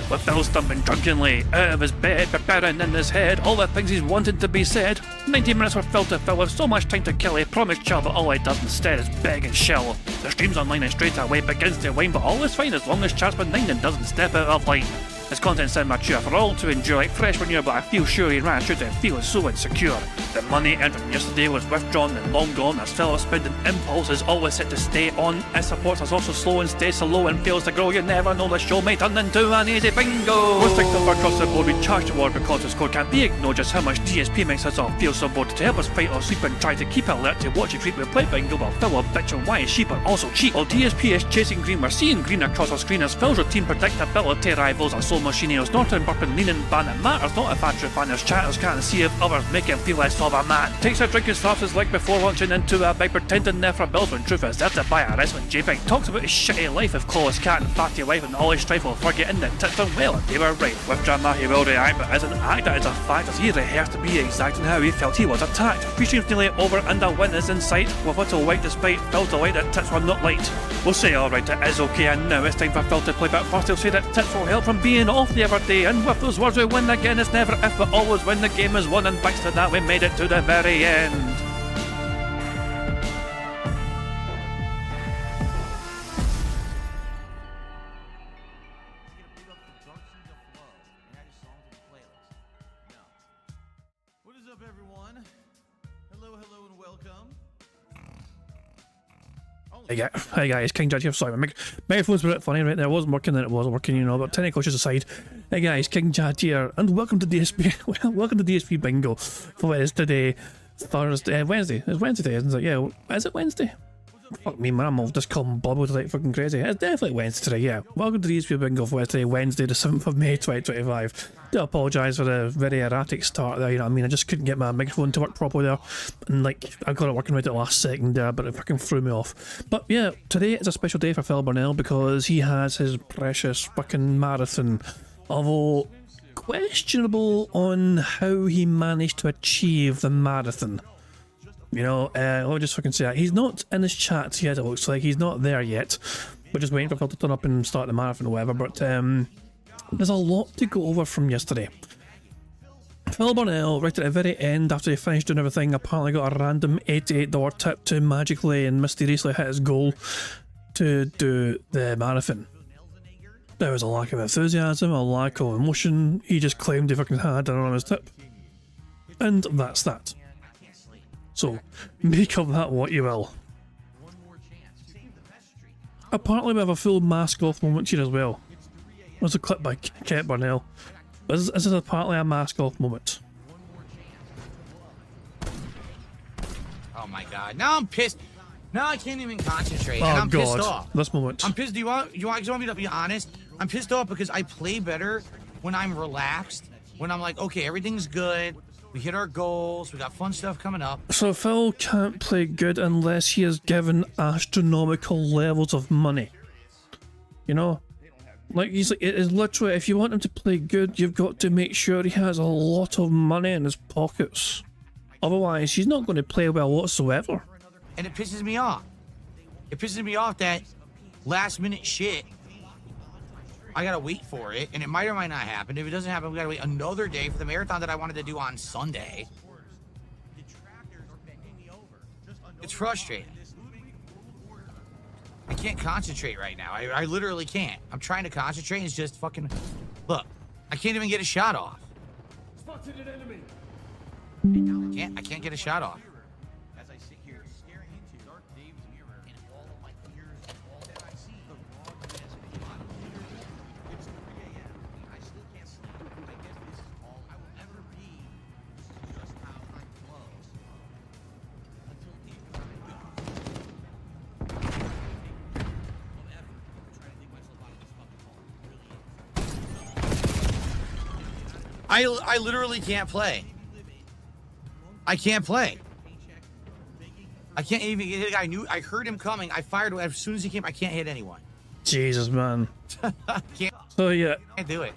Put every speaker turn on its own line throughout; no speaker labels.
with Phil stumbling drunkenly out of his bed, preparing in his head all the things he's wanted to be said. 90 minutes for Phil to fill with so much time to kill, he promised chill, but all he does instead is beg and shill. The stream's online and straight away begins to wane, but all is fine as long as chat's benign and doesn't step out of line. His content's immature for all to enjoy, like fresh manure, but I feel sure he ran through to feel so insecure. The money earned from yesterday was withdrawn and long gone, as Phil's spending impulse is always set to stay on. His supports us also slow and stays so low and fails to grow. You never know, the show may turn into an easy bingo. Most things over across the board, we charge the war because the score can't be ignored. Just how much DSP makes us all feel so bored. To help us fight or sleep and try to keep alert to watch it creep, we play bingo while Phil will bitch on why his sheep are also cheap. While DSP is chasing green, we're seeing green across our screen as Phil's routine predictability rivals our soul machineers. Norton, burping, leaning, ban, it matters not if Andrew fanners chatters can't see if others make him feel less of a man. Takes a drink and slaps his leg before launching into a bike, pretending there for bills when truth is there to buy a wrestling JPEG. Talks about his shitty life of Claw's cat and fatty wife and all his strife while forgetting that tits done well and they were right. With drama he will react, but as an actor it's a fact as he rehearsed to be exact in how he felt he was attacked. 3 streams nearly over and a win is in sight, with little white despite Phil's delight that tits were not light. We'll say alright, it is okay, and now it's time for Phil to play, but first he'll say that tits will help from being off the other day, and with those words we win again. It's never if but always when the game is won, and thanks to that we made it to the very end.
What is up, everyone? Hello and welcome.
Hey guys, King Judge here. Sorry, my microphone's a bit funny right there. It wasn't working, then it was working, you know, but technical issues aside. Hey guys, King Judge here, and welcome to DSP. Welcome to DSP Bingo for what is today, Thursday, Wednesday. It's Wednesday, isn't it? Yeah, is it Wednesday? Fuck me, man, I'm all just calling bubbles like fucking crazy. It's definitely Wednesday today, yeah. Welcome to DSP Bingo for today, Wednesday, the 7th of May 2025. Do apologise for the very erratic start there, you know what I mean? I just couldn't get my microphone to work properly there, and like, I got it working right at the last second there, but it fucking threw me off. But yeah, today is a special day for Phil Burnell because he has his precious fucking marathon, although questionable on how he managed to achieve the marathon. You know, let me just fucking say that. He's not in his chat yet, it looks like. He's not there yet. We're just waiting for Phil to turn up and start the marathon or whatever, but there's a lot to go over from yesterday. Phil Burnell, right at the very end, after he finished doing everything, apparently got a random $88 tip to magically and mysteriously hit his goal to do the marathon. There was a lack of enthusiasm, a lack of emotion. He just claimed he fucking had an anonymous tip. And that's that. So, make of that what you will. Apparently we have a full mask off moment here as well. There's a clip by Kent Burnell. This is apparently a mask off moment.
Oh my god, now I'm pissed. Now I can't even concentrate,
Oh
and I'm
god,
pissed off.
this moment.
I'm pissed. Do you want me to be honest? I'm pissed off because I play better when I'm relaxed, when I'm like, okay, everything's good. We hit our goals. We got fun stuff coming up.
So Phil can't play good unless he is given astronomical levels of money. You know? Like, he's like, it is literally, if you want him to play good, you've got to make sure he has a lot of money in his pockets. Otherwise, he's not going to play well whatsoever.
And it pisses me off. It pisses me off that last minute shit. I gotta wait for it, and it might or might not happen. If it doesn't happen, we gotta wait another day for the marathon that I wanted to do on Sunday. It's frustrating. I can't concentrate right now. I literally can't. I'm trying to concentrate. It's just fucking... Look, I can't even get a shot off.
Spotted an enemy.
I can't get a shot off.
As I sit here staring into Dark Dave's mirror, and all of my fears, all that I see, the wrongness of the bottom leader. It's 3 a.m. I still can't sleep. I guess this is all I will ever be. This is just how time flows. Until Dave and I go. Whatever. I'm trying to dig myself out of this fucking hole. It really is.
I literally can't play. I can't play. I can't even hit a guy. I heard him coming. I fired as soon as he came. I can't hit anyone.
Jesus, man.
Can't
So yeah,
do it.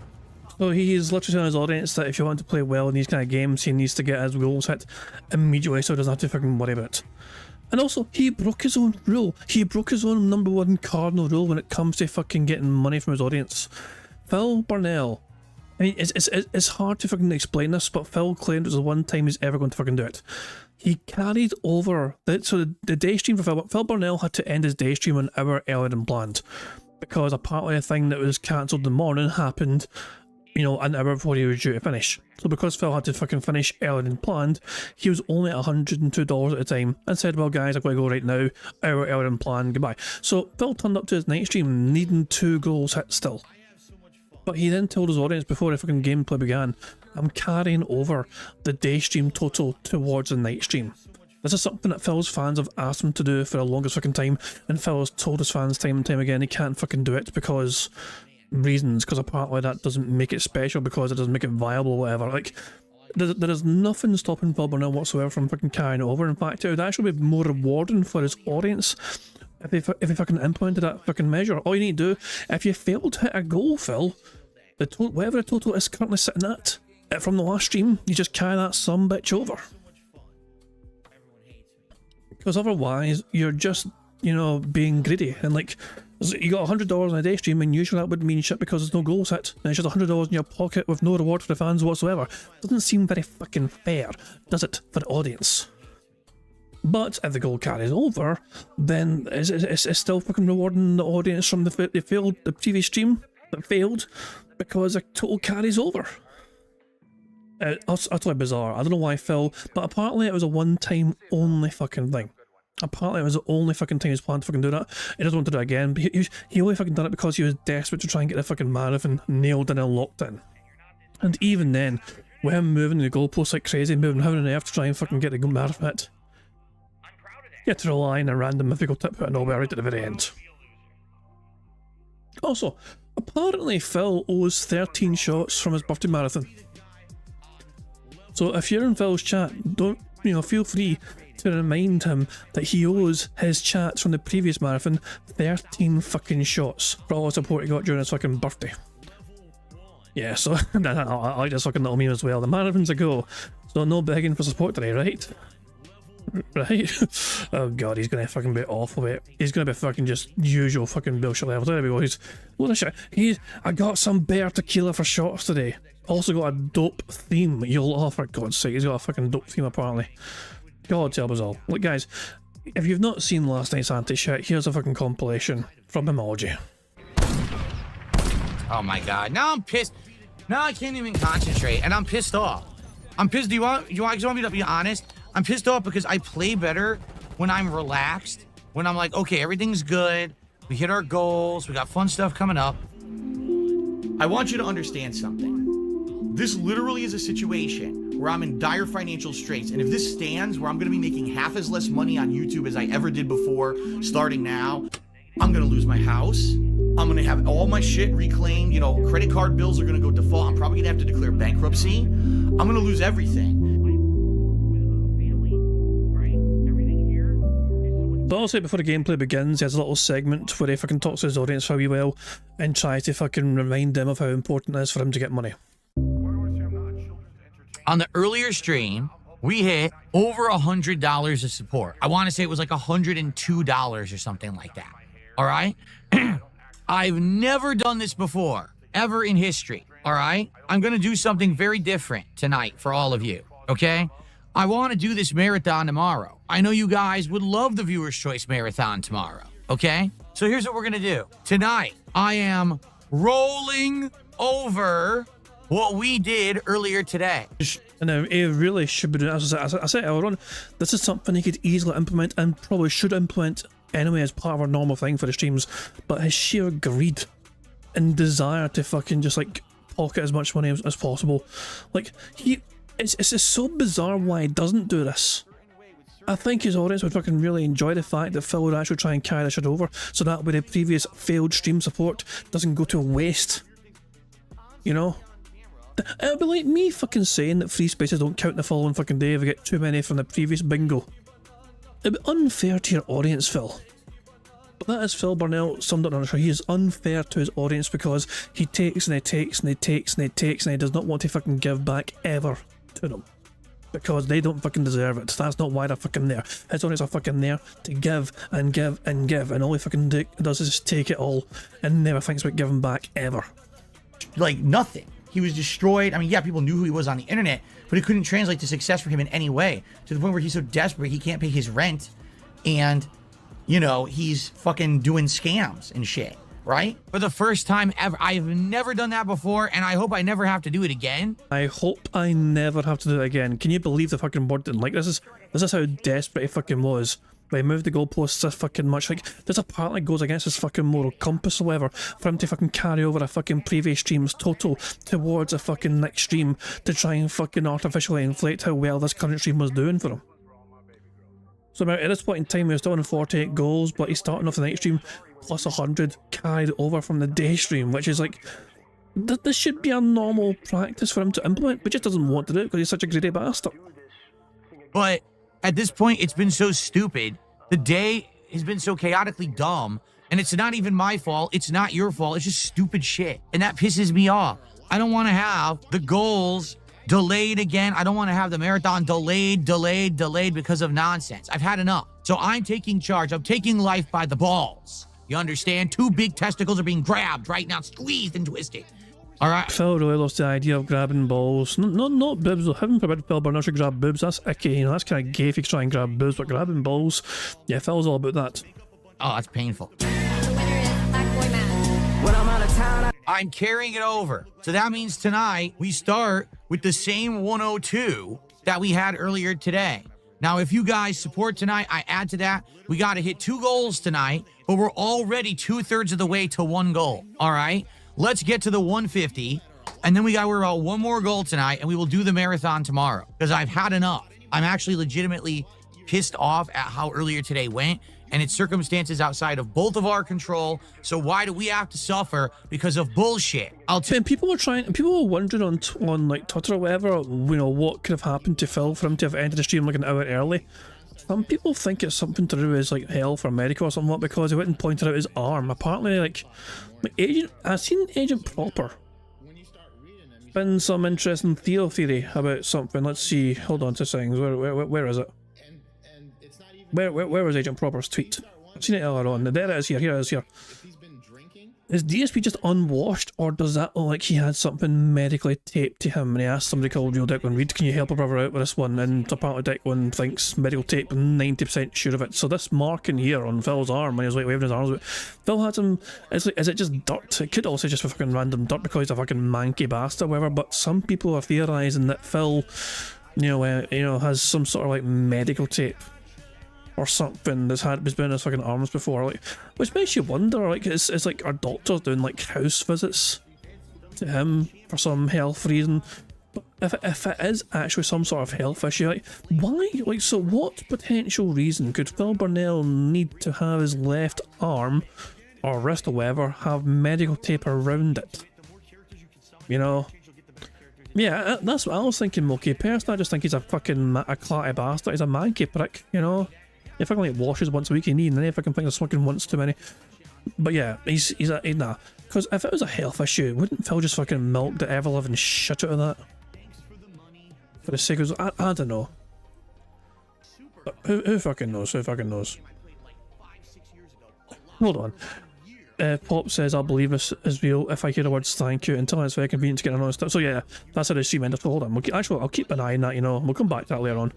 so he's literally telling his audience that if you want to play well in these kind of games, he needs to get his goals hit immediately so he doesn't have to fucking worry about it. And also, he broke his own rule. He broke his own #1 cardinal rule when it comes to fucking getting money from his audience. Phil Burnell. I mean, it's hard to fucking explain this, but Phil claimed it was the one time he's ever going to fucking do it. He carried over the day stream for Phil Burnell had to end his day stream an hour earlier than planned, because apparently a thing that was cancelled in the morning happened, you know, an hour before he was due to finish. So because Phil had to fucking finish earlier than planned, he was only $102 at the time and said, well guys, I've got to go right now, hour earlier than planned, goodbye. So Phil turned up to his night stream needing 2 goals hit still. But he then told his audience before the fucking gameplay began, I'm carrying over the day stream total towards the night stream. This is something that Phil's fans have asked him to do for the longest fucking time, and Phil has told his fans time and time again he can't fucking do it because reasons, because apparently that doesn't make it special, because it doesn't make it viable or whatever. Like, there is nothing stopping Phil Burnell whatsoever from fucking carrying it over. In fact, it would actually be more rewarding for his audience if he fucking implemented that fucking measure. All you need to do, if you fail to hit a goal, Phil, whatever the total is currently sitting at from the last stream, you just carry that some bitch over. Because otherwise, you're just, you know, being greedy. And like, you got $100 on a day stream, and usually that would mean shit because there's no goals hit. And it's just $100 in your pocket with no reward for the fans whatsoever. Doesn't seem very fucking fair, does it, for the audience? But if the goal carries over, then it's still fucking rewarding the audience from the previous stream that failed, because the total carries over. It's utterly bizarre. I don't know why Phil, but apparently it was a one-time only fucking thing. Apparently it was the only fucking time he's planned to fucking do that. He doesn't want to do it again, but he only fucking done it because he was desperate to try and get the fucking marathon nailed in and locked in. And even then, with him moving the goalposts like crazy, moving heaven and earth to try and fucking get the marathon hit, you had to rely on a random mythical tip out of nowhere right at the very end. Also, apparently Phil owes 13 shots from his birthday marathon. So if you're in Phil's chat, feel free to remind him that he owes his chats from the previous marathon 13 fucking shots for all the support he got during his fucking birthday. Yeah, so I like this fucking little meme as well. The marathon's a go, so no begging for support today, right? Right? Oh god, he's gonna fucking be awful with it. He's gonna be fucking just usual fucking bullshit levels. There we go. What a shit. I got some bear tequila for shots today. Also got a dope theme. For God's sake, he's got a fucking dope theme apparently. God help us all. Look guys, if you've not seen last night's anti-shit, here's a fucking compilation from Emoji.
Oh my god, now I'm pissed. Now I can't even concentrate, and I'm pissed off. I'm pissed. Do you want me to be honest? I'm pissed off because I play better when I'm relaxed, when I'm like, okay, everything's good, we hit our goals, we got fun stuff coming up.
I want you to understand something. This literally is a situation where I'm in dire financial straits, and if this stands where I'm going to be making half as less money on YouTube as I ever did before, starting now, I'm going to lose my house. I'm going to have all my shit reclaimed. You know, credit card bills are going to go default. I'm probably going to have to declare bankruptcy. I'm going to lose everything.
But also before the gameplay begins, he has a little segment where he fucking talks to his audience very well and tries to fucking remind them of how important it is for him to get money.
On the earlier stream, we hit over $100 of support. I want to say it was like $102 or something like that. All right? I've never done this before, ever in history. All right? I'm going to do something very different tonight for all of you. Okay? I want to do this marathon tomorrow. I know you guys would love the Viewer's Choice Marathon tomorrow, okay? So here's what we're going to do. Tonight, I am rolling over what we did earlier today.
And it really should be doing, as I said earlier on, this is something he could easily implement and probably should implement anyway as part of our normal thing for the streams, but his sheer greed and desire to fucking just like pocket as much money as possible. Like, it's just so bizarre why he doesn't do this. I think his audience would fucking really enjoy the fact that Phil would actually try and carry this shit over, so that way the previous failed stream support doesn't go to waste. You know? It would be like me fucking saying that free spaces don't count the following fucking day if we get too many from the previous bingo. It'd be unfair to your audience, Phil. But that is Phil Burnell summed up on the show. He is unfair to his audience because he takes and he takes and he takes and he takes and he does not want to fucking give back ever to them. Because they don't fucking deserve it. That's not why they're fucking there. His audience are fucking there to give and give and give, and all he fucking does is just take it all and never thinks about giving back ever.
like nothing. He was destroyed. I mean, yeah, people knew who he was on the internet, but it couldn't translate to success for him in any way, to the point where he's so desperate he can't pay his rent, and, you know, he's fucking doing scams and shit, right? For the first time ever. I've never done that before, and I hope I never have to do it again.
I hope I never have to do it again. Can you believe the fucking board didn't like this? This is how desperate he fucking was. They moved the goalposts this fucking much. Like, this apparently goes against his fucking moral compass or whatever, for him to fucking carry over a fucking previous stream's total towards a fucking next stream to try and fucking artificially inflate how well this current stream was doing for him. So at this point in time, he was still on 48 goals, but he's starting off the night stream plus 100 carried over from the day stream, which is like, this should be a normal practice for him to implement, but just doesn't want to do it because he's such a greedy bastard.
But at this point, it's been so stupid. The day has been so chaotically dumb, and it's not even my fault. It's not your fault. It's just stupid shit, and that pisses me off. I don't want to have the goals delayed again. I don't want to have the marathon delayed because of nonsense. I've had enough. So I'm taking charge. I'm taking life by the balls. You understand? 2 big testicles are being grabbed right now, squeezed and twisted. All right.
Phil really loves the idea of grabbing balls. Not boobs though. Heaven forbid Phil Burnell should grab boobs. That's icky. You know, that's kind of gay if you try and grab boobs, but grabbing balls, yeah, Phil's all about that.
Oh, that's painful. I'm carrying it over. So that means tonight we start with the same 102 that we had earlier today. Now, if you guys support tonight, I add to that. We got to hit 2 goals tonight, but we're already 2/3 of the way to 1 goal. All right. Let's get to the 150, and then we got to worry about 1 more goal tonight, and we will do the marathon tomorrow, because I've had enough. I'm actually legitimately pissed off at how earlier today went, and it's circumstances outside of both of our control, so why do we have to suffer because of bullshit?
People were wondering on like Twitter or whatever, you know, what could have happened to Phil for him to have ended the stream like an hour early. Some people think it's something to do with like health or medical or something, because he went and pointed out his arm. Apparently, like I've seen Agent Proper spin some interesting theory about something. Let's see. Hold on to things. Where is it? Where was Agent Proper's tweet? I've seen it earlier on. There it is. Here it is. Here. Is DSP just unwashed, or does that look like he had something medically taped to him and he asked somebody called Real Declan Reed, can you help a brother out with this one? And apparently Declan thinks medical tape and 90% sure of it. So this mark in here on Phil's arm, when he was like waving his arms out, Phil had some, it's like, is it just dirt? It could also just be fucking random dirt because he's a fucking manky bastard or whatever, but some people are theorising that Phil, you know, has some sort of like medical tape or something that's been in his fucking arms before, like, which makes you wonder, like, it's like, are doctors doing like house visits to him for some health reason? But if it is actually some sort of health issue, like, why, like, so what potential reason could Phil Burnell need to have his left arm or wrist or whatever have medical tape around it? You know? Yeah, that's what I was thinking, Moki. Personally, I just think he's a fucking a clatty bastard. He's a manky prick, you know? If I can like washes once a week, you need, and then if I can think of smoking once too many. But yeah, he's nah. Because if it was a health issue, wouldn't Phil just fucking milk the ever-living shit out of that? For the sake of, I don't know. But who fucking knows? Who fucking knows? Hold on. Pop says, I'll believe this is real if I hear the words thank you until it's very convenient to get another stuff. So yeah, that's how the stream ended. So hold on. I'll keep an eye on that, you know. We'll come back to that later on.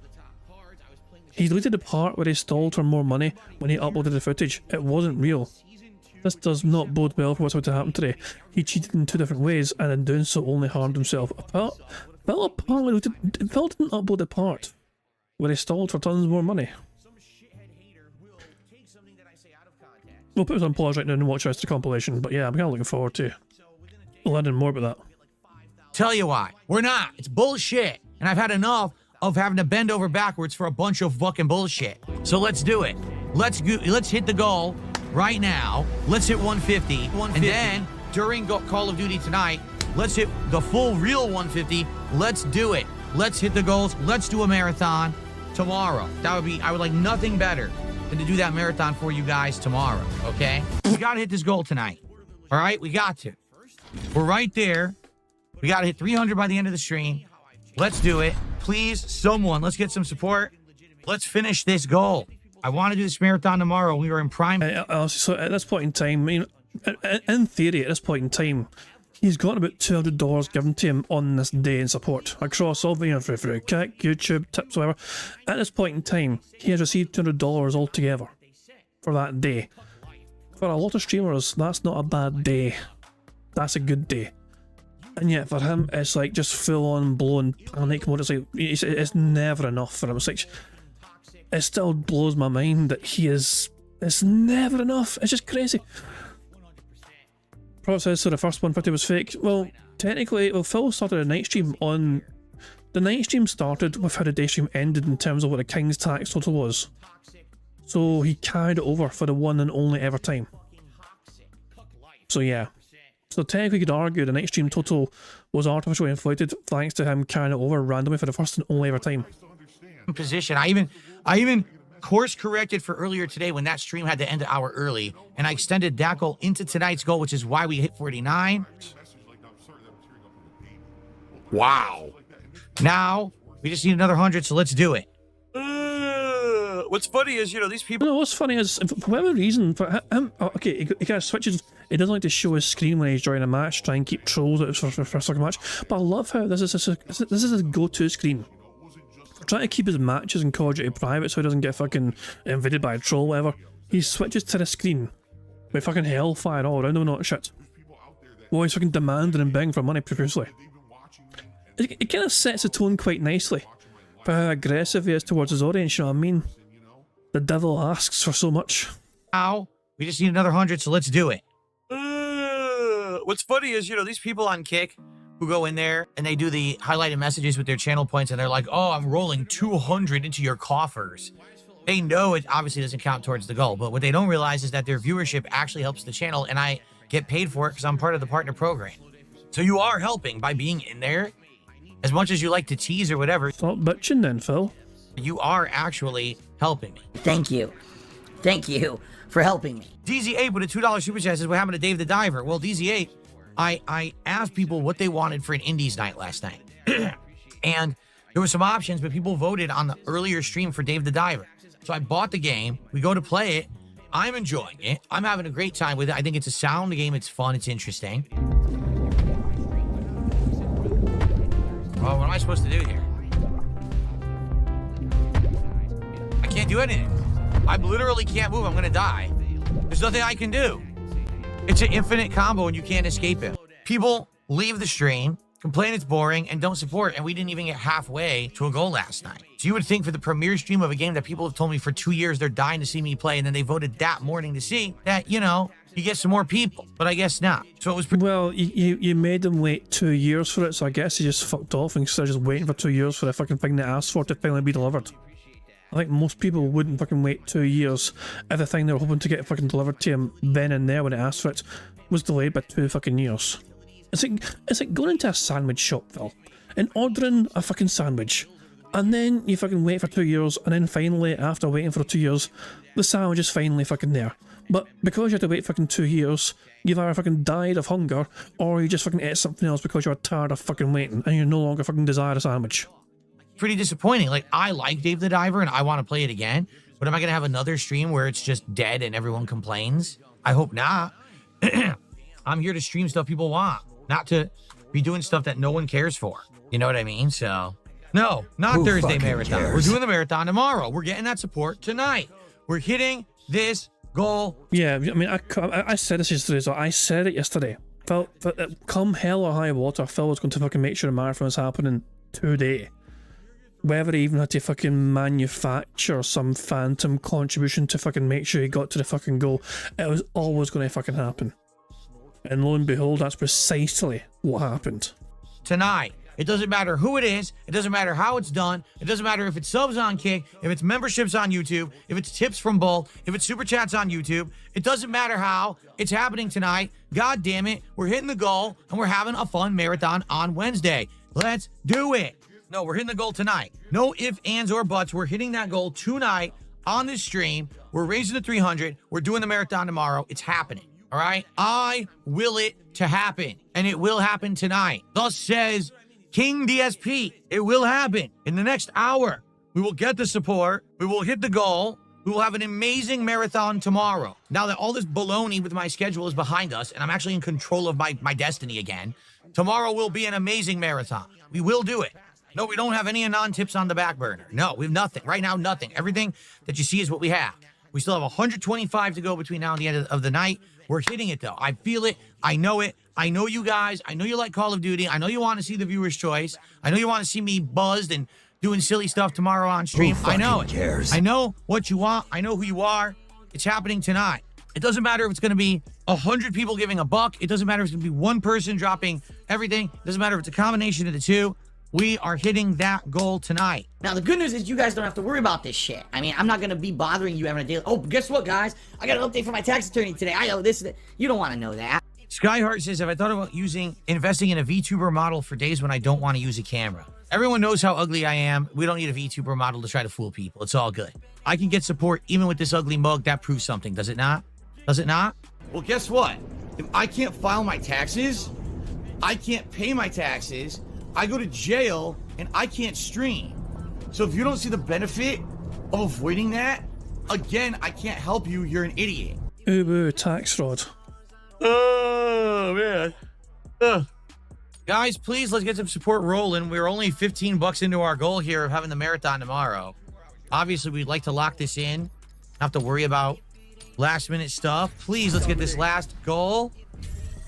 He deleted the part where he stalled for more money when he uploaded the footage. It wasn't real. This does not bode well for what's about to happen today. He cheated in 2 different ways, and in doing so only harmed himself. Phil didn't upload the part where he stalled for tons more money. We'll put it on pause right now and watch the rest of the compilation, but yeah, I'm kind of looking forward to learning more about that.
Tell you why. We're not. It's bullshit. And I've had enough of having to bend over backwards for a bunch of fucking bullshit. So let's do it. Let's hit the goal right now. Let's hit 150. And then during Call of Duty tonight, let's hit the full real 150. Let's do it. Let's hit the goals. Let's do a marathon tomorrow. I would like nothing better than to do that marathon for you guys tomorrow, okay? We gotta hit this goal tonight. All right, we got to. We're right there. We gotta hit 300 by the end of the stream. Let's do it. Please, someone, let's get some support. Let's finish this goal. I want to do this marathon tomorrow. We are in prime.
So at this point in time, I mean, in theory, at this point in time, He's got about $200 given to him on this day in support across all the for Kick, YouTube, tips, whatever. At this point in time, he has received $200 altogether for that day. For a lot of streamers, that's not a bad day. That's a good day. And yet for him, it's like just full on blown panic mode. It's like it's never enough for him. It's like it still blows my mind that he is. It's never enough. It's just crazy. Prophet says, so the first 150 was fake. Well, technically, Phil started a night stream on... The night stream started with how the day stream ended in terms of what the King's tax total was. So he carried it over for the one and only ever time. So yeah. So technically you could argue the night stream total was artificially inflated thanks to him carrying it over randomly for the first and only ever time.
Position. I even course corrected for earlier today when that stream had to end an hour early, and I extended that goal into tonight's goal, which is why we hit 49. Wow. Now we just need another 100, so let's do it. What's funny is, you know, these people.
No, what's funny is, for whatever reason, for him, okay, he kind of switches. He doesn't like to show his screen when he's joining a match, try and keep trolls out for a second match. But I love how this is his go-to screen. Trying to keep his matches and Call of Duty private so he doesn't get fucking invaded by a troll, whatever. He switches to the screen with fucking hellfire all around him and all that shit. Well, he's fucking demanding and begging for money profusely. It kind of sets the tone quite nicely for how aggressive he is towards his audience, you know what I mean? The devil asks for so much.
Now we just need another 100, so let's do it. What's funny is, you know, these people on Kick who go in there and they do the highlighted messages with their channel points and they're like, oh, I'm rolling 200 into your coffers. They know it obviously doesn't count towards the goal, but what they don't realize is that their viewership actually helps the channel, and I get paid for it because I'm part of the partner program. So you are helping by being in there. As much as you like to tease or whatever.
Stop bitching then, Phil.
You are actually helping me.
Thank you. Thank you for helping me.
DZ8 with a $2 super chat says, what happened to Dave the Diver? Well, DZ8, I asked people what they wanted for an Indies night last night. And there were some options, but people voted on the earlier stream for Dave the Diver. So I bought the game. We go to play it. I'm enjoying it. I'm having a great time with it. I think it's a sound game. It's fun. It's interesting. Oh, what am I supposed to do here? I can't do anything. I literally can't move. I'm going to die. There's nothing I can do. It's an infinite combo and you can't escape it. People leave the stream, complain it's boring, and don't support, and we didn't even get halfway to a goal last night. So you would think for the premiere stream of a game that people have told me for 2 years they're dying to see me play, and then they voted that morning to see, that, you know, you get some more people, but I guess not. So it was
well, you made them wait 2 years for it, so I guess he just fucked off instead of just waiting for 2 years for the fucking thing they asked for to finally be delivered. I think most people wouldn't fucking wait 2 years if the thing they were hoping to get fucking delivered to him then and there when they asked for it was delayed by 2 fucking years. It's like going into a sandwich shop, Phil, and ordering a fucking sandwich, and then you fucking wait for 2 years, and then finally, after waiting for 2 years, the sandwich is finally fucking there. But because you had to wait fucking 2 years, you've either fucking died of hunger, or you just fucking ate something else because you're tired of fucking waiting, and you no longer fucking desire a sandwich.
Pretty disappointing. Like, I like Dave the Diver, and I want to play it again, but am I going to have another stream where it's just dead and everyone complains? I hope not. I'm here to stream stuff people want, not to be doing stuff that no one cares for. You know what I mean? So, no, not
Who
Thursday
fucking
marathon.
cares?
We're doing the marathon tomorrow. We're getting that support tonight. We're hitting this goal.
Yeah, I mean, I said this yesterday, so I said it yesterday. Phil, come hell or high water, Phil was going to fucking make sure the marathon is happening today. Whether he even had to fucking manufacture some phantom contribution to fucking make sure he got to the fucking goal, it was always going to fucking happen. And lo and behold, that's precisely what happened.
Tonight. It doesn't matter who it is. It doesn't matter how it's done. It doesn't matter if it's subs on Kick, if it's memberships on YouTube, if it's tips from Bull, if it's super chats on YouTube. It doesn't matter how. It's happening tonight. God damn it. We're hitting the goal, and we're having a fun marathon on Wednesday. Let's do it. No, we're hitting the goal tonight. No ifs, ands, or buts. We're hitting that goal tonight on this stream. We're raising the 300. We're doing the marathon tomorrow. It's happening. All right? I will it to happen, and it will happen tonight. Thus says King DSP. It will happen in the next hour. We will get the support. We will hit the goal. We will have an amazing marathon tomorrow. Now that all this baloney with my schedule is behind us and I'm actually in control of my destiny again, tomorrow will be an amazing marathon. We will do it. No, we don't have any Anon tips on the back burner. No, we have nothing. Right now, nothing. Everything that you see is what we have. We still have 125 to go between now and the end of the night. We're hitting it, though. I feel it. I know it. I know you guys. I know you like Call of Duty. I know you want to see the viewer's choice. I know you want to see me buzzed and doing silly stuff tomorrow on stream. I know it.
Cares?
I know what you want. I know who you are. It's happening tonight. It doesn't matter if it's going to be 100 people giving a buck. It doesn't matter if it's going to be one person dropping everything. It doesn't matter if it's a combination of the two. We are hitting that goal tonight.
Now, the good news is you guys don't have to worry about this shit. I mean, I'm not going to be bothering you having a daily... Oh, guess what, guys? I got an update from my tax attorney today. I know this. You don't want to know that.
Skyheart says, have I thought about investing in a VTuber model for days when I don't want to use a camera? Everyone knows how ugly I am. We don't need a VTuber model to try to fool people. It's all good. I can get support even with this ugly mug. That proves something, does it not? Does it not?
Well, guess what? If I can't file my taxes, I can't pay my taxes, I go to jail, and I can't stream. So if you don't see the benefit of avoiding that, again, I can't help you. You're an idiot.
Ubu tax fraud.
Oh, man. Guys, please, let's get some support rolling. We're only 15 bucks into our goal here of having the marathon tomorrow. Obviously, we'd like to lock this in. Not have to worry about last-minute stuff. Please, let's get this last goal.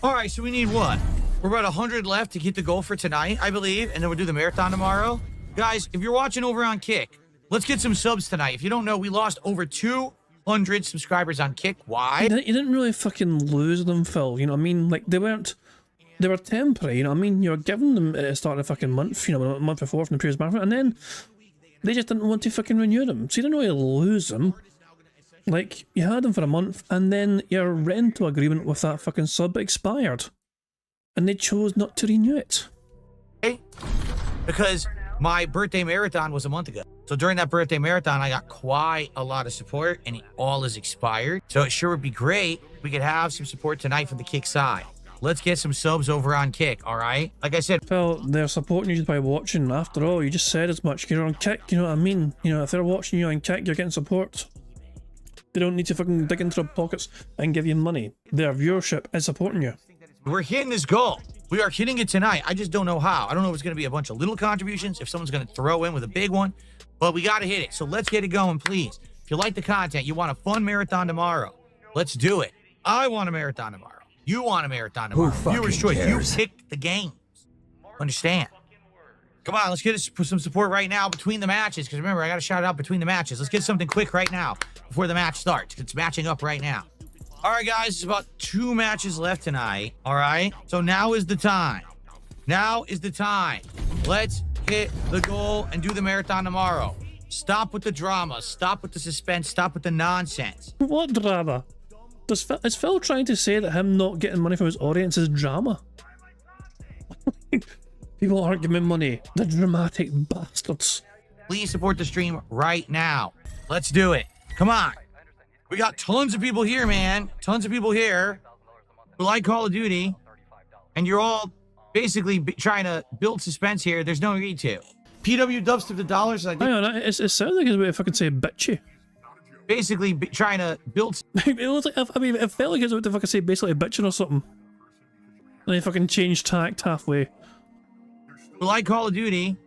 All right, so we need what? We're about 100 left to hit the goal for tonight, I believe, and then we'll do the marathon tomorrow. Guys, if you're watching over on Kick, let's get some subs tonight. If you don't know, we lost over 200 subscribers on Kick. Why?
You didn't really fucking lose them, Phil. You know what I mean? Like, they were temporary, you know what I mean? You were giving them at the start of the fucking month, you know, a month before from the previous month, and then they just didn't want to fucking renew them. So you didn't really lose them. Like, you had them for a month, and then your rental agreement with that fucking sub expired. And they chose not to renew it.
Because my birthday marathon was a month ago. So during that birthday marathon, I got quite a lot of support, and it all is expired. So it sure would be great if we could have some support tonight from the Kick side. Let's get some subs over on Kick, all right? Like I said,
Phil, they're supporting you just by watching. After all, you just said as much. You're on Kick, you know what I mean? You know, if they're watching you on Kick, you're getting support. They don't need to fucking dig into their pockets and give you money. Their viewership is supporting you.
we're hitting this goal. We are hitting it tonight. I just don't know how. I don't know if it's going to be a bunch of little contributions, if someone's going to throw in with a big one, but we got to hit it. So let's get it going, please. If you like the content, you want a fun marathon tomorrow, let's do it. I want a marathon tomorrow. You want a marathon tomorrow. Viewer's choice.
Cares?
You pick the games. Understand? Come on, let's get some support right now between the matches. Because remember, I got to shout it out between the matches. Let's get something quick right now before the match starts. It's matching up right now. All right, guys, it's about 2 matches left tonight. All right, so now is the time. Now is the time. Let's hit the goal and do the marathon tomorrow. Stop with the drama. Stop with the suspense. Stop with the nonsense.
What drama? Is Phil trying to say that him not getting money from his audience is drama? People aren't giving him money. The dramatic bastards.
Please support the stream right now. Let's do it. Come on. We got tons of people here, man. Tons of people here who like Call of Duty. And you're all basically trying to build suspense here. There's no need to.
PW dubs to the dollars.
Hang on, it sounds like it's a way if I could say bitchy.
Basically trying to build...
It looks like, I mean, it felt like it's what if I could say basically bitching or something. And then fucking change tact halfway.
who like Call of Duty.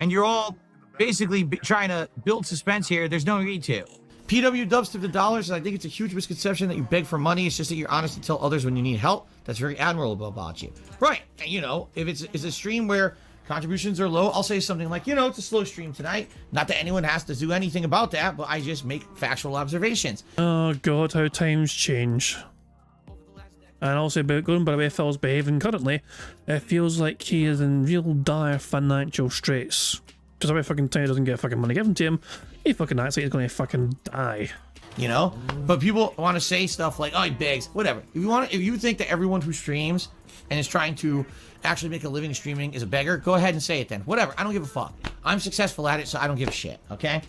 And you're all basically trying to build suspense here. There's no need to.
PW dubs to the dollars. I think it's a huge misconception that you beg for money. It's just that you're honest to tell others when you need help. That's very admirable about you. Right. And, you know, if it's a stream where contributions are low, I'll say something like, you know, it's a slow stream tonight. Not that anyone has to do anything about that, but I just make factual observations.
Oh god, how times change. And also, going by the way Phil's behaving currently, it feels like he is in real dire financial straits. Because every fucking time he doesn't get fucking money given to him, he fucking acts like he's gonna fucking die.
You know? But people want to say stuff like, oh, he begs, whatever. If you think that everyone who streams and is trying to actually make a living streaming is a beggar, go ahead and say it then. Whatever, I don't give a fuck. I'm successful at it, so I don't give a shit, okay?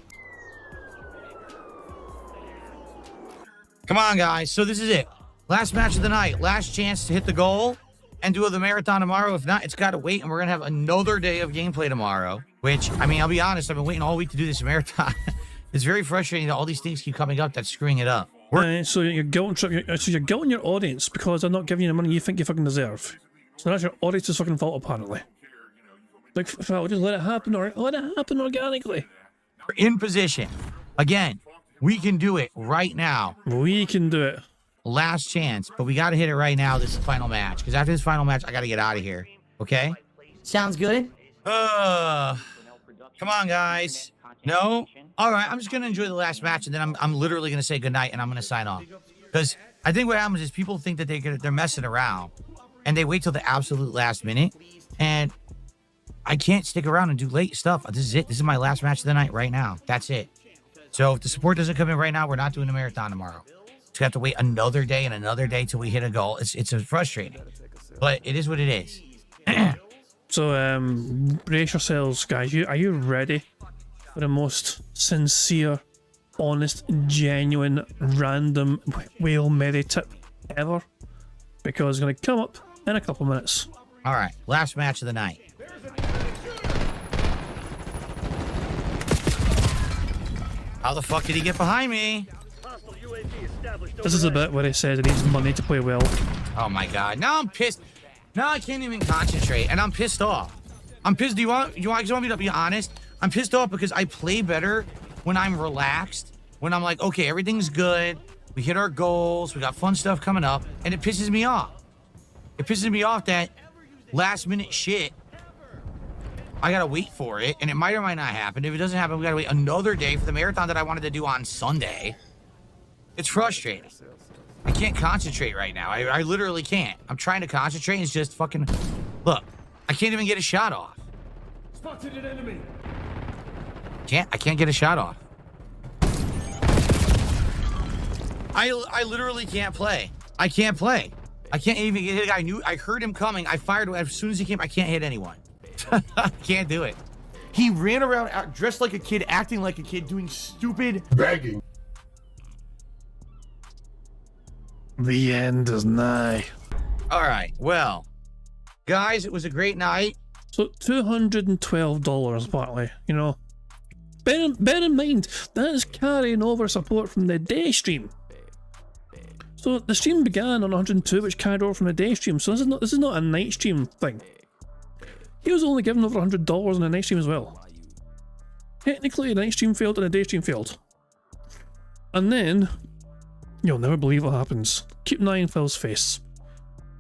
Come on, guys. So this is it. Last match of the night. Last chance to hit the goal and do the marathon tomorrow. If not, it's got to wait, and we're going to have another day of gameplay tomorrow. Which, I mean, I'll be honest, I've been waiting all week to do this marathon. It's very frustrating that all these things keep coming up that's screwing it up.
So you're guilting your audience because they're not giving you the money you think you fucking deserve. So that's your audience's fucking fault, apparently. Like, Phil, just let it happen, or let it happen organically.
We're in position. Again, we can do it right now.
We can do it.
Last chance, but we got to hit it right now. This is the final match. Because after this final match, I got to get out of here. Okay?
Sounds good.
Come on, guys. No? All right, I'm just going to enjoy the last match, and then I'm literally going to say goodnight, and I'm going to sign off. Because I think what happens is people think that they're messing around, and they wait till the absolute last minute, and I can't stick around and do late stuff. This is it. This is my last match of the night right now. That's it. So if the support doesn't come in right now, we're not doing the marathon tomorrow. So we have to wait another day and another day till we hit a goal. It's frustrating, but it is what it is.
So, brace yourselves, guys. Are you ready for the most sincere, honest, genuine, random whale Mary tip ever? Because it's going to come up in a couple minutes.
All right, last match of the night. How the fuck did he get behind me?
This is a bit where he says he needs money to play well.
Oh my god, now I'm pissed. Now I can't even concentrate, and I'm pissed off. I'm pissed. Do you want me to be honest? I'm pissed off because I play better when I'm relaxed, when I'm like, okay, everything's good, we hit our goals, we got fun stuff coming up, and it pisses me off. It pisses me off that last minute shit, I gotta wait for it, and it might or might not happen. If it doesn't happen, we gotta wait another day for the marathon that I wanted to do on Sunday. It's frustrating. I can't concentrate right now. I literally can't. I'm trying to concentrate, and it's just fucking... Look, I can't even get a shot off.
Spotted an enemy.
I can't get a shot off. I literally can't play. I can't play. I can't even hit a guy. I heard him coming. I fired as soon as he came. I can't hit anyone. I can't do it.
He ran around dressed like a kid, acting like a kid, doing stupid
begging.
The end is nigh.
All right. Well, guys, it was a great night.
So $212, partly, you know. Bear in mind, that is carrying over support from the day stream. So the stream began on 102, which carried over from the day stream. So this is not a night stream thing. He was only given over $100 on the night stream as well. Technically, the night stream failed and the day stream failed. And then, you'll never believe what happens. Keep an eye on Phil's face.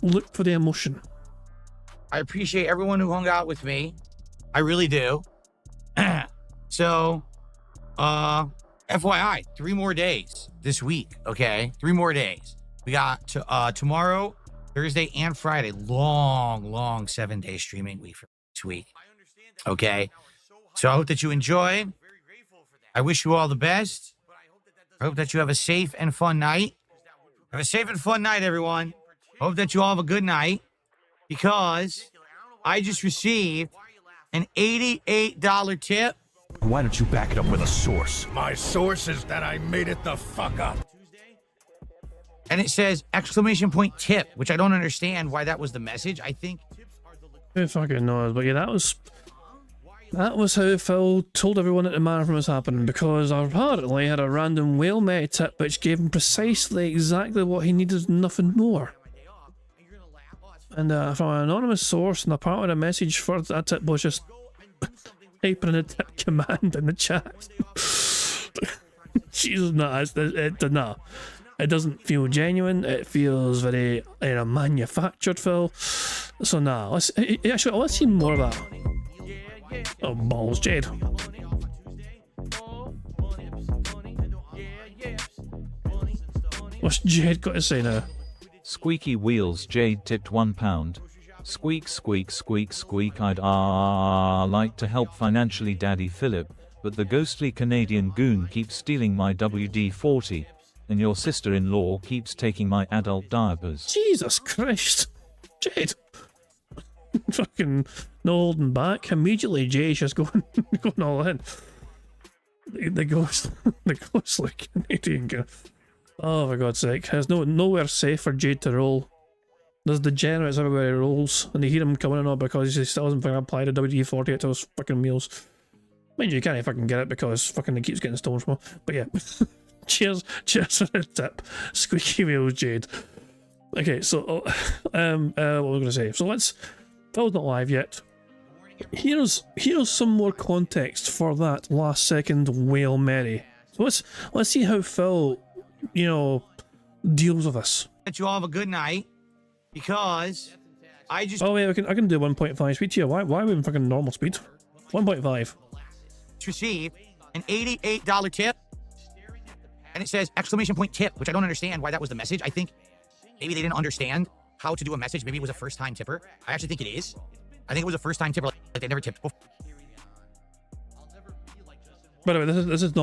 Look for the emotion.
I appreciate everyone who hung out with me. I really do. So, FYI, 3 more days this week, okay? 3 more days. We got tomorrow, Thursday, and Friday. Long 7-day streaming week for this week. Okay? So I hope that you enjoyed. I wish you all the best. I hope that you have a safe and fun night. Have a safe and fun night, everyone. I hope that you all have a good night, because I just received an $88 tip.
Why don't you back it up with a source?
My source is that I made it the fuck up.
And it says exclamation point tip, which I don't understand why that was the message. I think...
Who fucking knows? But yeah, that was how Phil told everyone that the marathon was happening, because I apparently had a random whale meta tip which gave him precisely exactly what he needed, nothing more. And from an anonymous source, and apparently the message for that tip was just typing in a tip command in the chat. Jesus, no, it doesn't feel genuine. It feels very manufactured, Phil. So nah, let's see more of that. Oh balls, Jade. What's Jade got to say now?
Squeaky wheels. Jade tipped £1. Squeak, squeak, squeak, squeak. I'd like to help financially Daddy Philip, but the ghostly Canadian goon keeps stealing my WD-40, and your sister-in-law keeps taking my adult diapers.
Jesus Christ. Jade. Fucking no holding back. Immediately Jay's just going all in. The ghostly Canadian goon. Oh, for God's sake. There's nowhere safe for Jade to roll. There's degenerates everywhere he rolls, and they hear him coming in all because he still hasn't fucking applied a WD-40 to his fucking meals. Mind you, you can't fucking get it because fucking it keeps getting stolen from him. But yeah. cheers for the tip. Squeaky Wheels Jade. Okay, so what was I gonna say? So Phil's not live yet. Here's some more context for that last second Whale Mary. So let's see how Phil, you know, deals with this.
Let you all have a good night, because I just
Oh wait, I can do 1.5 speed here. Why are we in fucking normal speed? 1.5.
received an $88 tip, and it says exclamation point tip, which I don't understand why that was the message. I think maybe they didn't understand how to do a message. Maybe it was a first time tipper. I actually think it is. I think it was a first time tipper, like they never tipped before.
By the way, this is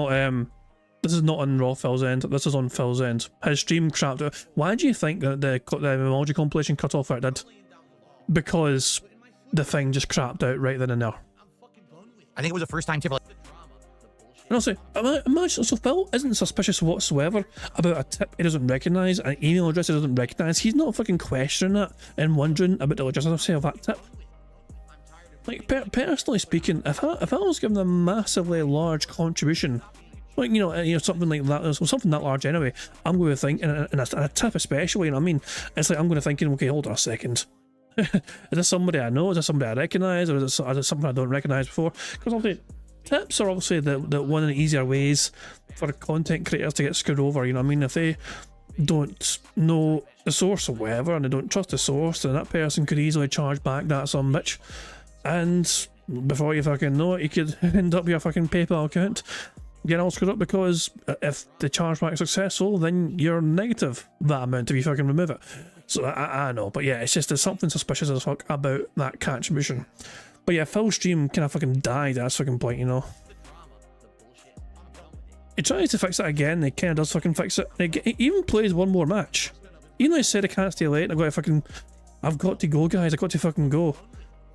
not on Raw Phil's end. This is on Phil's end. His stream crapped out. Why do you think that the emoji compilation cut off where it did? Because the thing just crapped out right then and there.
I think it was a first time tipper.
And also, imagine, so Phil isn't suspicious whatsoever about a tip he doesn't recognise, an email address he doesn't recognise. He's not fucking questioning that and wondering about the legitimacy of that tip. Like, personally speaking, if I was given a massively large contribution, like, you know, something like that, something that large anyway, I'm going to think, and a tip especially, you know what I mean? It's like I'm going to think, okay, hold on a second. Is this somebody I know? Is this somebody I recognise? Or is it something I don't recognise before? Because obviously, tips are obviously the one of the easier ways for content creators to get screwed over, you know what I mean? If they don't know the source or whatever, and they don't trust the source, then that person could easily charge back that some bitch. And before you fucking know it, you could end up your fucking PayPal account getting all screwed up, because if the chargeback is successful, then you're negative that amount if you fucking remove it. So I know, but yeah, it's just there's something suspicious as fuck about that contribution. But yeah, Phil's stream kind of fucking died at this fucking point, you know. He tries to fix it again, he kind of does fucking fix it. He even plays one more match. Even though he said I can't stay late, I've got to go, guys, I've got to fucking go.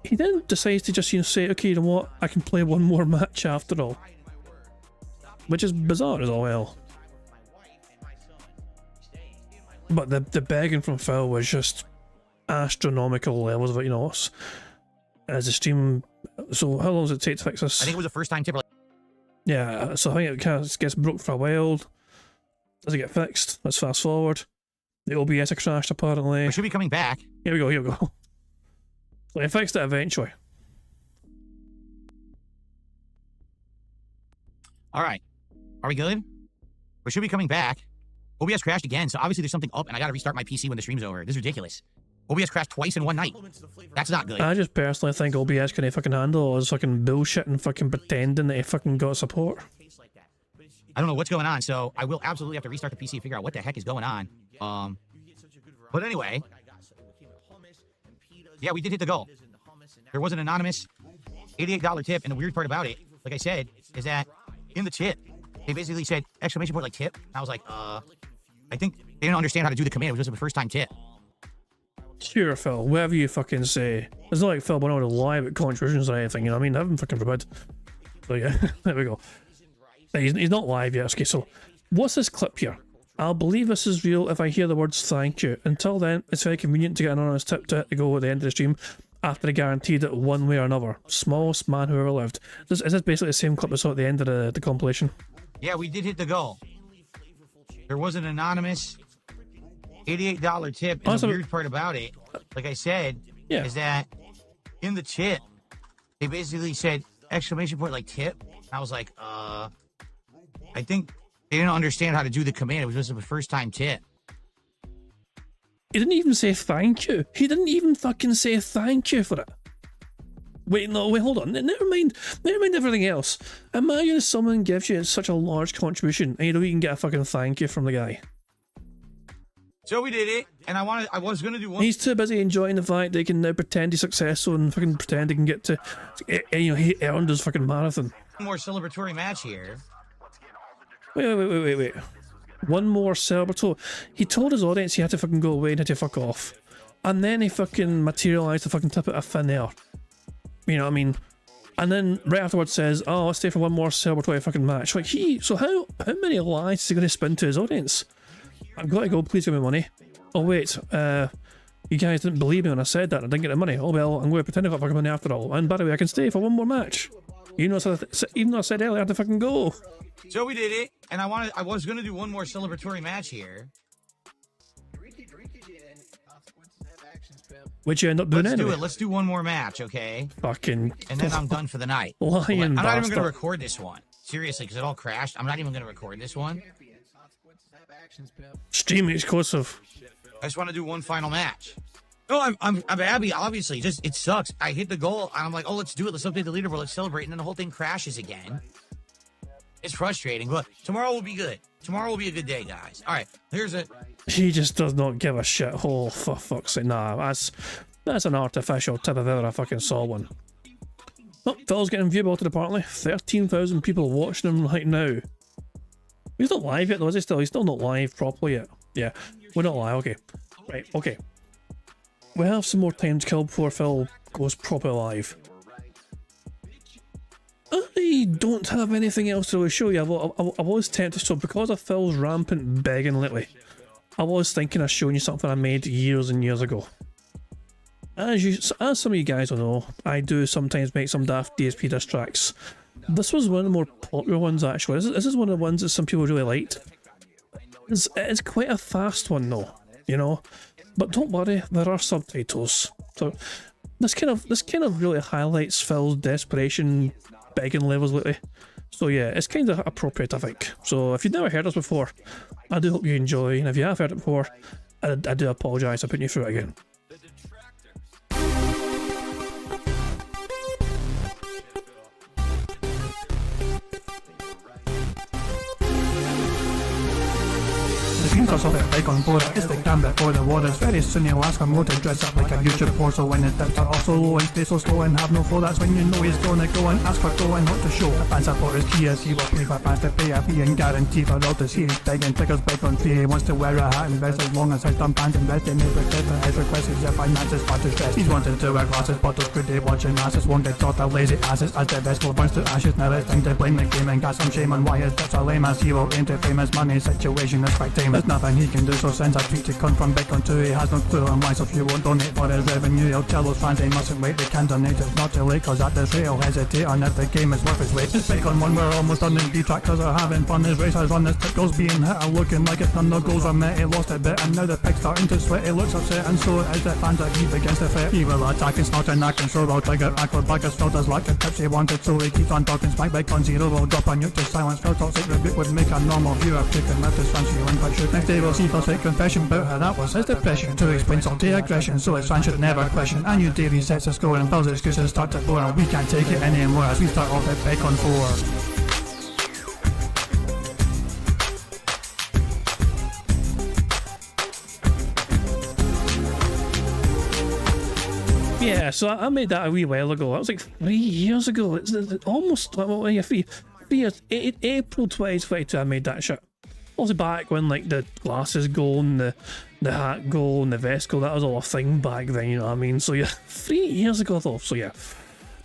He then decides to just, you know, say, okay, you know what, I can play one more match after all. Which is bizarre as all hell. But the begging from Phil was just astronomical levels of it, you know. As a stream, so how long does it take to fix this?
I think it was a first time tipper.
Yeah, so I think it kind of gets broke for a while. Does it get fixed? Let's fast forward. The OBS had crashed apparently.
We should be coming back.
Here we go. So he fixed it eventually.
Alright. Are we good? We should be coming back. OBS crashed again, so obviously there's something up, and I gotta restart my PC when the stream's over. This is ridiculous. OBS crashed twice in one night. That's not good.
I just personally think OBS can fucking handle all this fucking bullshit and fucking pretending that he fucking got support.
I don't know what's going on, so I will absolutely have to restart the PC and figure out what the heck is going on. But anyway, yeah, we did hit the goal. There was an anonymous $88 tip, and the weird part about it, like I said, is that in the tip, they basically said exclamation point like tip. And I was like, I think they didn't understand how to do the command. It was just a first time tip.
Sure, Phil, whatever you fucking say. It's not like Phil went on to lie about contributions or anything, you know what I mean? Heaven fucking forbid. So yeah, there we go. He's not live yet. Okay, so what's this clip here? I'll believe this is real if I hear the words thank you. Until then, it's very convenient to get an anonymous tip to go at the end of the stream after I guaranteed it one way or another. Smallest man who ever lived. Is this basically the same clip I saw at the end of the compilation?
Yeah, we did hit the goal. There was an anonymous $88 tip, and the weird part about it, like I said, is that in the tip, they basically said exclamation point like tip. And I was like, I think they didn't understand how to do the command. It was just a first time tip.
He didn't even say thank you. He didn't even fucking say thank you for it. Wait, hold on. Never mind everything else. Imagine if someone gives you such a large contribution and you don't even get a fucking thank you from the guy.
So we did it, and I was gonna do one.
He's too busy enjoying the fact that he can now pretend he's successful and fucking pretend he can get to, you know, he earned his fucking marathon.
One more celebratory match here.
Wait. One more celebratory. He told his audience he had to fucking go away and had to fuck off. And then he fucking materialised the fucking tip out of thin air. You know what I mean? And then right afterwards says, oh, let's stay for one more celebratory fucking match. Like, so how many lies is he going to spin to his audience? I've got to go, please give me money. Oh wait, you guys didn't believe me when I said that and I didn't get the money. Oh well, I'm going to pretend I got fucking money after all. And by the way, I can stay for one more match. Even though I said earlier I had to fucking go.
So we did it, and I was gonna do one more celebratory match here.
Which you end up doing
Let's
anyway.
do it. Let's do one more match, okay?
Fucking.
And then I'm done for the night.
Lying
I'm not even
bastard.
gonna record this one. Seriously, because it all crashed. I'm not even gonna record this one.
Stream exclusive.
I just want to do one final match. No, I'm happy. Obviously, just it sucks. I hit the goal, and I'm like, oh, let's do it. Let's update the leaderboard. Let's celebrate, and then the whole thing crashes again. It's frustrating, but tomorrow will be good. Tomorrow will be a good day, guys. All right, here's it.
He just does not give a shit. Oh, for fuck's sake. Nah, that's an artificial tip if ever I fucking saw one. Oh, Phil's getting viewability apparently. 13,000 people watching him right now. He's not live yet though, is he still? He's still not live properly yet. Yeah, we're not live. Okay. Right, okay. We have some more time to kill before Phil goes proper live. I don't have anything else to really show you. I was tempted, so because of Phil's rampant begging lately, I was thinking of showing you something I made years and years ago. As some of you guys will know, I do sometimes make some daft DSP diss tracks. This was one of the more popular ones actually. This is one of the ones that some people really liked. It's quite a fast one though, you know. But don't worry, there are subtitles. So this kind of really highlights Phil's desperation begging levels lately. So yeah, it's kind of appropriate, I think. So if you've never heard us before, I do hope you enjoy, and if you have heard it before, I do apologise for putting you through it again.
Because of it, like on board, it's the time before the waters. Very soon you'll ask him to dress up like a YouTube poor. So when the dips are also low and stay so slow and have no flow, that's when you know he's gonna go and ask for dough and not to show. The fan support is key as he will play for fans to pay a fee and guarantee for all to see. He's begging tickets back on free. He wants to wear a hat and vest as long as his dumb fans invest in his request. And his request is their finances far too stressed. He's wanting to wear glasses, bottles, good day watching asses. Won't get taught of lazy asses as the vessel burns to ashes. Now it's time to blame the game and got some shame on why his dips are lame as he will aim to famous money. Situation is quite tame. There's nothing he can do, so sends a tweet to come from Bitcoin too. He has no clue on why, so if you won't donate for his revenue, he'll tell those fans they mustn't wait. They can donate, it's not too late, cause at this rate he'll hesitate on if the game is worth his weight. It's Bitcoin 1, we're almost done, and detractors are having fun. His race has run, his tickles being hit are looking like it's none. No goals are met, he lost a bit, and now the pig's starting to sweat. He looks upset, and so is the fans that he begins to fret. He will attack and snort and knock, and so will trigger backward backers. Phil does lack the tips he wanted, so he keeps on talking smack. Bitcoin 0 will drop a nuke to silence. Phil talks like reboot would make a normal viewer taken with his fancy one, but shoot. Next day we'll see Phil's fake confession about how that was his depression to explain salty aggression, so his fans should never question. A new day resets the score and Phil's excuses start to bore, and we can't take it anymore as we start off at Bitcoin 4.
Yeah, so I made that a wee while ago. That was like 3 years ago. It's almost well, yeah, 3 years. April 2022 I made that shit. Also back when like the glasses go and the hat go and the vest go, that was all a thing back then, you know what I mean? So yeah, 3 years ago though, so yeah.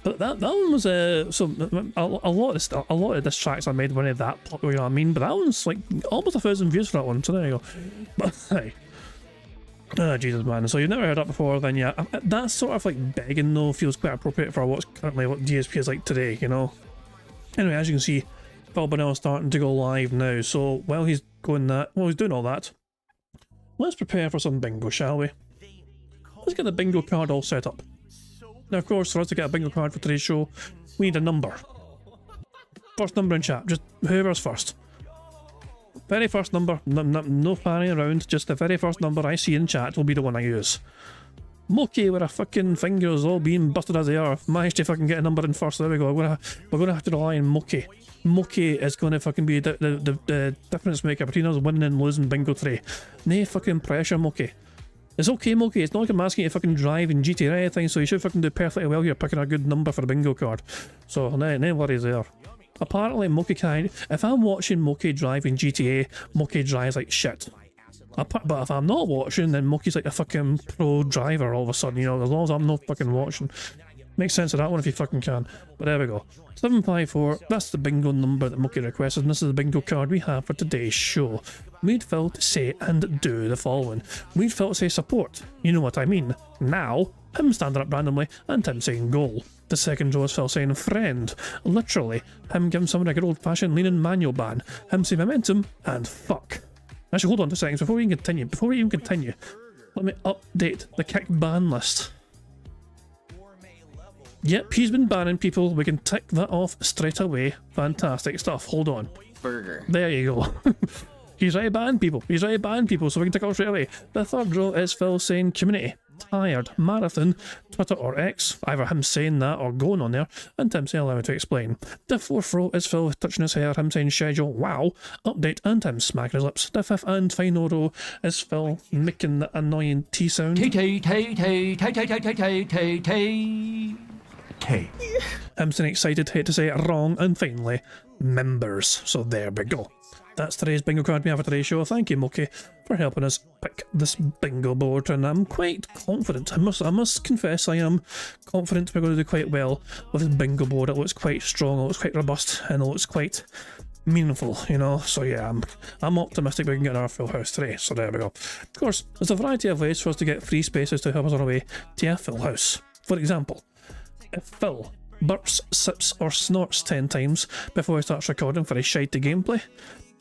But that one was so a lot of diss tracks I made weren't that popular, you know what I mean? But that one's like almost 1,000 views for that one, so there you go. But hey. Oh Jesus man, so you've never heard that before, then yeah, that sort of like begging though feels quite appropriate for what's currently what DSP is like today, you know? Anyway, as you can see, Phil Bonnell's starting to go live now, so while he's doing all that, let's prepare for some bingo, shall we? Let's get the bingo card all set up. Now of course, for us to get a bingo card for today's show, we need a number. First number in chat, just whoever's first. Very first number, no planning around, just the very first number I see in chat will be the one I use. Moki with our fucking fingers all being busted as they are, managed to fucking get a number in first, there we go. We're gonna have to rely on Moki. Moki is gonna fucking be the difference maker between us winning and losing bingo today. Nae fucking pressure, Moki. It's okay, Moki, it's not like I'm asking you to fucking drive in GTA or anything, so you should fucking do perfectly well here picking a good number for the bingo card. So, no worries there. Apparently Moki can, if I'm watching Moki drive in GTA, Moki drives like shit. But if I'm not watching, then Moki's like a fucking pro driver all of a sudden, you know, as long as I'm not fucking watching. Makes sense of that one if you fucking can. But there we go. 754, that's the bingo number that Moki requested, and this is the bingo card we have for today's show. We'd Phil to say and do the following. We'd Phil to say support. You know what I mean. Now, him standing up randomly, and Tim saying goal. The second row is Phil saying friend, literally, him giving someone a good old-fashioned leaning manual ban, him saying momentum, and fuck. Actually, hold on 2 seconds, before we even continue, let me update the kick ban list. Yep, he's been banning people, we can tick that off straight away. Fantastic stuff, hold on.
Burger.
There you go. He's ready to ban people, so we can tick off straight away. The third row is Phil saying community, tired, marathon, Twitter or X, either him saying that or going on there, and Tim saying allow me to explain. The fourth row is Phil touching his hair, him saying schedule, wow, update, and Tim smacking his lips. The fifth and final row is Phil making the annoying T sound.
K.
Him saying excited, hate to say it wrong, and finally, members. So there we go. That's today's bingo card we have for today's show. Thank you, Moki, for helping us pick this bingo board, and I'm quite confident. I must confess, I am confident we're going to do quite well with this bingo board. It looks quite strong, it looks quite robust, and it looks quite meaningful, you know. So yeah, I'm optimistic we can get our full house today. So there we go. Of course, there's a variety of ways for us to get free spaces to help us on our way to a full house. For example, if Phil burps, sips, or snorts 10 times before he starts recording for his shitey gameplay,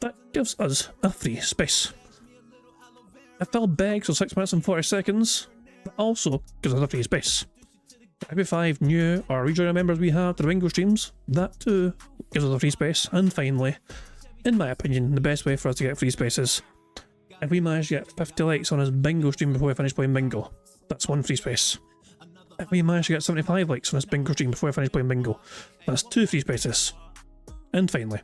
that gives us a free space. If Phil begs for 6 minutes and 40 seconds, that also gives us a free space. Every 5 new or rejoiner members we have to the bingo streams, that too gives us a free space. And finally, in my opinion, the best way for us to get free spaces, if we manage to get 50 likes on his bingo stream before we finish playing bingo, that's 1 free space. If we manage to get 75 likes on his bingo stream before we finish playing bingo, that's 2 free spaces. And finally,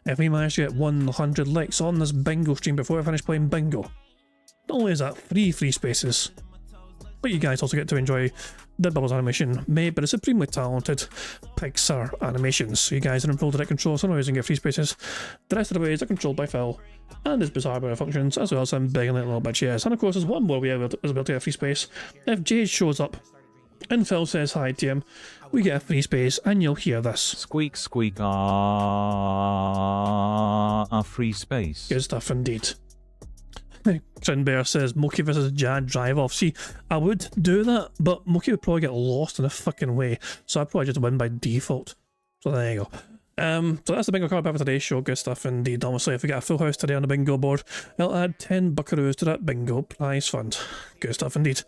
if we manage to get 100 likes on this bingo stream before I finish playing bingo, not only is that 3 free spaces, but you guys also get to enjoy the Bubbles animation made by the supremely talented Pixar Animations. So you guys are in full direct control, some ways and get free spaces. The rest of the ways are controlled by Phil and his bizarre bit of functions, as well as some big and little bitches. And of course, there's one more way is able to get a free space. If Jade shows up and Phil says hi to him, we get a free space, and you'll hear this.
Squeak, squeak, a free space.
Good stuff indeed. Trin Bear says, Moki vs. Jad drive off. See, I would do that, but Moki would probably get lost in the fucking way, so I'd probably just win by default. So there you go. So that's the bingo card for today's show. Good stuff indeed. Honestly, if we get a full house today on the bingo board, I'll add 10 buckaroos to that bingo prize fund. Good stuff indeed.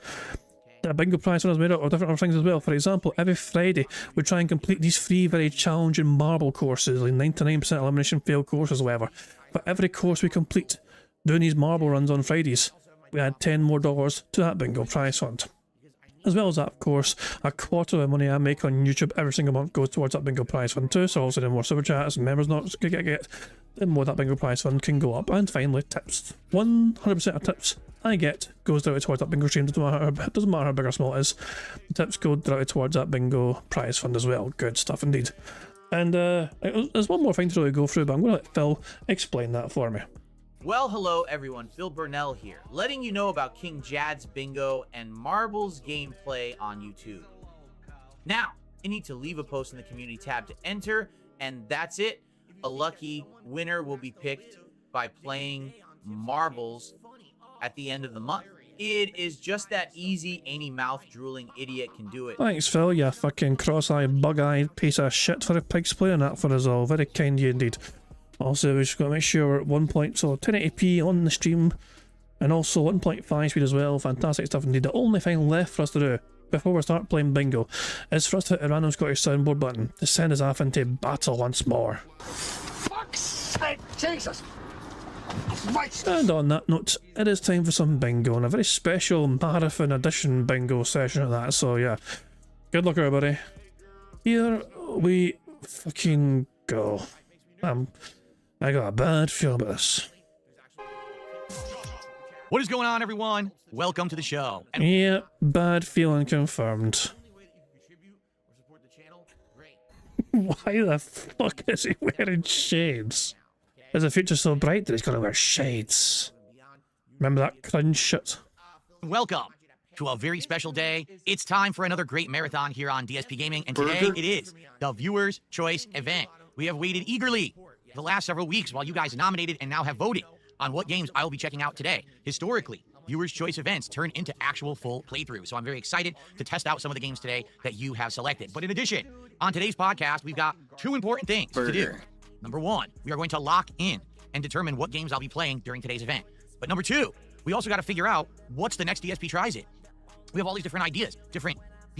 The bingo prize fund is made up of different other things as well. For example, every Friday we try and complete these 3 very challenging marble courses, like 99% elimination fail courses or whatever. For every course we complete doing these marble runs on Fridays, we add $10 more to that bingo prize fund. As well as that, of course, a quarter of the money I make on YouTube every single month goes towards that bingo prize fund too, so also the more super chats and members not get, the more that bingo prize fund can go up. And finally, tips. 100% of tips I get goes directly towards that bingo stream. Doesn't matter how big or small it is. The tips go directly towards that bingo prize fund as well. Good stuff indeed. And there's one more thing to really go through, but I'm going to let Phil explain that for me.
Well, hello everyone, Phil Burnell here, letting you know about King Jad's Bingo and Marbles gameplay on YouTube. Now, you need to leave a post in the community tab to enter, and that's it. A lucky winner will be picked by playing Marbles at the end of the month. It is just that easy, any mouth-drooling idiot can do it.
Thanks, Phil, you fucking cross-eyed, bug-eyed piece of shit for a pig's playing that for us all. Very kind of you indeed. Also, we just got to make sure we're at 1 point, so 1080p on the stream, and also 1.5 speed as well. Fantastic stuff indeed. The only thing left for us to do before we start playing bingo is for us to hit a random Scottish soundboard button to send us off into battle once more.
Fuck's sake, Jesus!
And on that note, it is time for some bingo, and a very special marathon edition bingo session at that. So yeah, good luck everybody. Here we fucking go. I got a bad feel about this.
What is going on, everyone? Welcome to the show.
Yeah, bad feeling confirmed. Why the fuck is he wearing shades? Is the future so bright that he's gonna wear shades? Remember that cringe shit?
Welcome to a very special day. It's time for another great marathon here on DSP Gaming, and today it is the Viewer's Choice event. We have waited eagerly for the last several weeks while you guys nominated and now have voted on what games I will be checking out today. Historically, viewers' choice events turn into actual full playthroughs. So I'm very excited to test out some of the games today that you have selected. But in addition, on today's podcast, we've got two important things to do. Number one, we are going to lock in and determine what games I'll be playing during today's event. But number two, we also got to figure out what's the next DSP tries it. We have all these different ideas, different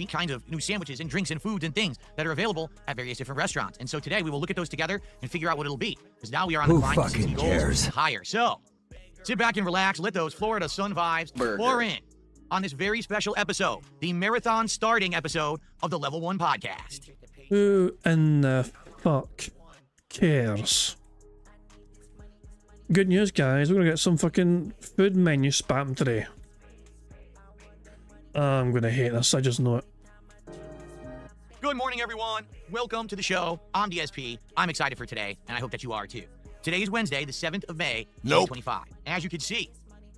kinds of new sandwiches and drinks and foods and things that are available at various different restaurants. And so today we will look at those together and figure out what it'll be. Because now we are on the climb to 60 goals higher. So sit back and relax. Let those Florida sun vibes pour in on this very special episode, the marathon starting episode of the Level 1 podcast.
Who in the fuck cares? Good news, guys. We're gonna get some fucking food menu spam today. I'm gonna hate this. I just know it.
Good morning, everyone. Welcome to the show. I'm DSP. I'm excited for today, and I hope that you are too. Today is Wednesday, the 7th of May, 2025. And as you can see,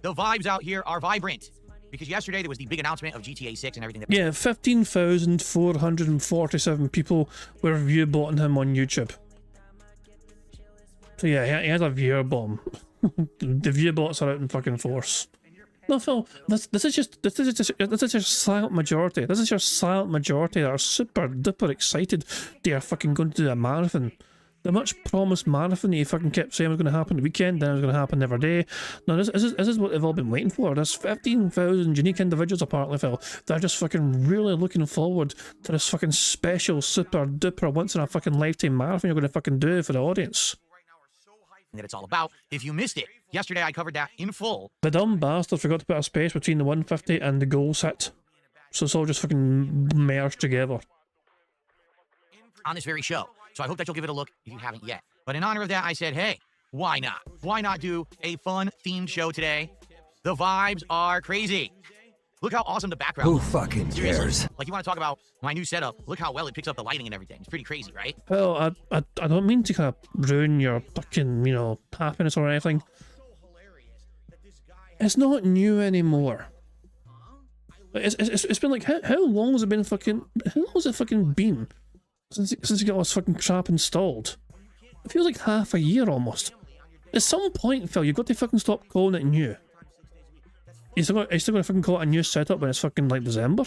the vibes out here are vibrant. Because yesterday there was the big announcement of GTA 6 and everything.
Yeah, 15,447 people were view botting him on YouTube. So yeah, he had a viewer bomb. The view bots are out in fucking force. No, Phil, this is just your silent majority. This is your silent majority that are super duper excited they are fucking going to do a marathon. The much promised marathon that you fucking kept saying was going to happen the weekend, then it was going to happen every day. No, this is what they've all been waiting for. There's 15,000 unique individuals apparently, Phil. They're just fucking really looking forward to this fucking special super duper once in a fucking lifetime marathon you're going to fucking do for the audience.
That it's all about. If you missed it, yesterday I covered that in full.
The dumb bastard forgot to put a space between the 150 and the goal set. So it's all just fucking merged together.
On this very show. So I hope that you'll give it a look if you haven't yet. But in honor of that, I said, hey, why not? Why not do a fun themed show today? The vibes are crazy. Look how awesome the background
Who
looks.
fucking cares?
Like, you want to talk about my new setup? Look how well it picks up the lighting and everything. It's pretty crazy, right?
Well, I don't mean to kind of ruin your fucking, you know, happiness or anything. It's not new anymore. It's been like, how long has it been fucking, how long has it fucking been since you got all this fucking crap installed? It feels like half a year almost. At some point, Phil, you've got to fucking stop calling it new. You're still gonna fucking call it a new setup when it's fucking like December?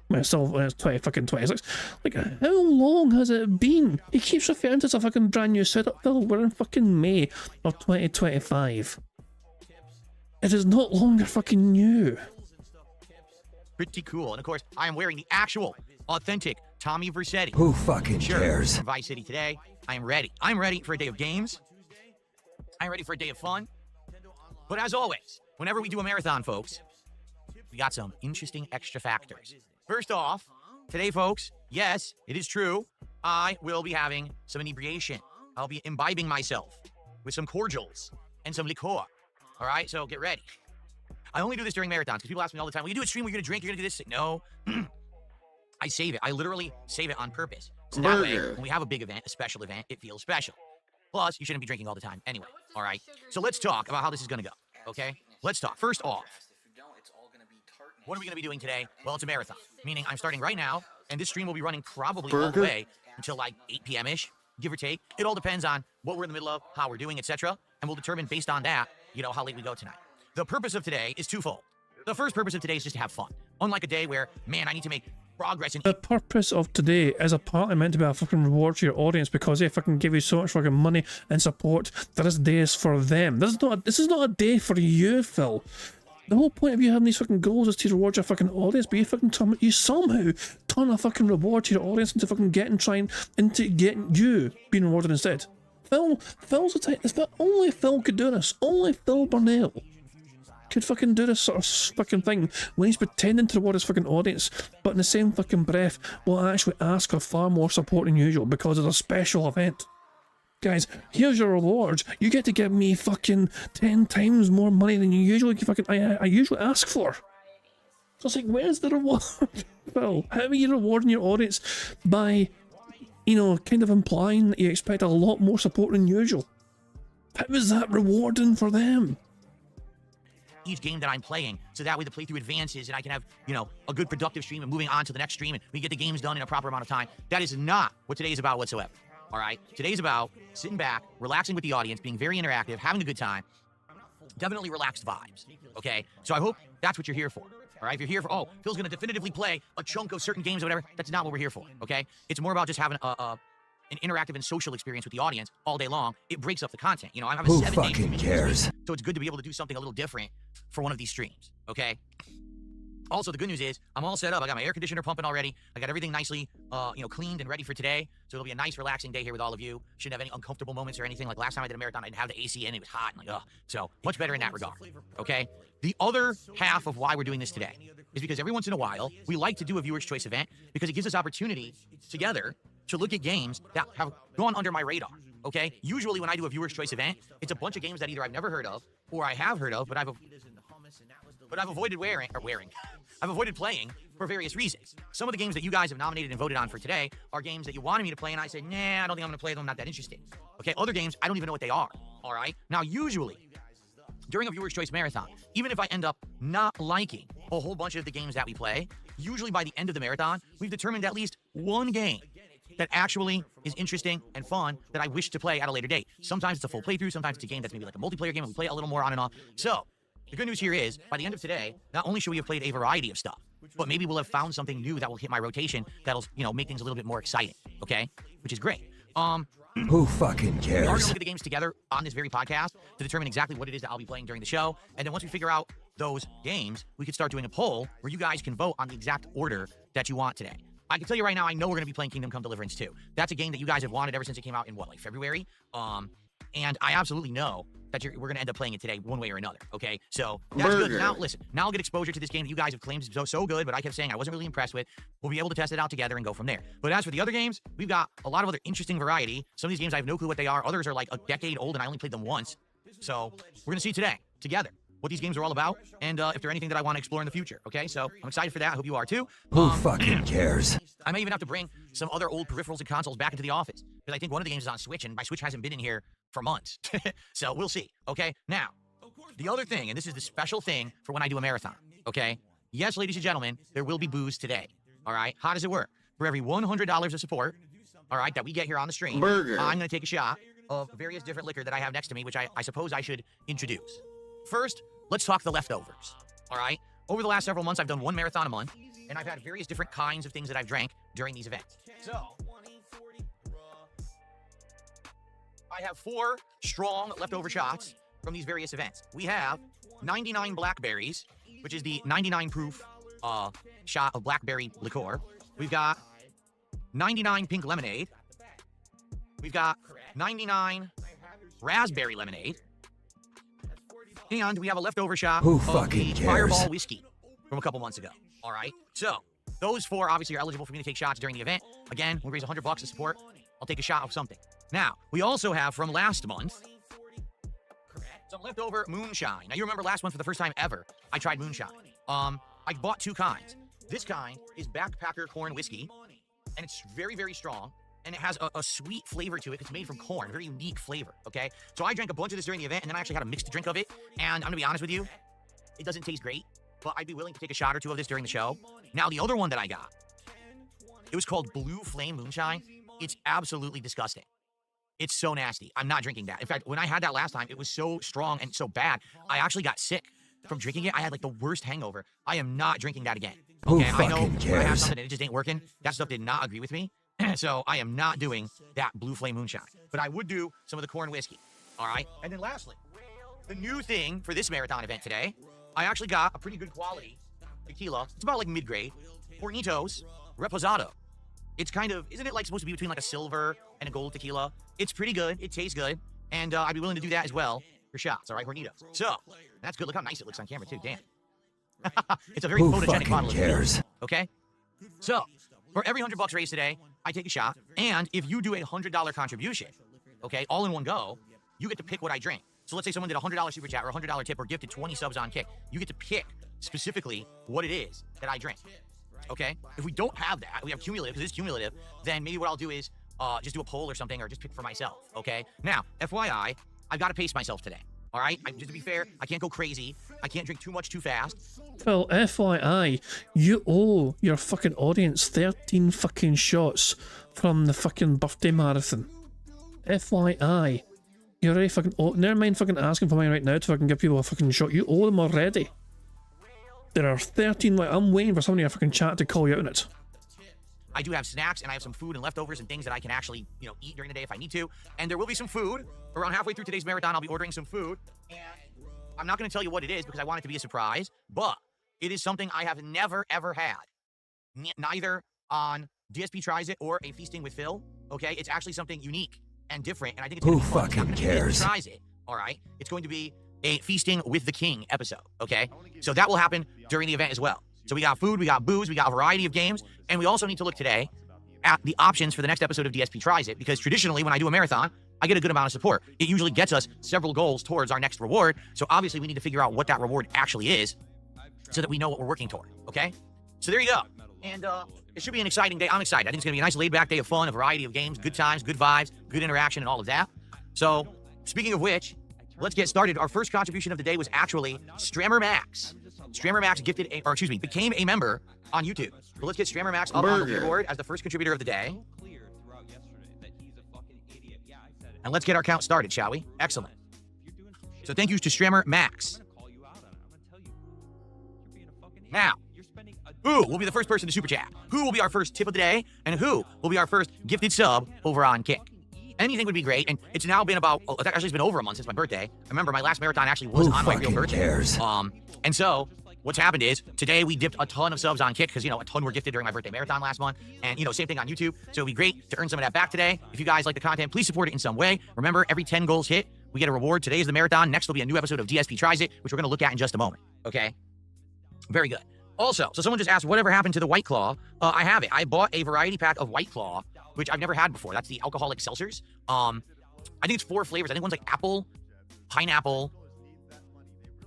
When it's 26. Like, how long has it been? He keeps referring to it as a fucking brand new setup, Phil. We're in fucking May of 2025. It is not longer fucking new.
Pretty cool. And of course, I am wearing the actual, authentic Tommy Vercetti.
Who fucking cares?
From Vice City today. I am ready. I'm ready for a day of games. I'm ready for a day of fun. But as always, whenever we do a marathon, folks, we got some interesting extra factors. First off, today, folks, yes, it is true, I will be having some inebriation. I'll be imbibing myself with some cordials and some liqueur. All right, so get ready. I only do this during marathons because people ask me all the time, will you do a stream where you're going to drink, you're going to do this? No. I save it. I literally save it on purpose. So that way, when we have a big event, a special event, it feels special. Plus, you shouldn't be drinking all the time anyway. All right, so let's talk about how this is going to go, okay? Let's talk. First off, what are we going to be doing today? Well, it's a marathon, meaning I'm starting right now, and this stream will be running probably all the way until like 8 p.m.-ish, give or take. It all depends on what we're in the middle of, how we're doing, etc., and we'll determine based on that, you know, how late we go tonight. The purpose of today is twofold. The first purpose of today is just to have fun. Unlike a day where, man, I need to make progress in...
The purpose of today is apparently meant to be a fucking reward to your audience because they fucking give you so much fucking money and support that this day is for them. This is not a day for you, Phil. The whole point of you having these fucking goals is to reward your fucking audience, but you somehow turn a fucking reward to your audience into fucking getting you being rewarded instead. Phil's the type, only Phil could do this. Only Phil Burnell could fucking do this sort of fucking thing when he's pretending to reward his fucking audience, but in the same fucking breath will actually ask for far more support than usual because it's a special event. Guys, here's your reward. You get to give me fucking 10 times more money than you usually I usually ask for. So it's like, where's the reward, Phil? How are you rewarding your audience by, you know, kind of implying that you expect a lot more support than usual? How is that rewarding for them?
Each game that I'm playing, so that way the playthrough advances and I can have, you know, a good productive stream and moving on to the next stream and we get the games done in a proper amount of time. That is not what today is about whatsoever. All right, today's about sitting back, relaxing with the audience, being very interactive, having a good time, definitely relaxed vibes, okay? So I hope that's what you're here for, all right? If you're here for, oh, Phil's going to definitively play a chunk of certain games or whatever, that's not what we're here for, okay? It's more about just having an interactive and social experience with the audience all day long. It breaks up the content. You know, I have a
Who
7-day
fucking
commitment this
cares?
week, so it's good to be able to do something a little different for one of these streams, okay? Also, the good news is I'm all set up. I got my air conditioner pumping already. I got everything nicely, cleaned and ready for today. So it'll be a nice, relaxing day here with all of you. Shouldn't have any uncomfortable moments or anything. Like last time I did a marathon, I didn't have the AC in. It was hot. And so much better in that regard. Okay. The other half of why we're doing this today is because every once in a while we like to do a viewer's choice event because it gives us opportunity together to look at games that have gone under my radar. Okay. Usually when I do a viewer's choice event, it's a bunch of games that either I've never heard of or I have heard of, but I've avoided wearing. I've avoided playing for various reasons. Some of the games that you guys have nominated and voted on for today are games that you wanted me to play, and I said, nah, I don't think I'm going to play them. I'm not that interested. Okay, other games, I don't even know what they are. All right? Now, usually, during a viewer's choice marathon, even if I end up not liking a whole bunch of the games that we play, usually by the end of the marathon, we've determined at least one game that actually is interesting and fun that I wish to play at a later date. Sometimes it's a full playthrough. Sometimes it's a game that's maybe like a multiplayer game and we play it a little more on and off. So, the good news here is, by the end of today, not only should we have played a variety of stuff, but maybe we'll have found something new that will hit my rotation that'll, make things a little bit more exciting, okay? Which is great.
Who fucking
We're going to
cares?
look at the games together on this very podcast to determine exactly what it is that I'll be playing during the show. And then once we figure out those games, we could start doing a poll where you guys can vote on the exact order that you want today. I can tell you right now, I know we're going to be playing Kingdom Come Deliverance 2. That's a game that you guys have wanted ever since it came out in, February? And I absolutely know that we're going to end up playing it today one way or another, okay? So that's good. Now, listen, now I'll get exposure to this game that you guys have claimed is so good, but I kept saying I wasn't really impressed with. We'll be able to test it out together and go from there. But as for the other games, we've got a lot of other interesting variety. Some of these games, I have no clue what they are. Others are like a decade old, and I only played them once. So we're going to see today, together, what these games are all about, and if they're anything that I want to explore in the future, okay? So I'm excited for that. I hope you are too.
Who fucking cares?
I may even have to bring some other old peripherals and consoles back into the office, because I think one of the games is on Switch, and my Switch hasn't been in here for months. So we'll see, okay? Now, the other thing, and this is the special thing for when I do a marathon, okay? Yes, ladies and gentlemen, there will be booze today, all right? How does it work? For every $100 of support, all right, that we get here on the stream, I'm going to take a shot of various different liquor that I have next to me, which I suppose I should introduce. First, let's talk the leftovers, all right? Over the last several months, I've done one marathon a month, and I've had various different kinds of things that I've drank during these events. So, I have 4 strong leftover shots from these various events. We have 99 blackberries, which is the 99 proof shot of blackberry liqueur. We've got 99 pink lemonade. We've got 99 raspberry lemonade. And we have a leftover shot
Who
of
fucking
the
cares?
Fireball whiskey from a couple months ago. All right. So those 4 obviously are eligible for me to take shots during the event. Again, we'll raise $100 to support. I'll take a shot of something. Now, we also have from last month some leftover moonshine. Now, you remember last month for the first time ever, I tried moonshine. I bought 2 kinds. This kind is Backpacker Corn Whiskey, and it's very, very strong. And it has a sweet flavor to it. It's made from corn, very unique flavor, okay? So I drank a bunch of this during the event, and then I actually had a mixed drink of it. And I'm gonna be honest with you, it doesn't taste great, but I'd be willing to take a shot or 2 of this during the show. Now, the other one that I got, it was called Blue Flame Moonshine. It's absolutely disgusting. It's so nasty. I'm not drinking that. In fact, when I had that last time, it was so strong and so bad, I actually got sick from drinking it. I had like the worst hangover. I am not drinking that again.
Who
Okay, I know
fucking
when I have
cares?
something and it just ain't working, that stuff did not agree with me. So I am not doing that Blue Flame Moonshine. But I would do some of the corn whiskey. All right? And then lastly, the new thing for this marathon event today, I actually got a pretty good quality tequila. It's about like mid-grade. Hornitos Reposado. It's kind of, isn't it like supposed to be between like a silver and a gold tequila? It's pretty good. It tastes good. And I'd be willing to do that as well for shots. All right, Hornitos. So, that's good. Look how nice it looks on camera too. Damn. It's a very
Who
photogenic
fucking
bottle of tequila.
cares?
Okay? So, for every $100 raised today, I take a shot. And if you do a $100 contribution, okay, all in one go, you get to pick what I drink. So let's say someone did a $100 super chat or a $100 tip or gifted 20 subs on Kick. You get to pick specifically what it is that I drink. Okay? If we don't have that, we have cumulative, because it's cumulative, then maybe what I'll do is just do a poll or something, or just pick for myself. Okay? Now, FYI, I've got to pace myself today. All right? Just to be fair, I can't go crazy. I can't drink too much too fast.
Well, FYI, you owe your fucking audience 13 fucking shots from the fucking birthday marathon. FYI, You're already fucking... Oh, never mind fucking asking for mine right now to fucking give people a fucking shot. You owe them already. There are 13, like, I'm waiting for somebody in a fucking chat to call you out on it.
I do have snacks, and I have some food and leftovers and things that I can actually, you know, eat during the day if I need to. And there will be some food. Around halfway through today's marathon, I'll be ordering some food. And I'm not going to tell you what it is because I want it to be a surprise. But it is something I have never, ever had. Neither on DSP Tries It or a Feasting with Phil. Okay? It's actually something unique and different. And I think it's going to be fun.
Fucking cares?
Tries It. All right? It's going to be a Feasting with the King episode. Okay? So that will happen during the event as well. So we got food, we got booze, we got a variety of games, and we also need to look today at the options for the next episode of DSP Tries It, because traditionally when I do a marathon, I get a good amount of support. It usually gets us several goals towards our next reward, so obviously we need to figure out what that reward actually is so that we know what we're working toward, okay? So there you go. And it should be an exciting day. I'm excited. I think it's going to be a nice laid-back day of fun, a variety of games, good times, good vibes, good interaction, and all of that. So speaking of which, let's get started. Our first contribution of the day was actually Strammer Max. Strammer Max became a member on YouTube. So let's get Strammer Max up on the leaderboard as the first contributor of the day. And let's get our count started, shall we? Excellent. So thank you to Strammer Max. Now, who will be the first person to super chat? Who will be our first tip of the day? And who will be our first gifted sub over on Kick? Anything would be great, and it's now been about, actually it's been over a month since my birthday. I remember my last marathon actually was on my real birthday.
Cares?
And so, what's happened is, today we dipped a ton of subs on Kick, because, you know, a ton were gifted during my birthday marathon last month, and, you know, same thing on YouTube, so it'd be great to earn some of that back today. If you guys like the content, please support it in some way. Remember, every 10 goals hit, we get a reward. Today is the marathon. Next will be a new episode of DSP Tries It, which we're going to look at in just a moment, okay? Very good. Also, so someone just asked, whatever happened to the White Claw? I have it. I bought a variety pack of White Claw, which I've never had before. That's the alcoholic seltzers. I think it's 4 flavors. I think one's like apple, pineapple,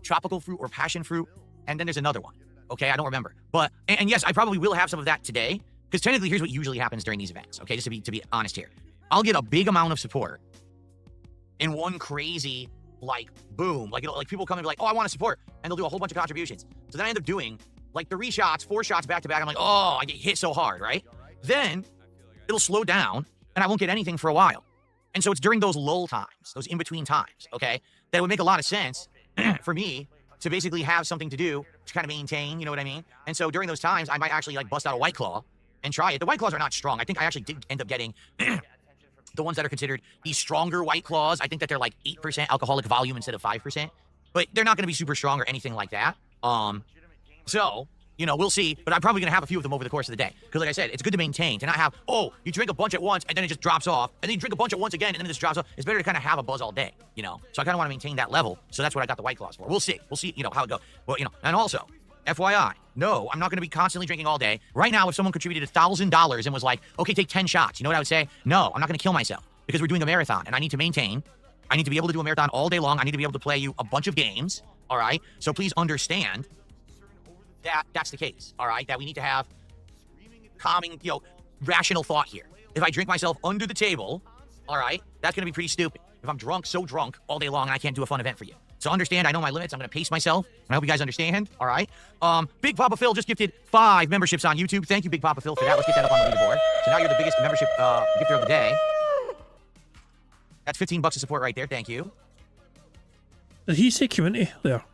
tropical fruit or passion fruit, and then there's another one. Okay, I don't remember. But and yes, I probably will have some of that today, because technically here's what usually happens during these events. Okay, just to be honest here, I'll get a big amount of support in one crazy like boom, like people come and be like, oh, I want to support, and they'll do a whole bunch of contributions. So then I end up doing like 4 shots back to back. I'm like, oh, I get hit so hard, right? Then it'll slow down, and I won't get anything for a while. And so it's during those lull times, those in-between times, okay, that it would make a lot of sense for me to basically have something to do to kind of maintain, you know what I mean? And so during those times, I might actually like bust out a White Claw and try it. The White Claws are not strong. I think I actually did end up getting the ones that are considered the stronger White Claws. I think that they're like 8% alcoholic volume instead of 5%, but they're not going to be super strong or anything like that. So, you know, we'll see, but I'm probably going to have a few of them over the course of the day. Because like I said, it's good to maintain, to not have, oh, you drink a bunch at once, and then it just drops off, and then you drink a bunch at once again, and then it just drops off. It's better to kind of have a buzz all day, you know? So I kind of want to maintain that level, so that's what I got the White Claws for. We'll see, you know, how it goes. Well, you know, and also, FYI, no, I'm not going to be constantly drinking all day. Right now, if someone contributed $1,000 and was like, okay, take 10 shots, you know what I would say? No, I'm not going to kill myself, because we're doing a marathon, and I need to maintain. I need to be able to do a marathon all day long. I need to be able to play you a bunch of games, all right? So please understand that that's the case, all right? That we need to have calming, you know, rational thought here. If I drink myself under the table, all right, that's going to be pretty stupid. If I'm drunk, so drunk all day long, and I can't do a fun event for you. So understand, I know my limits. I'm going to pace myself, and I hope you guys understand, all right? Big Papa Phil just gifted 5 memberships on YouTube. Thank you, Big Papa Phil, for that. Let's get that up on the leaderboard. So now you're the biggest membership gifter of the day. That's $15 of support right there. Thank you.
Did he say community there?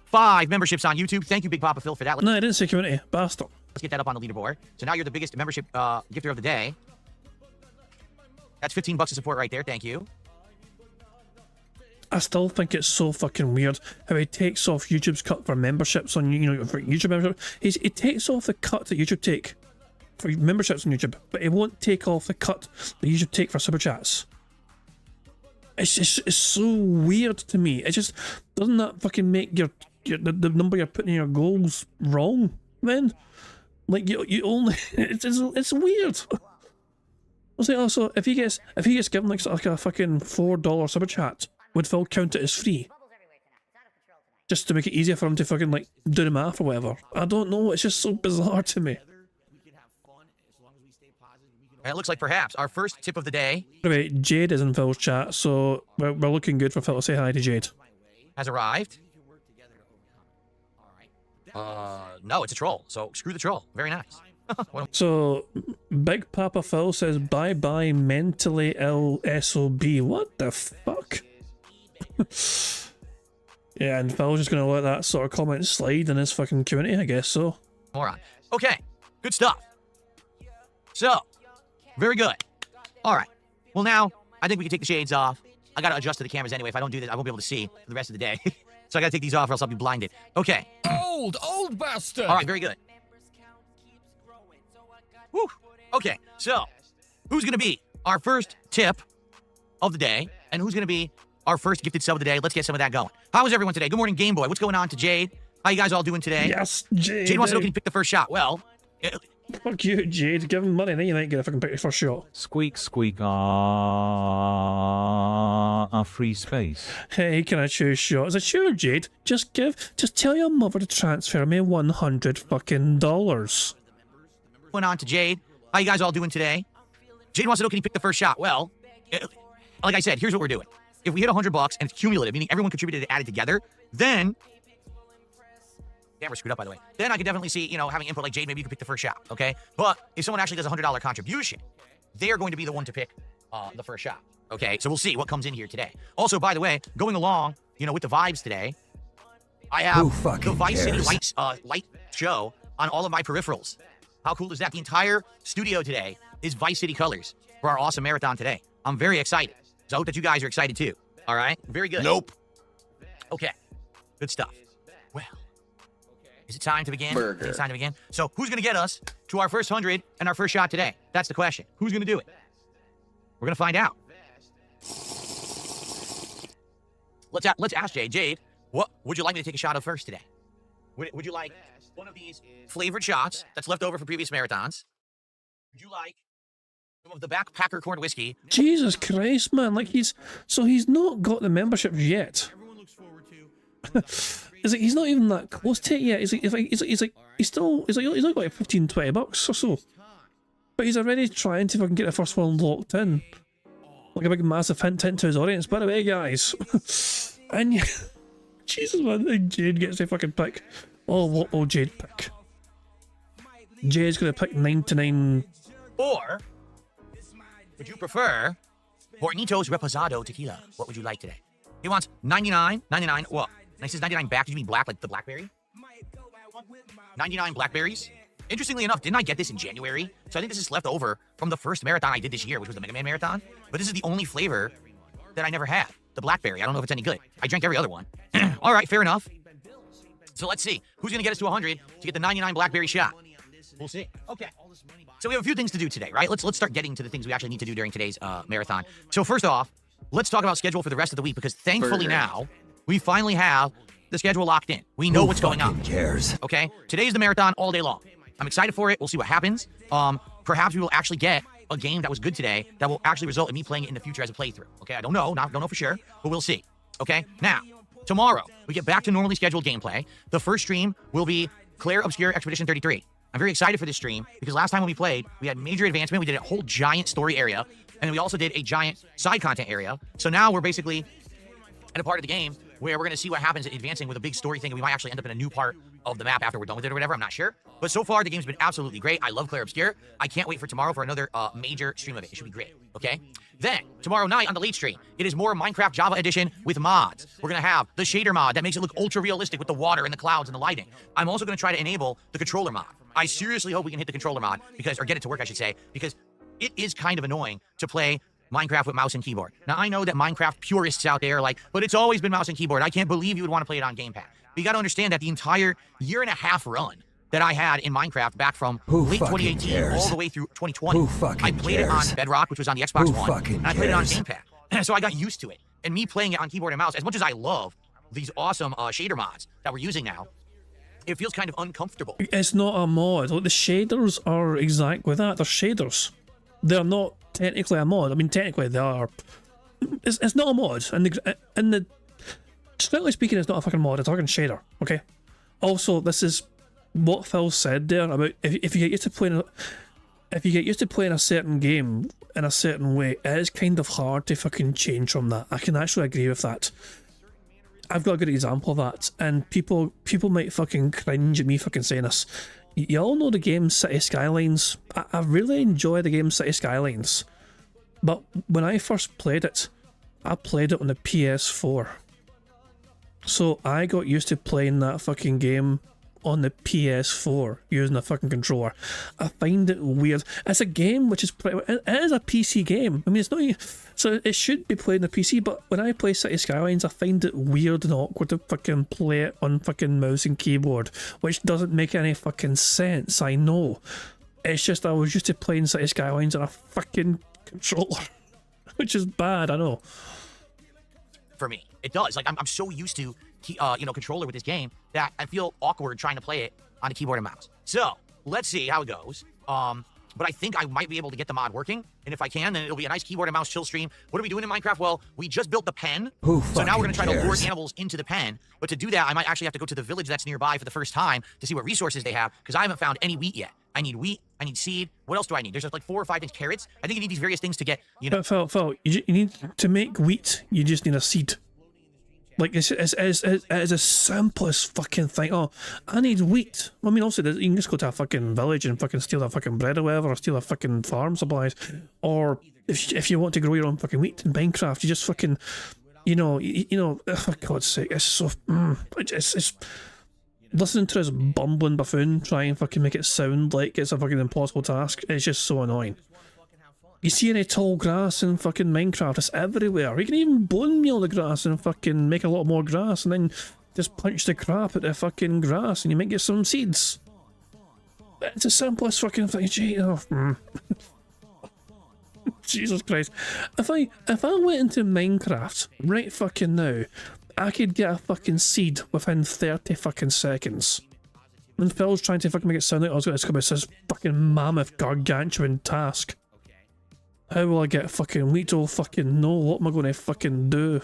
5 memberships on YouTube. Thank you, Big Papa Phil, for that.
No, I didn't say community. Bastard.
Let's get that up on the leaderboard. So now you're the biggest membership gifter of the day. That's $15 of support right there. Thank you.
I still think it's so fucking weird how he takes off YouTube's cut for memberships on, you know, for YouTube membership. He takes off the cut that YouTube take for memberships on YouTube, but he won't take off the cut that YouTube take for super chats. It's so weird to me. It just doesn't that fucking make the number you're putting in your goals wrong then? Like you only it's weird. I was like, also if he gets given like a fucking $4 super chat, would Phil count it as free? Just to make it easier for him to fucking like do the math or whatever. I don't know, it's just so bizarre to me.
And it looks like perhaps our first tip of the day.
Anyway, Jade is in Phil's chat, so we're looking good for Phil to say hi to Jade.
Has arrived. No, it's a troll. So screw the troll. Very nice.
So, Big Papa Phil says, bye-bye mentally ill SOB. What the fuck? Yeah, and Phil's just gonna let that sort of comment slide in his fucking community, I guess so.
Moron. Okay, good stuff. So, very good. All right. Well, now, I think we can take the shades off. I gotta adjust to the cameras anyway. If I don't do this, I won't be able to see for the rest of the day. So I gotta take these off or else I'll be blinded. Okay.
Old bastard!
All right, very good. Whew. Okay, so, who's gonna be our first tip of the day, and who's gonna be our first gifted sub of the day? Let's get some of that going. How is everyone today? Good morning, Game Boy. What's going on to Jade? How you guys all doing today?
Yes, Jade.
Jade wants to know, can you pick the first shot? Well,
fuck you, Jade. Give him money, then you ain't gonna fucking pick your first shot.
Squeak squeak free space.
Hey, can I choose shots? Sure, Jade. Just tell your mother to transfer me $100 fucking dollars.
going on to Jade. How you guys all doing today? Jade wants to know, can you pick the first shot? Well, like I said, here's what we're doing. If we hit $100 and it's cumulative, meaning everyone contributed and added together, then... Damn, we're screwed up, by the way. Then I could definitely see, you know, having input like Jade, maybe you could pick the first shot, okay? But if someone actually does a $100 contribution, they're going to be the one to pick the first shot, okay? So we'll see what comes in here today. Also, by the way, going along, you know, with the vibes today, I have the Vice City light show on all of my peripherals. How cool is that? The entire studio today is Vice City colors for our awesome marathon today. I'm very excited. So I hope that you guys are excited too. All right? Very good.
Nope.
Okay. Good stuff. Well, is it time to begin?
Burger.
It's time to begin. So who's going to get us to our first 100 and our first shot today? That's the question. Who's going to do it? We're going to find out. Let's ask Jade. Jade, what would you like me to take a shot of first today? Would you like one of these flavored shots that's left over from previous marathons? Would you like some of the backpacker corn whiskey?
Jesus Christ, man! Like he's not got the membership yet.
Everyone looks forward to.
He's not even that close to it yet. He's only got like 15, 20 bucks or so. But he's already trying to fucking get the first one locked in. Like a big massive hint to his audience. By the way, guys. And yeah, Jesus, man, I think Jade gets the fucking pick. Oh, what will Jade pick? Jade's gonna pick 99.
Or would you prefer Hornitos Reposado Tequila? What would you like today? He wants 99. What? And he says 99 back. Did you mean black, like the blackberry? 99 blackberries. Interestingly enough, didn't I get this in January? So I think this is left over from the first marathon I did this year, which was the Mega Man Marathon. But this is the only flavor that I never had. The blackberry. I don't know if it's any good. I drank every other one. All right, fair enough. So let's see. Who's going to get us to 100 to get the 99 blackberry shot? We'll see. Okay. So we have a few things to do today, right? Let's start getting to the things we actually need to do during today's marathon. So first off, let's talk about schedule for the rest of the week, because thankfully now we finally have the schedule locked in. We know what's going on.
Cares?
Okay? Today's the marathon all day long. I'm excited for it. We'll see what happens. Perhaps we will actually get a game that was good today that will actually result in me playing it in the future as a playthrough. Okay? I don't know. Don't know for sure, but we'll see. Okay? Now, tomorrow, we get back to normally scheduled gameplay. The first stream will be Claire Obscure Expedition 33. I'm very excited for this stream because last time when we played, we had major advancement. We did a whole giant story area, and we also did a giant side content area. So now we're basically at a part of the game where we're going to see what happens advancing with a big story thing, and we might actually end up in a new part of the map after we're done with it or whatever. I'm not sure. But so far, the game's been absolutely great. I love Claire Obscure. I can't wait for tomorrow for another major stream of it. It should be great, okay? Then, tomorrow night on the late stream, it is more Minecraft Java Edition with mods. We're going to have the shader mod that makes it look ultra-realistic with the water and the clouds and the lighting. I'm also going to try to enable the controller mod. I seriously hope we can hit the controller mod, or get it to work, I should say, because it is kind of annoying to play Minecraft with mouse and keyboard. Now, I know that Minecraft purists out there are like, but it's always been mouse and keyboard. I can't believe you would want to play it on gamepad. But you got to understand that the entire year-and-a-half run that I had in Minecraft back from late 2018 all the way through 2020, I played it on Bedrock, which was on the Xbox One, and I played it on gamepad. So I got used to it. And me playing it on keyboard and mouse, as much as I love these awesome shader mods that we're using now, it feels kind of uncomfortable.
It's not a mod. Like, the shaders are exactly that. They're shaders. They're not technically a mod. I mean, technically they are. It's not a mod. And strictly speaking, it's not a fucking mod. It's a fucking shader. Okay. Also, this is what Phil said there about if you get used to playing a certain game in a certain way, it is kind of hard to fucking change from that. I can actually agree with that. I've got a good example of that, and people might fucking cringe at me fucking saying this.
y'all know the game City Skylines. I really enjoy the game City Skylines. But when I first played it, I played it on the PS4. So I got used to playing that fucking game on the PS4 using a fucking controller. I find it weird. It's a game which is it is a PC game. I mean, it's not, so it should be played on the PC, but when I play City Skylines, I find it weird and awkward to fucking play it on fucking mouse and keyboard, which doesn't make any fucking sense. I know. It's just I was used to playing City Skylines on a fucking controller, which is bad. I know.
For me, it does. Like I'm so used to controller with this game that I feel awkward trying to play it on a keyboard and mouse. So let's see how it goes. But I think I might be able to get the mod working, and if I can, then it'll be a nice keyboard and mouse chill stream. What are we doing in Minecraft? Well, we just built the pen, so now we're gonna try to lure animals into the pen. But to do that, I might actually have to go to the village that's nearby for the first time to see what resources they have, because I haven't found any wheat yet. I need wheat, I need seed. What else do I need? There's just like 4 or 5 things. Carrots. I think you need these various things to get,
But Phil, you need to make wheat. You just need a seed. Like, it's the simplest fucking thing. Oh, I need wheat. I mean, also, you can just go to a fucking village and fucking steal a fucking bread or whatever, or steal a fucking farm supplies. Or if you want to grow your own fucking wheat in Minecraft, you just fucking, oh, for God's sake, it's so, it's listening to this bumbling buffoon try and fucking make it sound like it's a fucking impossible task. It's just so annoying. You see any tall grass in fucking Minecraft? It's everywhere. You can even bone meal the grass and fucking make a lot more grass, and then just punch the crap at the fucking grass, and you might get some seeds. It's the simplest fucking thing. Jesus Christ! If I went into Minecraft right fucking now, I could get a fucking seed within 30 fucking seconds. And Phil's trying to fucking make it sound like it's gonna be this fucking mammoth gargantuan task. How will I get fucking wheat? Oh fucking no, what am I going to fucking do?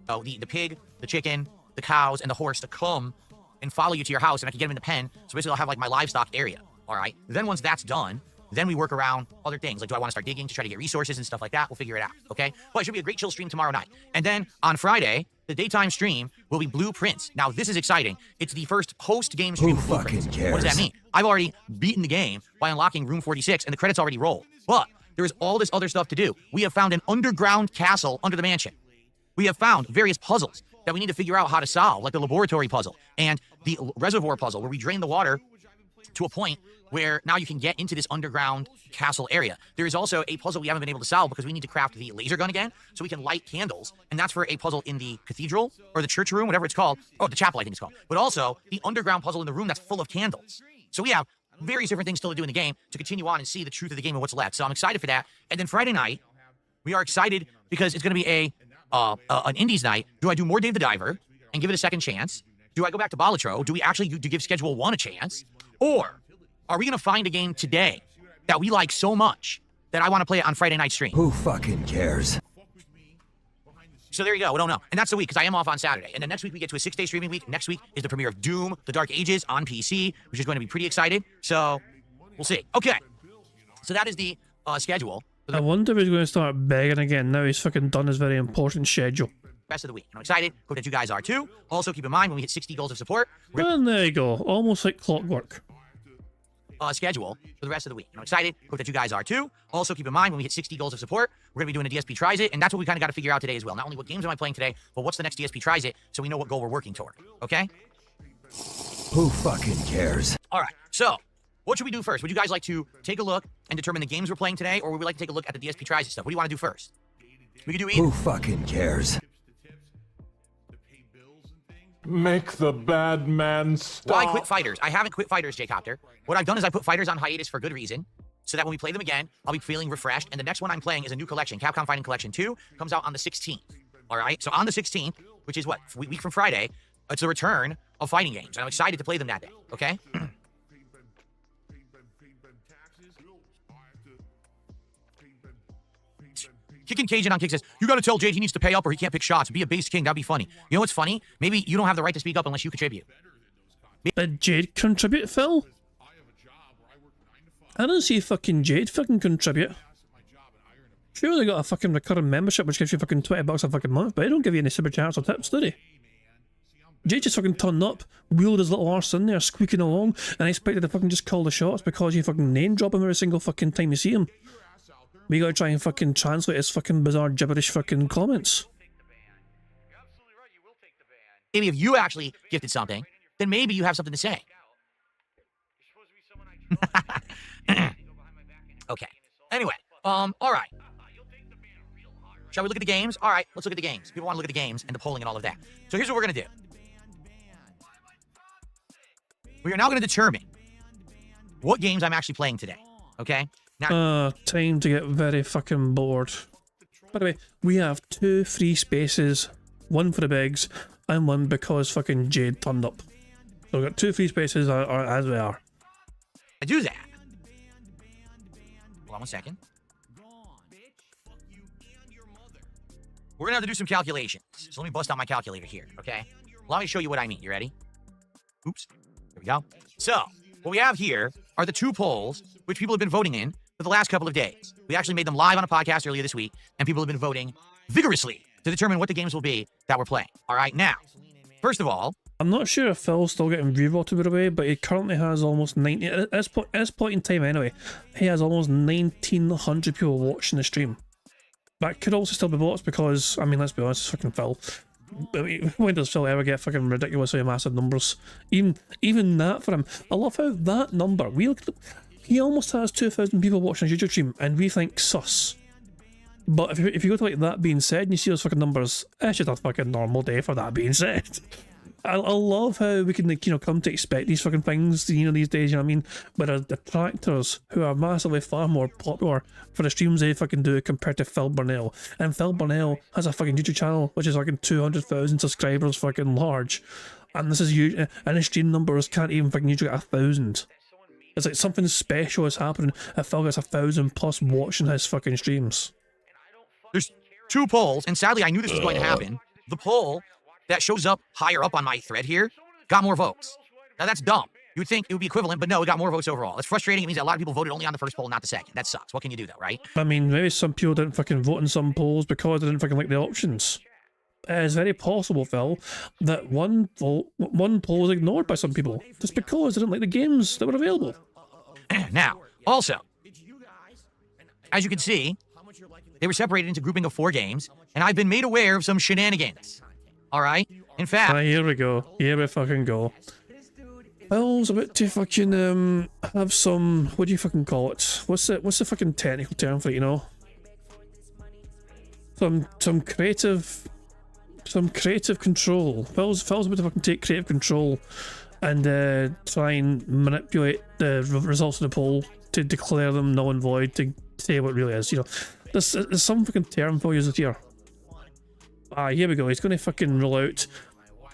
Oh, the pig, the chicken, the cows, and the horse to come and follow you to your house, and I can get them in the pen. So basically I'll have like my livestock area, alright? Then once that's done, then we work around other things. Like, do I want to start digging to try to get resources and stuff like that? We'll figure it out, okay? Well, it should be a great chill stream tomorrow night. And then on Friday, the daytime stream will be Blueprints. Now, this is exciting. It's the first post-game stream of Blueprints. What does that mean? I've already beaten the game by unlocking room 46, and the credits already rolled. But there is all this other stuff to do. We have found an underground castle under the mansion. We have found various puzzles that we need to figure out how to solve, like the laboratory puzzle and the reservoir puzzle, where we drain the water to a point where now you can get into this underground castle area. There is also a puzzle we haven't been able to solve because we need to craft the laser gun again so we can light candles, and that's for a puzzle in the cathedral or the church room, whatever it's called. Oh, the chapel, I think it's called. But also the underground puzzle in the room that's full of candles. So we have various different things still to do in the game to continue on and see the truth of the game and what's left. So I'm excited for that. And then Friday night, we are excited because it's going to be an indies night. Do I do more Dave the Diver and give it a second chance? Do I go back to Balatro? Do we actually do give Schedule 1 a chance? Or are we going to find a game today that we like so much that I want to play it on Friday night stream?
Who fucking cares?
So there you go. We don't know. And that's the week, because I am off on Saturday. And then next week, we get to a 6-day streaming week. Next week is the premiere of Doom, The Dark Ages on PC, which is going to be pretty excited. So we'll see. Okay. So that is the schedule.
I wonder if he's going to start begging again now he's fucking done his very important schedule.
Rest of the week. I'm excited. Hope that you guys are too. Also, keep in mind, when we hit 60 goals of support,
And there you go. Almost like clockwork.
Schedule for the rest of the week. I'm excited. Hope that you guys are too. Also, keep in mind, when we hit 60 goals of support, we're going to be doing a DSP Tries It, and that's what we kind of got to figure out today as well. Not only what games am I playing today, but what's the next DSP Tries It, so we know what goal we're working toward. Okay?
Who fucking cares?
All right. So, what should we do first? Would you guys like to take a look and determine the games we're playing today, or would we like to take a look at the DSP Tries It stuff? What do you want to do first? We can do either.
Who fucking cares?
Make the bad man stop.
Well, I quit Fighters. I haven't quit Fighters, J-Copter. What I've done is I put Fighters on hiatus for good reason, so that when we play them again, I'll be feeling refreshed. And the next one I'm playing is a new collection. Capcom Fighting Collection 2 comes out on the 16th. All right? So on the 16th, which is what? Week from Friday, it's the return of fighting games. And I'm excited to play them that day. Okay? Kicking Cajun on Kick says, you gotta tell Jade he needs to pay up or he can't pick shots. Be a base king. That'd be funny. You know what's funny? Maybe you don't have the right to speak up unless you contribute.
Did Jade contribute, Phil? I don't see fucking Jade fucking contribute. Sure, they got a fucking recurring membership which gives you fucking $20 a fucking month, but they don't give you any super chats or tips, do they?
Jay just fucking turned up, wheeled his little arse in there, squeaking along, and I expected to fucking just call the shots because you fucking name drop him every single fucking time you see him. We gotta try and fucking translate his fucking bizarre gibberish fucking comments.
Maybe if you actually gifted something, then maybe you have something to say. Okay. Anyway, all right. Shall we look at the games? All right, let's look at the games. People want to look at the games and the polling and all of that. So here's what we're gonna do. We are now gonna determine what games I'm actually playing today. Okay? Now,
time to get very fucking bored. By the way, we have 2 free spaces, one for the bigs, and one because fucking Jade turned up. So we've got 2 free spaces as we are.
I do that. Hold on one second. We're gonna have to do some calculations. So let me bust out my calculator here, okay? Let me show you what I mean. You ready? Oops. There we go. So, what we have here are the 2 polls which people have been voting in for the last couple of days. We actually made them live on a podcast earlier this week, and people have been voting vigorously to determine what the games will be that we're playing. All right, now, first of all,
I'm not sure if Phil's still getting view voted by the way, but he currently has almost 90, at this point in time anyway, he has almost 1,900 people watching the stream. That could also still be bots because, I mean, let's be honest, it's fucking Phil. I mean, when does Phil ever get fucking ridiculously massive numbers? Even that for him. I love how that number, he almost has 2,000 people watching his YouTube stream, and we think sus. But if you go to like that being said, and you see those fucking numbers, it's just a fucking normal day for that being said. I love how we can, like, you know, come to expect these fucking things, you know, these days, you know what I mean? But as detractors who are massively far more popular for the streams they fucking do compared to Phil Burnell. And Phil Burnell has a fucking YouTube channel which is fucking 200,000 subscribers fucking large. And this is huge, and his stream numbers can't even fucking usually get 1,000. It's like something special is happening if Phil gets 1,000 plus watching his fucking streams.
there's 2 polls, and sadly I knew this was going to happen. The poll that shows up higher up on my thread here got more votes. Now that's dumb. You would think it would be equivalent, but no, it got more votes overall. It's frustrating. It means that a lot of people voted only on the first poll, not the second. That sucks. What can you do though, right?
I mean, maybe some people didn't fucking vote in some polls because they didn't fucking like the options. It's very possible, Phil, that one poll was ignored by some people just because they didn't like the games that were available.
Now, also, as you can see, they were separated into grouping of 4 games, and I've been made aware of some shenanigans. All right? In fact...
Here we go. Here we fucking go. Phil's about to fucking, have some... What do you fucking call it? What's the fucking technical term for it, you know? Some creative control. Phil's about to fucking take creative control and try and manipulate the results of the poll to declare them null and void, to say what it really is, you know. There's some fucking term Phil uses here. Here we go. He's going to fucking roll out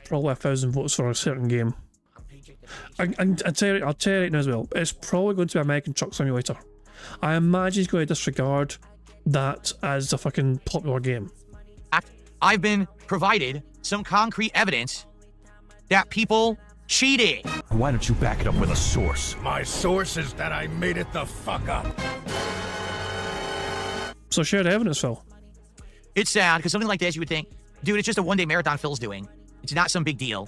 probably 1,000 votes for a certain game. I'll tell you right now as well. It's probably going to be American Truck Simulator. I imagine he's going to disregard that as a fucking popular game.
I've been provided some concrete evidence that people cheated.
Why don't you back it up with a source?
My source is that I made it the fuck up.
So share the evidence, Phil.
It's sad, because something like this, you would think, dude, it's just a one-day marathon Phil's doing. It's not some big deal,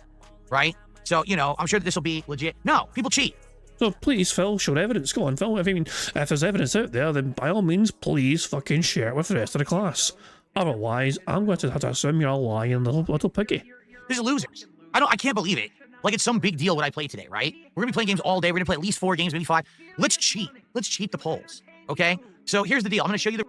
right? So, you know, I'm sure that this will be legit. No, people cheat.
So please, Phil, show evidence. Go on, Phil. If there's evidence out there, then by all means, please fucking share it with the rest of the class. Otherwise, I'm going to have to assume you're a lying little piggy.
These are losers. I can't believe it. Like it's some big deal what I played today, right? We're gonna be playing games all day. We're gonna play at least 4 games, maybe 5. Let's cheat. Let's cheat the polls, okay? So here's the deal. I'm gonna show you the...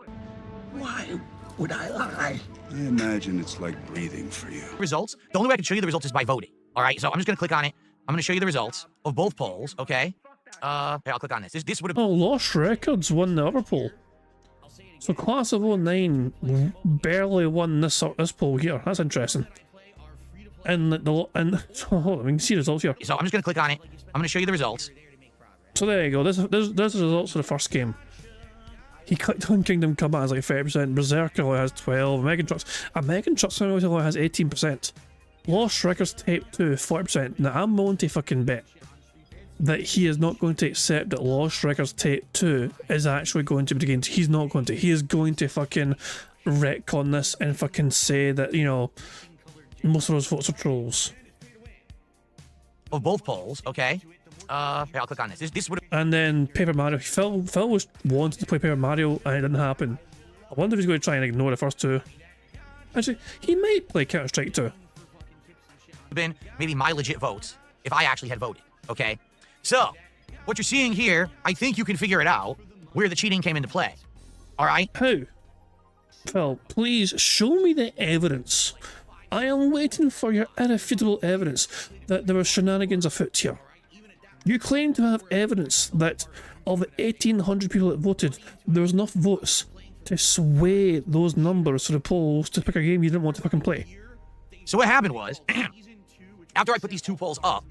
Why would I lie? I imagine it's like breathing for you.
Results. The only way I can show you the results is by voting. All right, so I'm just gonna click on it. I'm gonna show you the results of both polls, okay? Here, I'll click on this. This would have...
Oh, Lost Records won the other poll. So Class of 09 barely won this poll here. That's interesting. And hold on, we can see the results here.
So I'm just gonna click on it. I'm gonna show you the results.
So there you go. There's the results of the first game. He clicked on Kingdom Come has like 30%. Berserker only has 12. American Truck Simulator only has 18%. Lost Records Tape 2 40%. Now I'm willing to fucking bet that he is not going to accept that Lost Records Tape 2 is actually going to be the game. He's not going to. He is going to fucking retcon this and fucking say that, you know, most of those votes are trolls.
of both polls, okay? Here, I'll click on this. This would
And then Paper Mario. Phil was wanting to play Paper Mario, and it didn't happen. I wonder if he's going to try and ignore the first two. Actually, he might play Counter-Strike 2.
been maybe my legit votes if I actually had voted, okay? So, what you're seeing here, I think you can figure it out where the cheating came into play, all right?
How? Phil, please show me the evidence. I am waiting for your irrefutable evidence that there were shenanigans afoot here. You claim to have evidence that of the 1,800 people that voted, there was enough votes to sway those numbers to the polls to pick a game you didn't want to fucking play.
So what happened was, after I put these two polls up,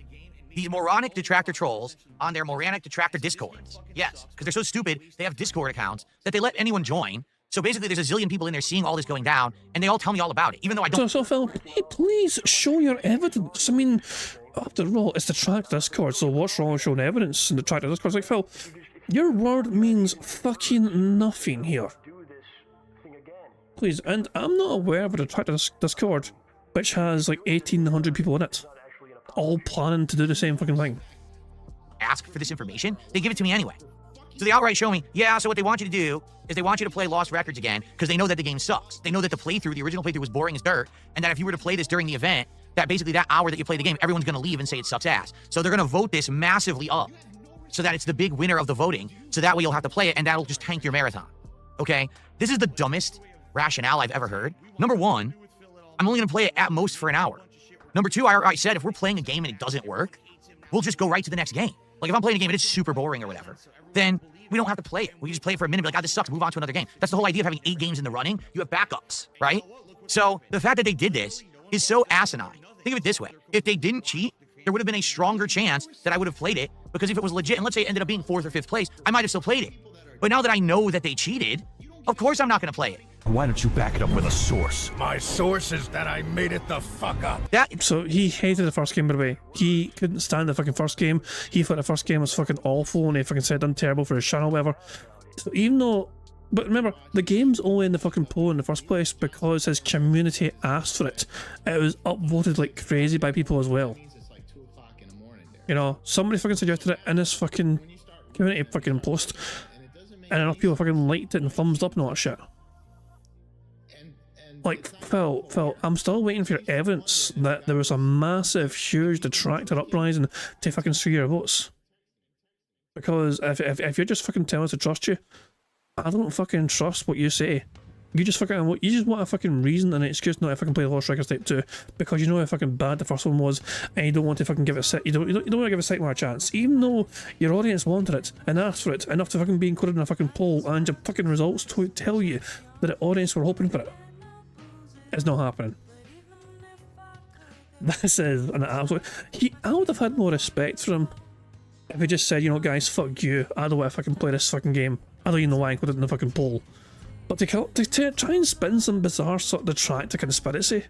these moronic detractor trolls on their moronic detractor discords, yes, because they're so stupid, they have Discord accounts that they let anyone join. So basically, there's a zillion people in there seeing all this going down, and they all tell me all about it, even though I don't.
So Phil, please show your evidence. I mean, after all, it's the track Discord, so what's wrong with showing evidence in the track Discord? It's like, Phil, your word means fucking nothing here. Please, and I'm not aware of a track Discord which has like 1,800 people in it, all planning to do the same fucking thing.
Ask for this information, they give it to me anyway. So they outright show me, yeah, so what they want you to do is they want you to play Lost Records again because they know that the game sucks. They know that the original playthrough was boring as dirt, and that if you were to play this during the event, that basically that hour that you play the game, everyone's going to leave and say it sucks ass. So they're going to vote this massively up so that it's the big winner of the voting, so that way you'll have to play it and that'll just tank your marathon. Okay? This is the dumbest rationale I've ever heard. Number one, I'm only going to play it at most for an hour. Number two, I said if we're playing a game and it doesn't work, we'll just go right to the next game. Like if I'm playing a game and it's super boring or whatever, then we don't have to play it. We just play it for a minute, be like, God, this sucks, move on to another game. That's the whole idea of having 8 games in the running. You have backups, right? So the fact that they did this is so asinine. Think of it this way. If they didn't cheat, there would have been a stronger chance that I would have played it, because if it was legit, and let's say it ended up being 4th or 5th place, I might have still played it. But now that I know that they cheated, of course I'm not going to play it.
Why don't you back it up with a source?
My source is that I made it the fuck up.
So he hated the first game, by the way. He couldn't stand the fucking first game. He thought the first game was fucking awful, and he fucking said done terrible for his channel, whatever. So even though, but remember, the game's only in the fucking poll in the first place because his community asked for it. It was upvoted like crazy by people as well. You know, somebody fucking suggested it in this fucking community fucking post, and enough people fucking liked it and thumbs up and all that shit. Like, Phil, I'm still waiting for your evidence that there was a massive, huge detractor uprising to fucking sway your votes. Because if you're just fucking telling us to trust you, I don't fucking trust what you say. You just want a fucking reason and an excuse not to fucking play Lost Records Type 2 because you know how fucking bad the first one was, and you don't want to fucking give it you don't want to give a second one a chance, even though your audience wanted it and asked for it enough to fucking be included in a fucking poll, and your fucking results tell you that the audience were hoping for it. It's not happening. This is an absolute... I would have had more respect for him if he just said, you know, guys, fuck you. I don't want to fucking play this fucking game. I don't even know why I included it in the fucking poll. But to try and spin some bizarre sort of detractor conspiracy.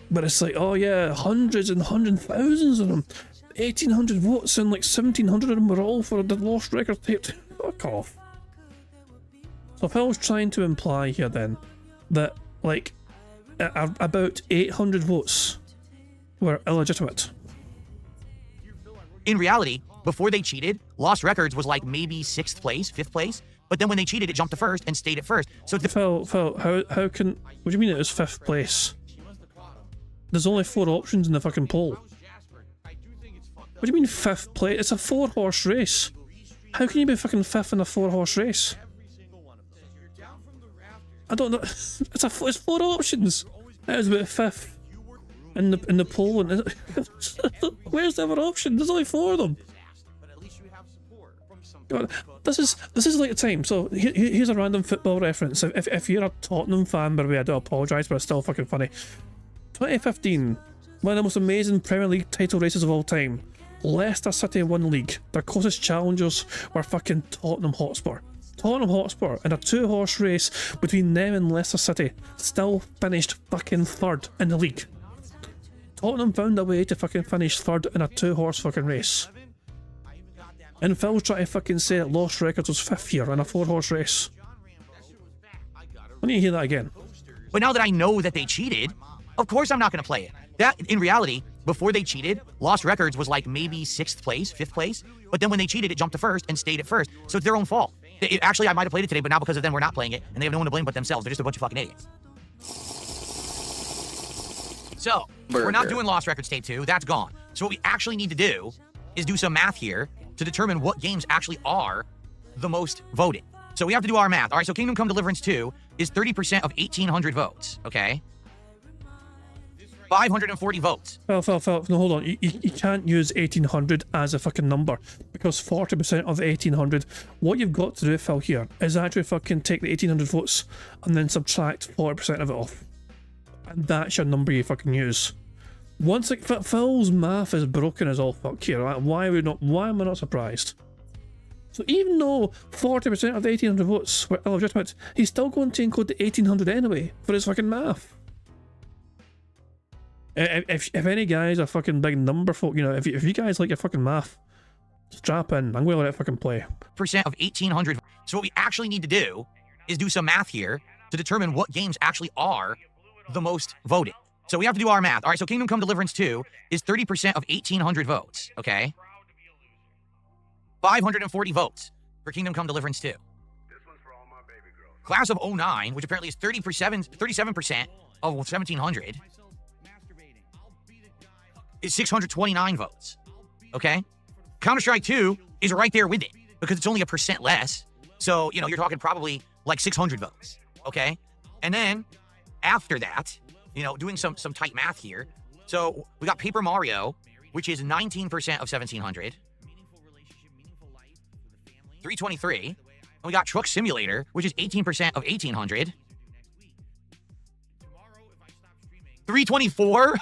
But it's like, oh yeah, hundreds and thousands of them. 1,800 votes and like 1,700 of them were all for the Lost Record Tape. Fuck off. So Phil's trying to imply here then that like about 800 votes were illegitimate.
In reality, before they cheated, Lost Records was like maybe 6th place, 5th place, but then when they cheated, it jumped to 1st and stayed at 1st. So
Phil, how can... What do you mean it was 5th place? There's only 4 options in the fucking poll. What do you mean 5th place? It's a 4-horse race. How can you be fucking 5th in a 4-horse race? I don't know. It's 4 options. That was about 5th in the poll. And where's the other option? There's only 4 of them. God, this is like a time. So here's a random football reference. If you're a Tottenham fan, by the way, I do apologise, but it's still fucking funny. 2015, one of the most amazing Premier League title races of all time. Leicester City won the league. Their closest challengers were fucking Tottenham Hotspur. Tottenham Hotspur, in a 2-horse race between them and Leicester City, still finished fucking 3rd in the league. Tottenham found a way to fucking finish 3rd in a 2-horse fucking race. And Phil's trying to fucking say that Lost Records was 5th here in a 4-horse race. Why don't you hear that again?
But now that I know that they cheated, of course I'm not going to play it. That, in reality, before they cheated, Lost Records was like maybe 6th place, 5th place. But then when they cheated, it jumped to 1st and stayed at 1st. So it's their own fault. Actually, I might have played it today, but now because of them, we're not playing it. And they have no one to blame but themselves. They're just a bunch of fucking idiots. So, we're not doing Lost Records Tape 2. That's gone. So what we actually need to do is do some math here to determine what games actually are the most voted. So we have to do our math. All right, so Kingdom Come Deliverance 2 is 30% of 1,800 votes, okay? 540 votes.
Phil, no, hold on. You can't use 1,800 as a fucking number, because 40% of the 1,800, what you've got to do, Phil, here, is actually fucking take the 1,800 votes and then subtract 40% of it off. And that's your number you fucking use. Once like Phil's math is broken as all fuck here, right? Why am I not surprised? So even though 40% of the 1,800 votes were illegitimate, he's still going to encode the 1,800 anyway for his fucking math. If any guys are fucking big number folk, you know, if you guys like your fucking math, strap in. I'm going to let it fucking play.
Percent of 1,800. So what we actually need to do is do some math here to determine what games actually are the most voted. So we have to do our math. All right, so Kingdom Come Deliverance 2 is 30% of 1,800 votes, okay? 540 votes for Kingdom Come Deliverance 2. Class of 09, which apparently is 37% of 1,700, is 629 votes, okay? Counter-Strike 2 is right there with it because it's only 1% less. So, you know, you're talking probably like 600 votes, okay? And then after that, you know, doing some tight math here. So we got Paper Mario, which is 19% of 1,700. 323. And we got Truck Simulator, which is 18% of 1,800. 324.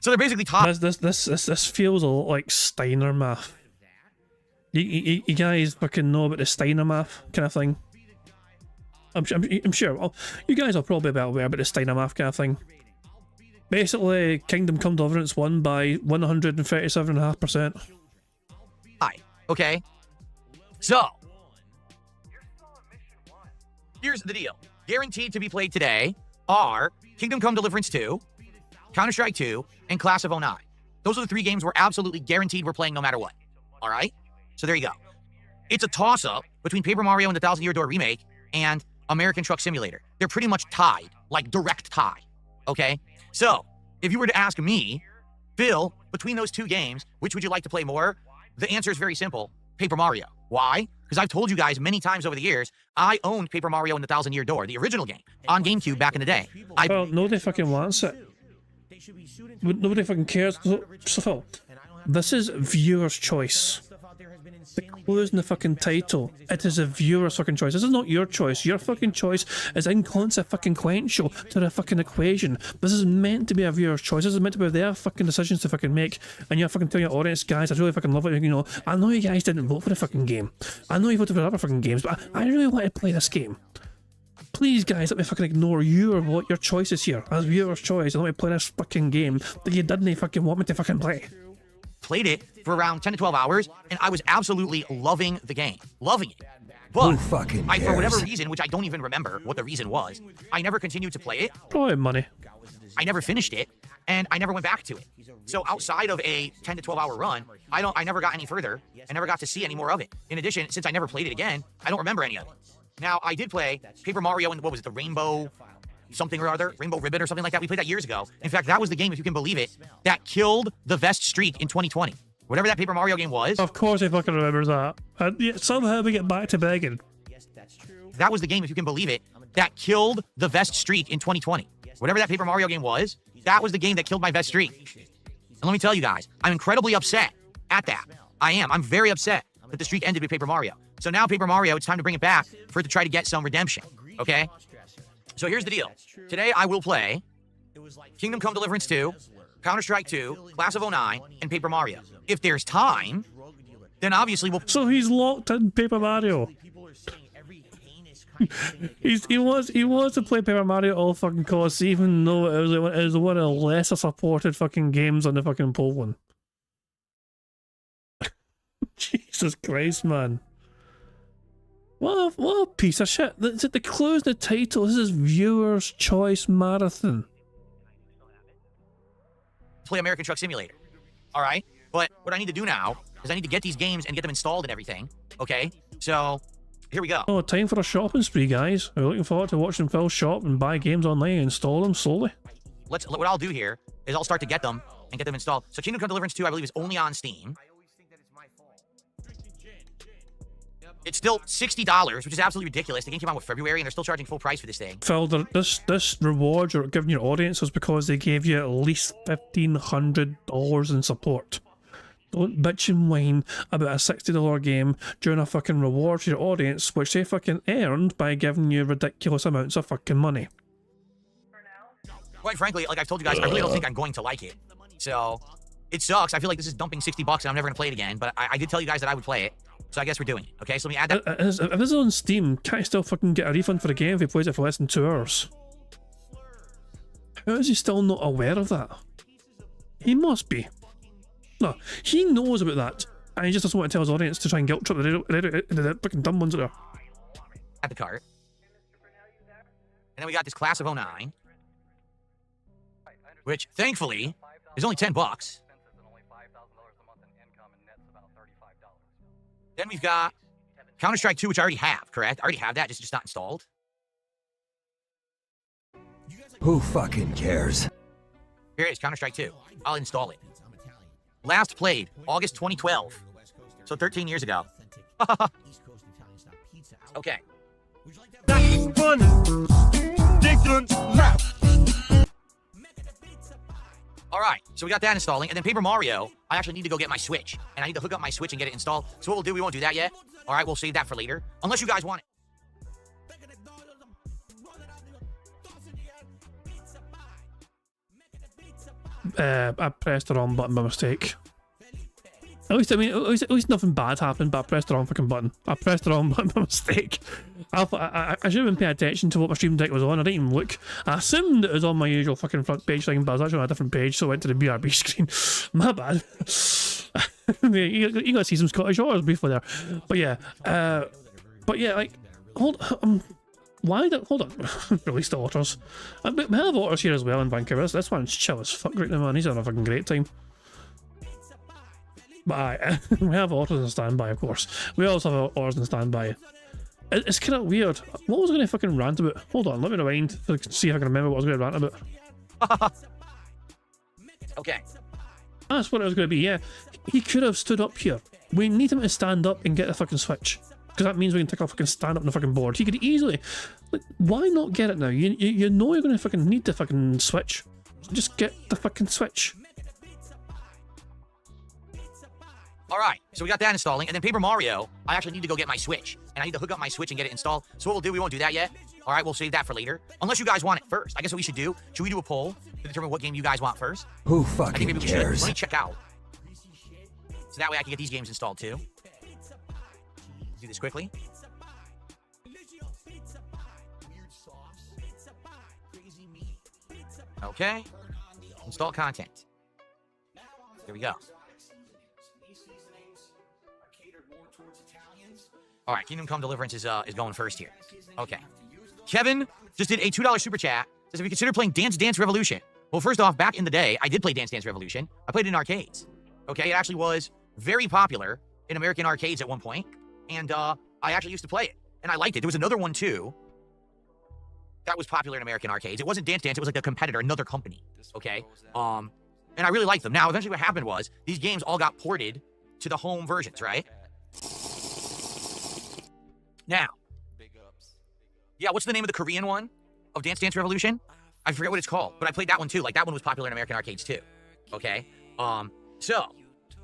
So they're basically top.
This feels a lot like Steiner math. You guys fucking know about the Steiner math kind of thing. I'm sure. You guys are probably about aware about the Steiner math kind of thing. Basically, Kingdom Come Deliverance won by 137.5%.
Hi. Okay. So, here's the deal. Guaranteed to be played today are Kingdom Come Deliverance 2, Counter-Strike 2, and Class of 09. Those are the 3 games we're absolutely guaranteed we're playing no matter what. All right? So there you go. It's a toss-up between Paper Mario and the Thousand Year Door Remake and American Truck Simulator. They're pretty much tied, like direct tie, okay? So, if you were to ask me, Phil, between those 2 games, which would you like to play more? The answer is very simple, Paper Mario. Why? Because I've told you guys many times over the years, I owned Paper Mario and the Thousand Year Door, the original game, on GameCube back in the day.
Well, nobody fucking wants it. Nobody fucking cares. So Phil, this is viewer's choice. The clue's in the fucking title. It is a viewer's fucking choice. This is not your choice. Your fucking choice is inconsequential to the fucking equation. This is meant to be a viewer's choice. This is meant to be their fucking decisions to fucking make. And you're fucking telling your audience, guys, I really fucking love it. You know, I know you guys didn't vote for the fucking game. I know you voted for other fucking games, but I really want to play this game. Please, guys, let me fucking ignore you or what your choice is here as viewer's choice and let me play this fucking game that you didn't fucking want me to fucking play.
Played it for around 10 to 12 hours, and I was absolutely loving the game. Loving it. But for whatever reason, which I don't even remember what the reason was, I never continued to play it.
Probably money.
I never finished it, and I never went back to it. So outside of a 10 to 12 hour run, I never got any further. I never got to see any more of it. In addition, since I never played it again, I don't remember any of it. Now, I did play Paper Mario and what was it, the Rainbow something or other, Rainbow Ribbon or something like that. We played that years ago. In fact, that was the game, if you can believe it, that killed the Vest streak in 2020. Whatever that Paper Mario game was.
Of course I fucking remember that. And yet somehow we get back to begging.
That was the game, if you can believe it, that killed the Vest streak in 2020. Whatever that Paper Mario game was, that was the game that killed my Vest streak. And let me tell you guys, I'm incredibly upset at that. I am. I'm very upset that the streak ended with Paper Mario. So now Paper Mario, it's time to bring it back for it to try to get some redemption. Okay? So here's the deal. Today I will play Kingdom Come Deliverance 2, Counter-Strike 2, Class of 09, and Paper Mario. If there's time, then obviously we'll...
So he's locked in Paper Mario. he wants to play Paper Mario at all fucking costs, even though it was one of the lesser supported fucking games on the fucking Poland. Jesus Christ, man. What a piece of shit. The clue's the title. This is viewer's choice marathon.
play American Truck Simulator. All right? But what I need to do now is I need to get these games and get them installed and everything. Okay? So, here we go.
Oh, time for a shopping spree, guys. We're looking forward to watching Phil shop and buy games online and install them slowly.
What I'll do here is I'll start to get them and get them installed. So Kingdom Come Deliverance 2, I believe, is only on Steam. It's still $60, which is absolutely ridiculous. The game came out in February, and they're still charging full price for this thing.
Phil, this reward you're giving your audience is because they gave you at least $1,500 in support. Don't bitch and whine about a $60 game during a fucking reward to your audience, which they fucking earned by giving you ridiculous amounts of fucking money.
Quite frankly, like I've told you guys, I really don't think I'm going to like it. So, it sucks. I feel like this is dumping $60 and I'm never going to play it again, but I did tell you guys that I would play it. So I guess we're doing it. Okay, so let me add that.
If this is on Steam, can't you still fucking get a refund for the game if he plays it for less than 2 hours? How is he still not aware of that? He must be. No, he knows about that, and he just doesn't want to tell his audience to try and guilt trip the fucking dumb ones out there.
At the cart. And then we got this Class of 09, which thankfully is only $10. Then we've got Counter-Strike 2, which I already have, correct? I already have that, just not installed.
Who fucking cares?
Here it is, Counter-Strike 2. I'll install it. Last played, August 2012. So 13 years ago. Okay. Alright, so we got that installing, and then Paper Mario, I actually need to go get my Switch, and I need to hook up my Switch and get it installed. So what we'll do, we won't do that yet. Alright, we'll save that for later, unless you guys want it.
I pressed the wrong button by mistake. At least nothing bad happened, but I pressed the wrong fucking button. I pressed the wrong button by mistake. I should have been paying attention to what my stream deck was on. I didn't even look. I assumed it was on my usual fucking front page thing, but I was actually on a different page, so I went to the BRB screen. My bad. you got to see some Scottish horrors briefly there. But yeah, like, hold on. Hold on. Release the otters. We have otters here as well in Vancouver. This one's chill as fuck right now, man. He's having a fucking great time. But we have otters in standby, of course. We also have otters in standby. It's kind of weird. What was I going to fucking rant about? Hold on, let me rewind to see if I can remember what I was going to rant about.
Okay.
That's what it was going to be, yeah. He could have stood up here. We need him to stand up and get the fucking Switch. Because that means we can take a fucking stand up on the fucking board. He could easily... Like, why not get it now? You know you're going to fucking need the fucking Switch. Just get the fucking Switch.
Alright, so we got that installing, and then Paper Mario, I actually need to go get my Switch, and I need to hook up my Switch and get it installed. So what we'll do, we won't do that yet. Alright, we'll save that for later. Unless you guys want it first. I guess what we should do, should we do a poll to determine what game you guys want first?
Who
I think
fucking
maybe we
cares?
should. Let me check out. So that way I can get these games installed too. Do this quickly. Okay. Install content. Here we go. All right, Kingdom Come Deliverance is going first here. Okay. Kevin just did a $2 super chat. Says if you consider playing Dance Dance Revolution. Well, first off, back in the day, I did play Dance Dance Revolution. I played it in arcades. Okay, it actually was very popular in American arcades at one point, and I actually used to play it, and I liked it. There was another one too that was popular in American arcades. It wasn't Dance Dance. It was like a competitor, another company. Okay, and I really liked them. Now, eventually, what happened was these games all got ported to the home versions, right? Now, yeah, what's the name of the Korean one of Dance Dance Revolution? I forget what it's called, but I played that one too. Like, that one was popular in American arcades too. Okay? So,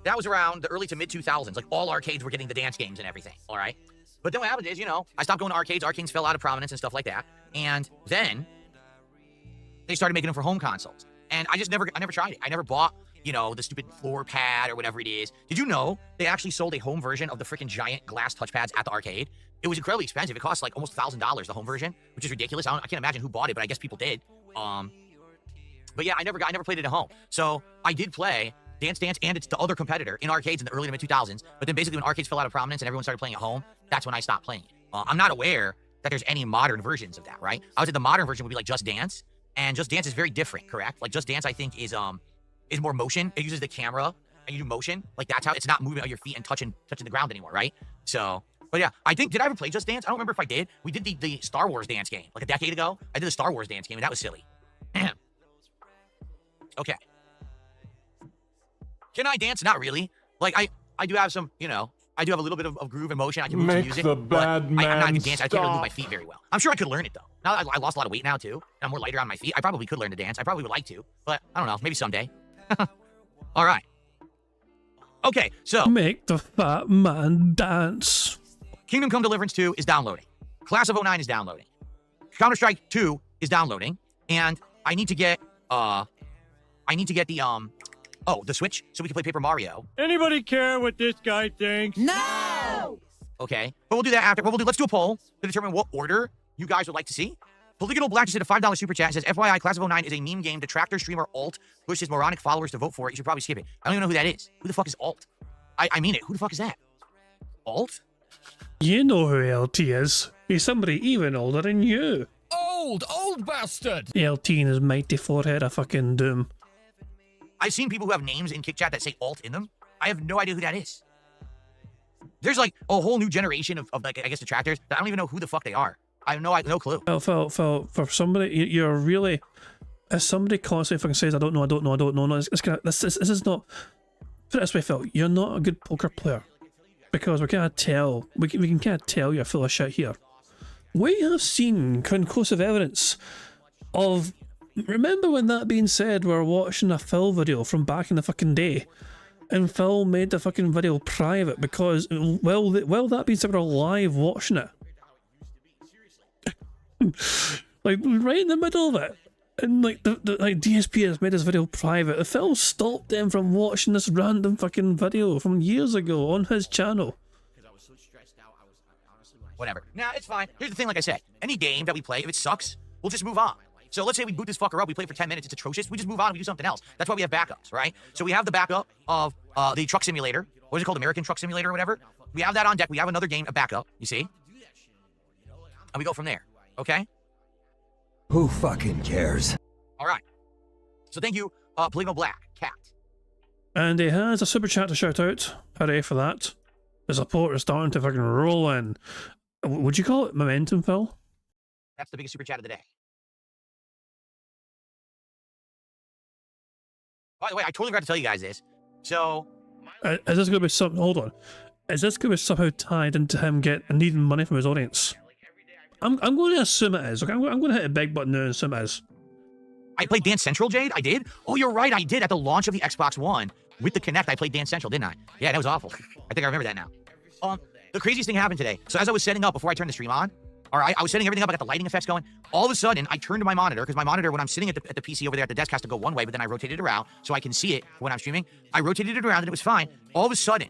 that was around the early to mid-2000s. Like, all arcades were getting the dance games and everything, all right? But then what happened is, you know, I stopped going to arcades. Arcades fell out of prominence and stuff like that. And then they started making them for home consoles. And I never tried it. I never bought, you know, the stupid floor pad or whatever it is. Did you know they actually sold a home version of the freaking giant glass touchpads at the arcade? It was incredibly expensive. It cost like almost $1,000, the home version, which is ridiculous. I can't imagine who bought it, but I guess people did. But yeah, I never played it at home. So I did play Dance Dance and it's the other competitor in arcades in the early to mid-2000s. But then basically when arcades fell out of prominence and everyone started playing at home, that's when I stopped playing it. I'm not aware that there's any modern versions of that, right? I would say the modern version would be like Just Dance, and Just Dance is very different, correct? Like Just Dance, I think, is is more motion. It uses the camera and you do motion. Like that's how it's not moving on your feet and touching the ground anymore, right? So, but yeah, I think, did I ever play Just Dance? I don't remember if I did. We did the Star Wars dance game like a decade ago. I did the Star Wars dance game and that was silly. Okay. Can I dance? Not really. Like I do have some, you know, I do have a little bit of groove and motion. I can move some music,
the
but
bad
I'm not a
man
good dancer. I can't really move my
stop.
feet very well. I'm sure I could learn it though. Now I lost a lot of weight now too, and I'm more lighter on my feet. I probably could learn to dance. I probably would like to, but I don't know. Maybe someday. All right. Okay, so
Make the fat man dance.
Kingdom Come Deliverance 2 is downloading. Class of 09 is downloading. Counter-Strike 2 is downloading, and I need to get the Switch so we can play Paper Mario.
Anybody care what this guy thinks?
No!
Okay, but we'll do that after. Let's do a poll to determine what order you guys would like to see. Polygonal Black just did a $5 super chat. It says, FYI, Class of 09 is a meme game. Detractor streamer Alt pushes moronic followers to vote for it. You should probably skip it. I don't even know who that is. Who the fuck is Alt? I mean it. Who the fuck is that? Alt?
You know who LT is. He's somebody even older than you.
Old bastard!
LT and his mighty forehead of fucking doom.
I've seen people who have names in Kick Chat that say Alt in them. I have no idea who that is. There's like a whole new generation of like, I guess, detractors that I don't even know who the fuck they are. I have no clue.
Phil, for somebody, you're really, as somebody constantly fucking says, I don't know, no, it's kind of, this is not, put it this way, Phil, you're not a good poker player. Because we can tell you're full of shit here. We have seen conclusive evidence of, remember when that being said, we're watching a Phil video from back in the fucking day, and Phil made the fucking video private because, well that being said, we're live watching it. Like, right in the middle of it. And like, like DSP has made this video private. Phil stopped them from watching this random fucking video from years ago on his channel.
Whatever. Nah, it's fine. Here's the thing, like I said, any game that we play, if it sucks, we'll just move on. So let's say we boot this fucker up, we play for 10 minutes, it's atrocious, we just move on and we do something else. That's why we have backups, right? So we have the backup of the truck simulator. What is it called? American Truck Simulator or whatever? We have that on deck. We have another game, a backup, you see? And we go from there, okay?
Who fucking cares?
All right. So thank you, Polygonal Black, Cat.
And he has a super chat to shout out. Hooray for that. The support is starting to fucking roll in. Would you call it momentum, Phil?
That's the biggest super chat of the day. By the way, I totally forgot to tell you guys this. So,
is this going to be something? Hold on. Is this going to be somehow tied into him needing money from his audience? I'm going to assume it is. Okay, I'm going to hit a big button now and assume it is.
I played Dance Central, Jade. I did. Oh, you're right. I did at the launch of the Xbox One with the Kinect. I played Dance Central, didn't I? Yeah, that was awful. I think I remember that now. The craziest thing happened today. So as I was setting up before I turned the stream on, all right, I was setting everything up. I got the lighting effects going. All of a sudden, I turned to my monitor because my monitor, when I'm sitting at the PC over there at the desk, has to go one way, but then I rotated it around so I can see it when I'm streaming. I rotated it around and it was fine. All of a sudden,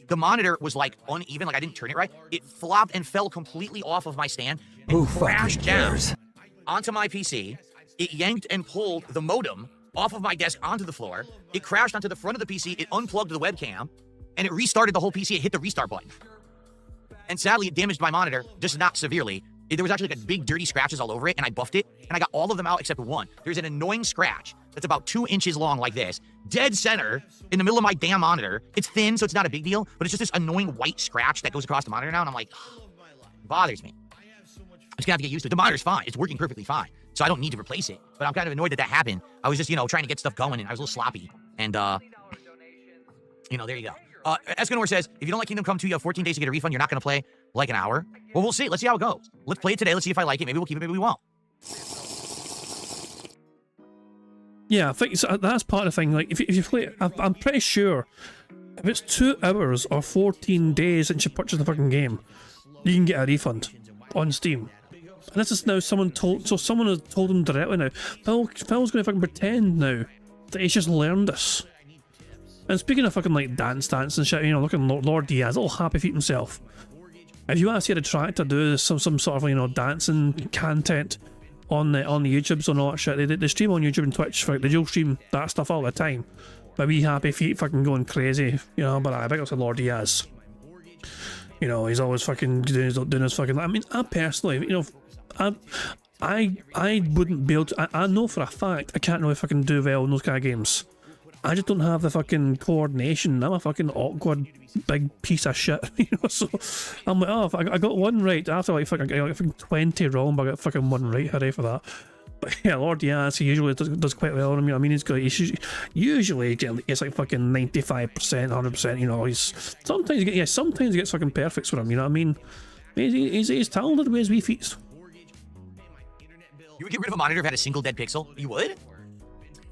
the monitor was like uneven, like I didn't turn it right. It flopped and fell completely off of my stand and crashed down onto my PC. It yanked and pulled the modem off of my desk onto the floor. It crashed onto the front of the PC. It unplugged the webcam and it restarted the whole PC. It hit the restart button. And sadly, it damaged my monitor, just not severely. There was actually like a big dirty scratches all over it, and I buffed it, and I got all of them out except one. There's an annoying scratch that's about 2 inches long like this, dead center, in the middle of my damn monitor. It's thin, so it's not a big deal, but it's just this annoying white scratch that goes across the monitor now, and I'm like, it bothers me. I'm just gonna have to get used to it. The monitor's fine. It's working perfectly fine, so I don't need to replace it, but I'm kind of annoyed that happened. I was just, trying to get stuff going, and I was a little sloppy, and, there you go. Escanor says, if you don't like Kingdom Come 2, you have 14 days to get a refund. You're not going to play like an hour. Well, we'll see. Let's see how it goes. Let's play it today. Let's see if I like it. Maybe we'll keep it. Maybe we won't.
Yeah, I think so that's part of the thing. Like, if you play it, I'm pretty sure if it's 2 hours or 14 days since you purchase the fucking game, you can get a refund on Steam. And this is now someone has told him directly now. Phil's going to fucking pretend now that he's just learned this. And speaking of fucking like dance and shit, look at Lord Diaz, all happy feet himself. If you want to see a detractor do some sort of dancing content on the YouTubes and all that shit, they stream on YouTube and Twitch. They do stream that stuff all the time. But we happy feet fucking going crazy, But I think it's Lord Diaz. He's always fucking doing his fucking. I mean, I personally, I wouldn't be able to. I know for a fact I can't really fucking do well in those kind of games. I just don't have the fucking coordination. I'm a fucking awkward big piece of shit, you know. So I'm like, oh, I got one right after like fucking, I got fucking 20 wrong, but I got fucking one right. Hooray for that. But yeah, Lord Yaz, he usually does quite well. I mean, he's usually it's like fucking 95%, 100%. You know, sometimes he gets fucking perfects for him. You know what I mean? He's talented with his wee feet.
You would get rid of a monitor if it had a single dead pixel? You would?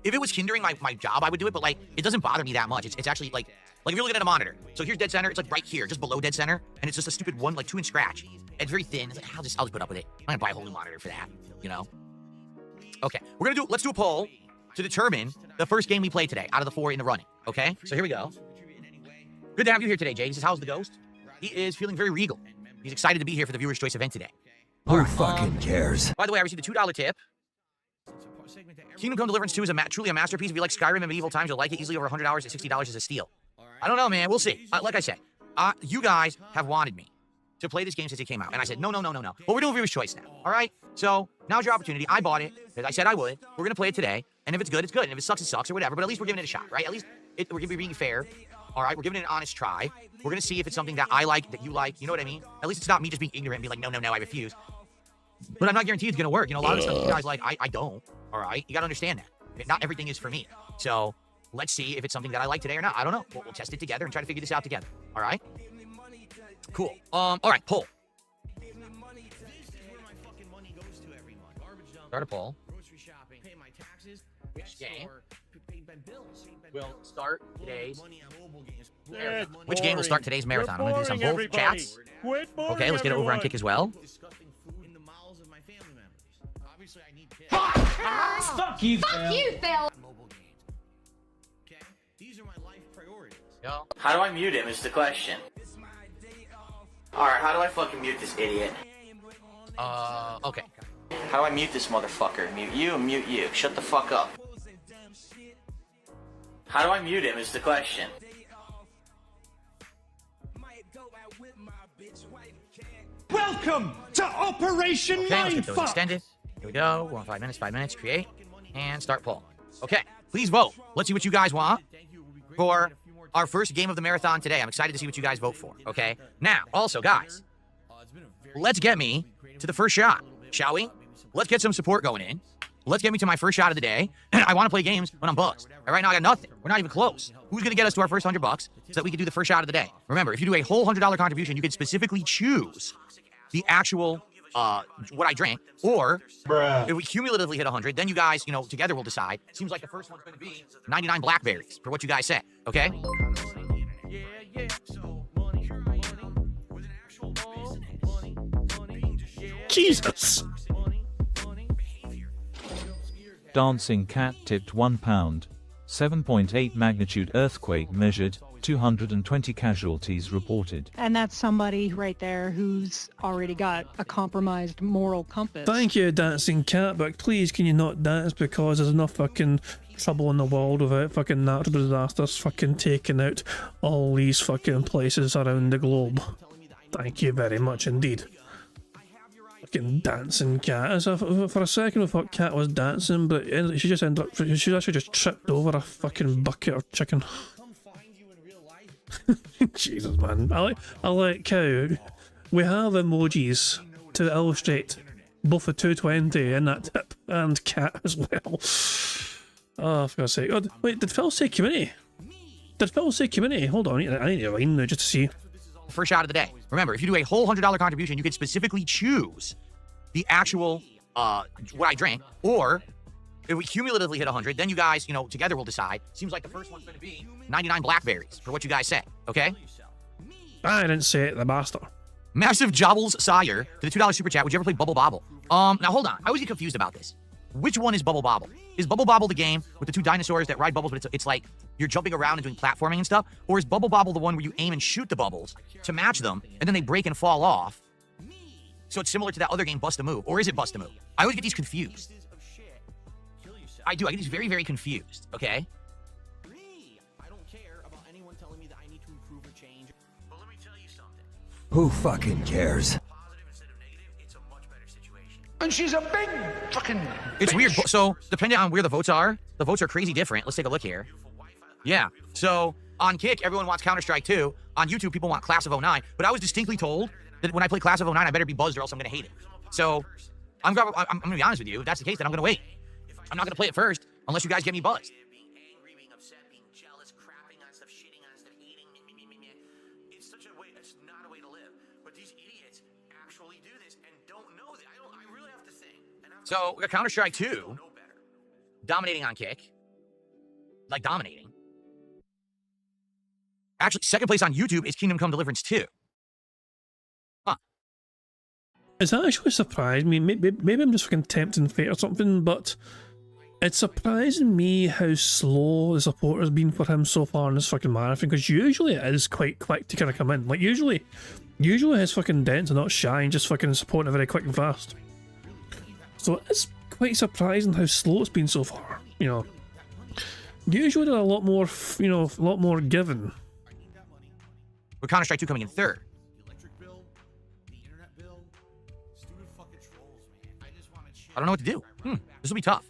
If it was hindering my job, I would do it, but like, it doesn't bother me that much. It's actually like if you're looking at a monitor, so here's dead center, it's like right here, just below dead center, and it's just a stupid 1, like 2-inch scratch. It's very thin. It's like, I'll just put up with it. I'm gonna buy a whole new monitor for that, you know? Okay, let's do a poll to determine the first game we play today out of the 4 in the running, okay? So here we go. Good to have you here today, Jay. He says, how's the ghost? He is feeling very regal. He's excited to be here for the Viewer's Choice event today.
Who fucking cares?
By the way, I received a $2 tip. Kingdom Come Deliverance 2 is truly a masterpiece. If you like Skyrim and medieval times, you'll like it. Easily over $100 at $60 is a steal. I don't know, man. We'll see. Like I said, you guys have wanted me to play this game since it came out. And I said, no. Well, we're doing Viewer's Choice now, all right? So now's your opportunity. I bought it because I said I would. We're going to play it today. And if it's good, it's good. And if it sucks, it sucks or whatever. But at least we're giving it a shot, right? At least we're going to be being fair. All right? We're giving it an honest try. We're going to see if it's something that I like, that you like. You know what I mean? At least it's not me just being ignorant and being like, no, I refuse. But I'm not guaranteed it's going to work. You know, a lot of stuff you guys like, I don't. All right? You got to understand that. Not everything is for me. So let's see if it's something that I like today or not. I don't know. We'll test it together and try to figure this out together. All right? Cool. All right, poll. Start a poll. Which game will start today's... Which game will start today's marathon? I'm going to do some both chats. Okay, let's get it over on Kick as well.
Fuck you, Phil.
These are my life priorities.
Yo.
How do I mute him is the question. Alright, how do I fucking mute this idiot?
Okay.
How do I mute this motherfucker? Mute you and mute you. Shut the fuck up. How do I mute him is the question.
Welcome to Operation
Okay, let's get those
Mindfuck!
extended. Here we go. We're on 5 minutes, create, and start poll. Okay, please vote. Let's see what you guys want for our first game of the marathon today. I'm excited to see what you guys vote for, okay? Now, also, guys, let's get me to the first shot, shall we? Let's get some support going in. Let's get me to my first shot of the day. I want to play games when I'm buzzed. Right now, I got nothing. We're not even close. Who's going to get us to our first $100 so that we can do the first shot of the day? Remember, if you do a whole $100 contribution, you can specifically choose the actual what I drank, or if we cumulatively hit 100, then you guys, you know, together we'll decide. Seems like the first one's going to be 99 blackberries for what you guys say, okay?
Jesus.
Dancing cat tipped £1. 7.8 magnitude earthquake measured. 220 casualties reported.
And that's somebody right there who's already got a compromised moral compass.
Thank you, Dancing Cat, but please can you not dance because there's enough fucking trouble in the world without fucking natural disasters fucking taking out all these fucking places around the globe. Thank you very much indeed. Fucking Dancing Cat. For a second I thought Cat was dancing, but she just ended up, she actually just tripped over a fucking bucket of chicken. Jesus, man. I like how we have emojis to illustrate both the 220 and that tip and Cat as well. Oh, for God's sake. Oh, wait, did Phil say community? Did Phil say community? Hold on, I need to rewind now just to see.
First shot of the day. Remember, if you do a whole $100 contribution, you can specifically choose the actual what I drank, or if we cumulatively hit 100, then you guys, you know, together we'll decide. Seems like the first one's going to be 99 blackberries for what you guys say, okay?
I didn't say it, the bastard.
Massive Jobbles Sire to the $2 super chat. Would you ever play Bubble Bobble? Now hold on. I always get confused about this. Which one is Bubble Bobble? Is Bubble Bobble the game with the 2 dinosaurs that ride bubbles, but it's like you're jumping around and doing platforming and stuff? Or is Bubble Bobble the one where you aim and shoot the bubbles to match them, and then they break and fall off? So it's similar to that other game, Bust a Move. Or is it Bust a Move? I always get these confused. I do. I get these very, very confused, okay?
I don't care about anyone telling me that I need to improve or change. But let me tell you something.
Who fucking cares?
And she's a big fucking...
It's weird. So, depending on where the votes are crazy different. Let's take a look here. Yeah. So on Kick, everyone wants Counter-Strike 2. On YouTube, people want Class of '09. But I was distinctly told that when I play Class of '09, I better be buzzed or else I'm going to hate it. So I'm going to be honest with you. If that's the case, then I'm going to wait. I'm not going to play it first unless you guys get me buzzed.
It's such a way, it's not a way to live. But these idiots actually do this and don't know that. I really have to think.
So we got Counter-Strike 2 dominating on Kick. Like dominating. Actually, second place on YouTube is Kingdom Come Deliverance 2. Huh.
It's actually surprised me. Maybe I'm just fucking tempting fate or something, but it's surprising me how slow the support has been for him so far in this fucking marathon, because usually it is quite quick to kind of come in. Like, usually his fucking dents are not shy and just fucking supporting it very quick and fast. So it's quite surprising how slow it's been so far, you know. Usually they're a lot more, you know, a lot more given.
With Counter-Strike 2 coming in third. I don't know what to do. This will be tough.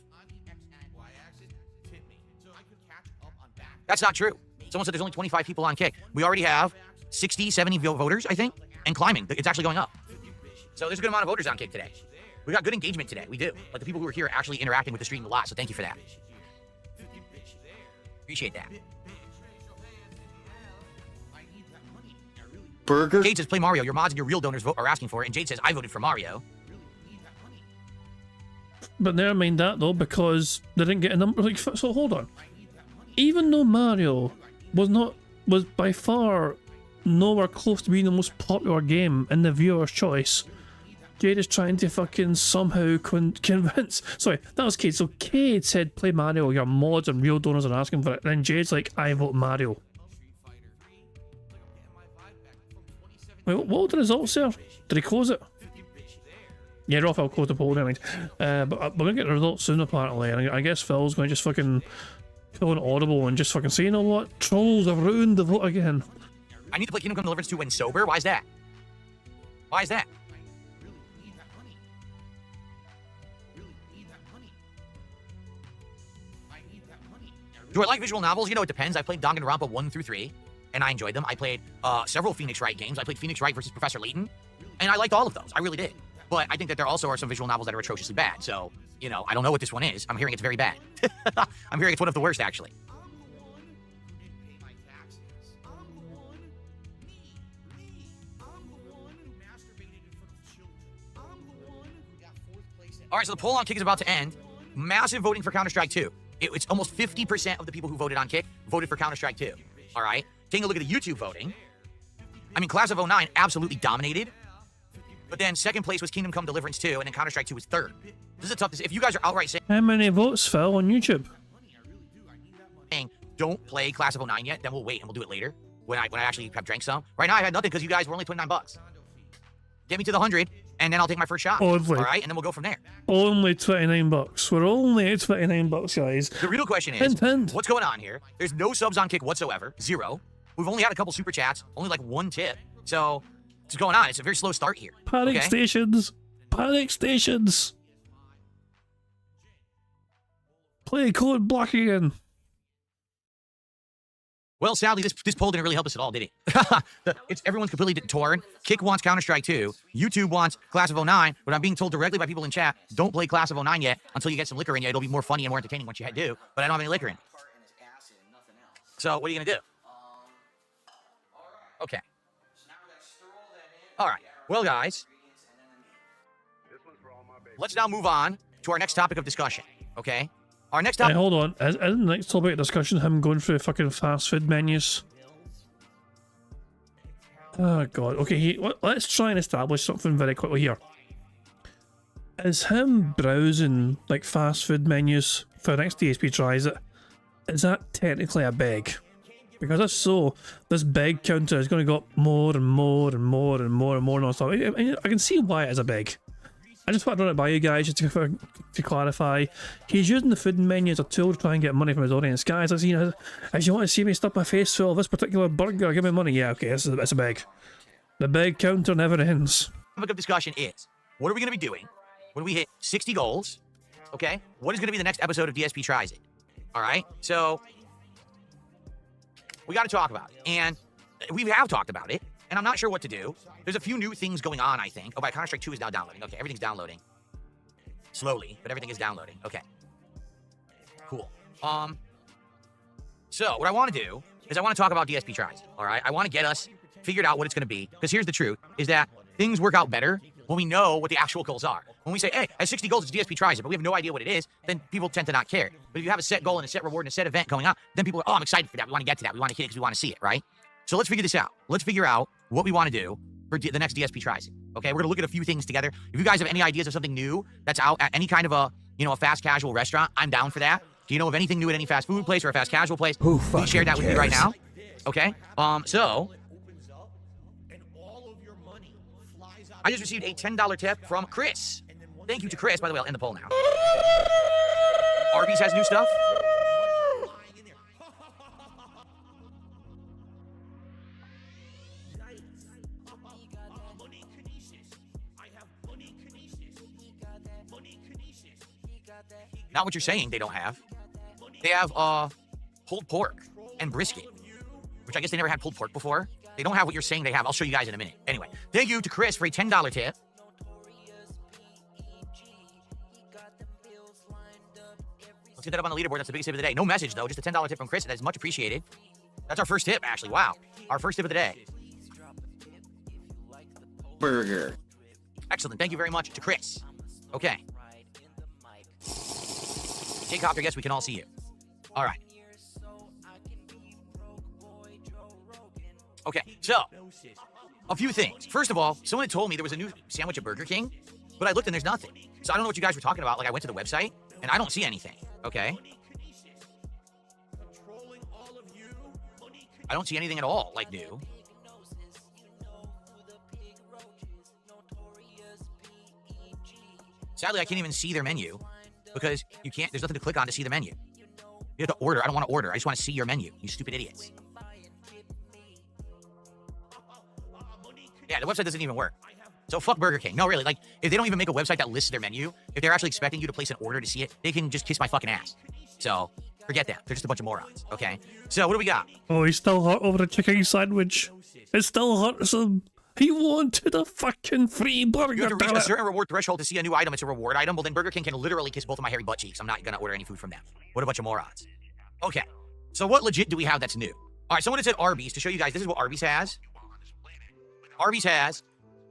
That's not true. Someone said there's only 25 people on Kick. We already have 60, 70 voters, I think, and climbing. It's actually going up. So there's a good amount of voters on Kick today. We got good engagement today. We do. Like, the people who are here are actually interacting with the stream a lot, so thank you for that. Appreciate that.
Burger?
Jade says, play Mario. Your mods and your real donors are asking for it. And Jade says, I voted for Mario.
But never mind that, though, because they didn't get a number. Like, so hold on. Even though Mario was by far nowhere close to being the most popular game in the viewer's choice, Jade is trying to fucking somehow convince. Sorry, that was Cade. So Cade said, play Mario. Your mods and real donors are asking for it. And then Jade's like, I vote Mario. Wait, what were the results there? Did he close it? Yeah, Raphael closed the poll, never mind. But we're gonna get the results soon, apparently. And I guess Phil's gonna just fucking kill an audible and just fucking say, you know what? Trolls have ruined the vote again.
I need to play Kingdom Come Deliverance 2 when sober? Why is that? Why is that? Do I like visual novels? You know, it depends. I played Danganronpa 1 through 3, and I enjoyed them. I played several Phoenix Wright games. I played Phoenix Wright versus Professor Layton, and I liked all of those. I really did. But I think that there also are some visual novels that are atrociously bad. So, you know, I don't know what this one is. I'm hearing it's very bad. I'm hearing it's one of the worst, actually. All right, so the poll on Kick is about to end. Massive voting for Counter-Strike 2. It's almost 50% of the people who voted on Kick voted for Counter-Strike 2. All right? Taking a look at the YouTube voting. I mean, Class of '09 absolutely dominated. But then second place was Kingdom Come Deliverance 2, and then Counter-Strike 2 was third. This is a tough decision. If you guys are outright
How many votes fell on YouTube?
saying don't play Class of '09 yet, then we'll wait and we'll do it later when I actually have drank some. Right now I had nothing because you guys were only $29. Get me to the 100, and then I'll take my first shot.
Only.
All right, and then we'll go from there.
Only $29. We're only at $29, guys.
The real question is, what's going on here? There's no subs on Kick whatsoever. 0. We've only had a couple super chats, only like 1 tip. So what's going on? It's a very slow start here.
Panic stations. Panic stations. Play Code Black again.
Well, sadly, this poll didn't really help us at all, did it? Everyone's completely torn. Kick wants Counter-Strike 2. YouTube wants Class of '09, but I'm being told directly by people in chat, don't play Class of '09 yet until you get some liquor in you. It'll be more funny and more entertaining once you do, but I don't have any liquor in. So what are you going to do? Okay. All right. Well, guys, let's now move on to our next topic of discussion, okay? Our next topic...
Hey, hold on. Isn't the next topic of discussion him going through fucking fast food menus? Oh, God. Okay, let's try and establish something very quickly here. Is him browsing, like, fast food menus for the next DSP tries it, is that technically a beg? Because if so, this beg counter is going to go up more and more and more and more and more non-stop. I can see why it is a beg. I just want to run it by you guys just to clarify. He's using the food menu as a tool to try and get money from his audience. Guys, if you want to see me stuff my face full of this particular burger, give me money. Yeah, okay, it's a beg. The beg counter never ends.
The topic of discussion is, what are we going to be doing when we hit 60 goals? Okay? What is going to be the next episode of DSP Tries It? All right? So, we got to talk about it. And we have talked about it, and I'm not sure what to do. There's a few new things going on, I think. Oh, Counter-Strike 2 is now downloading. Okay, everything's downloading. Slowly, but everything is downloading. Okay. Cool. So what I want to do is I want to talk about DSP tries, all right? I want to get us figured out what it's going to be, because here's the truth, is that things work out better when we know what the actual goals are. When we say, hey, at 60 goals, it's DSP tries it, but we have no idea what it is, then people tend to not care. But if you have a set goal and a set reward and a set event going on, then people are, oh, I'm excited for that. We want to get to that. We want to hit it because we want to see it, right? So let's figure this out. Let's figure out what we want to do for the next DSP tries it. Okay, we're going to look at a few things together. If you guys have any ideas of something new that's out at any kind of a, a fast casual restaurant, I'm down for that. Do you know of anything new at any fast food place or a fast casual place? Please share that with me right now. Okay. So I just received a $10 tip from Chris. Thank you to Chris. By the way, I'll end the poll now. Arby's has new stuff. Not what you're saying they don't have. They have pulled pork and brisket, which I guess they never had pulled pork before. They don't have what you're saying they have. I'll show you guys in a minute. Anyway, thank you to Chris for a $10 tip. Let's get that up on the leaderboard. That's the biggest tip of the day. No message, though. Just a $10 tip from Chris. That is much appreciated. That's our first tip, Ashley. Wow. Our first tip of the day.
Burger.
Excellent. Thank you very much to Chris. Okay. Jake Copter, yes, we can all see you. All right. Okay, so a few things. First of all, someone had told me there was a new sandwich at Burger King, but I looked and there's nothing. So I don't know what you guys were talking about. Like, I went to the website and I don't see anything. Okay. I don't see anything at all, like, new. Sadly, I can't even see their menu because you can't, there's nothing to click on to see the menu. You have to order. I don't want to order. I just want to see your menu, you stupid idiots. Yeah, the website doesn't even work. So fuck Burger King. No, really, like, if they don't even make a website that lists their menu, if they're actually expecting you to place an order to see it, they can just kiss my fucking ass. So, forget that. They're just a bunch of morons, okay? So, what do we got?
Oh, he's still hot over a chicken sandwich. It still hurts him. He wanted a fucking free burger.
You have to reach a certain reward threshold to see a new item. It's a reward item. Well, then Burger King can literally kiss both of my hairy butt cheeks. I'm not going to order any food from them. What a bunch of morons. Okay, so what legit do we have that's new? All right, someone had said Arby's. To show you guys, this is what Arby's has. Arby's has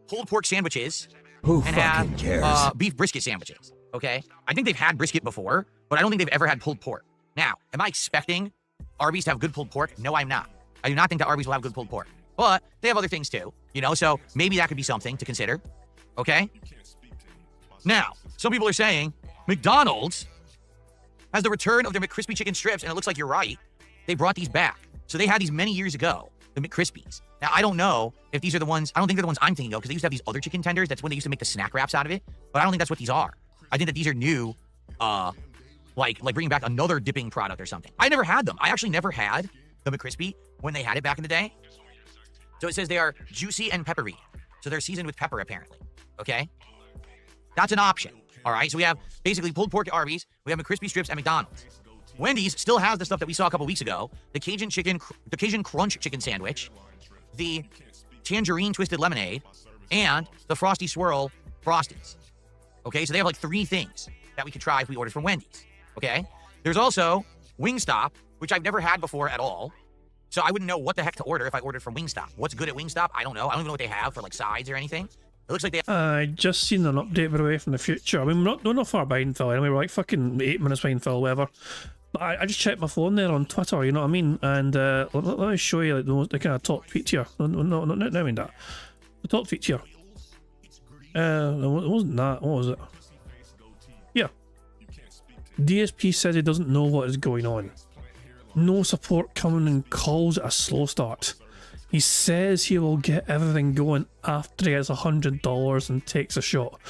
pulled pork sandwiches and have beef brisket sandwiches, okay? I think they've had brisket before, but I don't think they've ever had pulled pork. Now, am I expecting Arby's to have good pulled pork? No, I'm not. I do not think that Arby's will have good pulled pork. But they have other things too, so maybe that could be something to consider, okay? Now, some people are saying McDonald's has the return of their McCrispy chicken strips, and it looks like you're right. They brought these back. So they had these many years ago, the McCrispies. Now, I don't know if these are the ones, I don't think they're the ones I'm thinking of, because they used to have these other chicken tenders. That's when they used to make the snack wraps out of it. But I don't think that's what these are. I think that these are new, like bringing back another dipping product or something. I never had them. I actually never had the McCrispy when they had it back in the day. So it says they are juicy and peppery. So they're seasoned with pepper, apparently. Okay? That's an option. All right? So we have basically pulled pork at Arby's. We have McCrispy strips at McDonald's. Wendy's still has the stuff that we saw a couple weeks ago. The Cajun Crunch chicken sandwich, the Tangerine Twisted Lemonade, and the Frosty Swirl Frosties. Okay? So they have like 3 things that we could try if we ordered from Wendy's. Okay? There's also Wingstop, which I've never had before at all. So I wouldn't know what the heck to order if I ordered from Wingstop. What's good at Wingstop? I don't know. I don't even know what they have for like sides or anything. It looks like they have...
I just seen an update, by the way, from the future. I mean, we're not far behind, Phil. Anyway, we're like fucking 8 minutes behind, Phil, whatever. But I just checked my phone there on Twitter, you know what I mean? And let me show you like, the kind of top tweet here. No, I mean that. The top tweet here. It wasn't that. What was it? Yeah. DSP says he doesn't know what is going on. No support coming and calls it a slow start. He says he will get everything going after he gets $100 and takes a shot.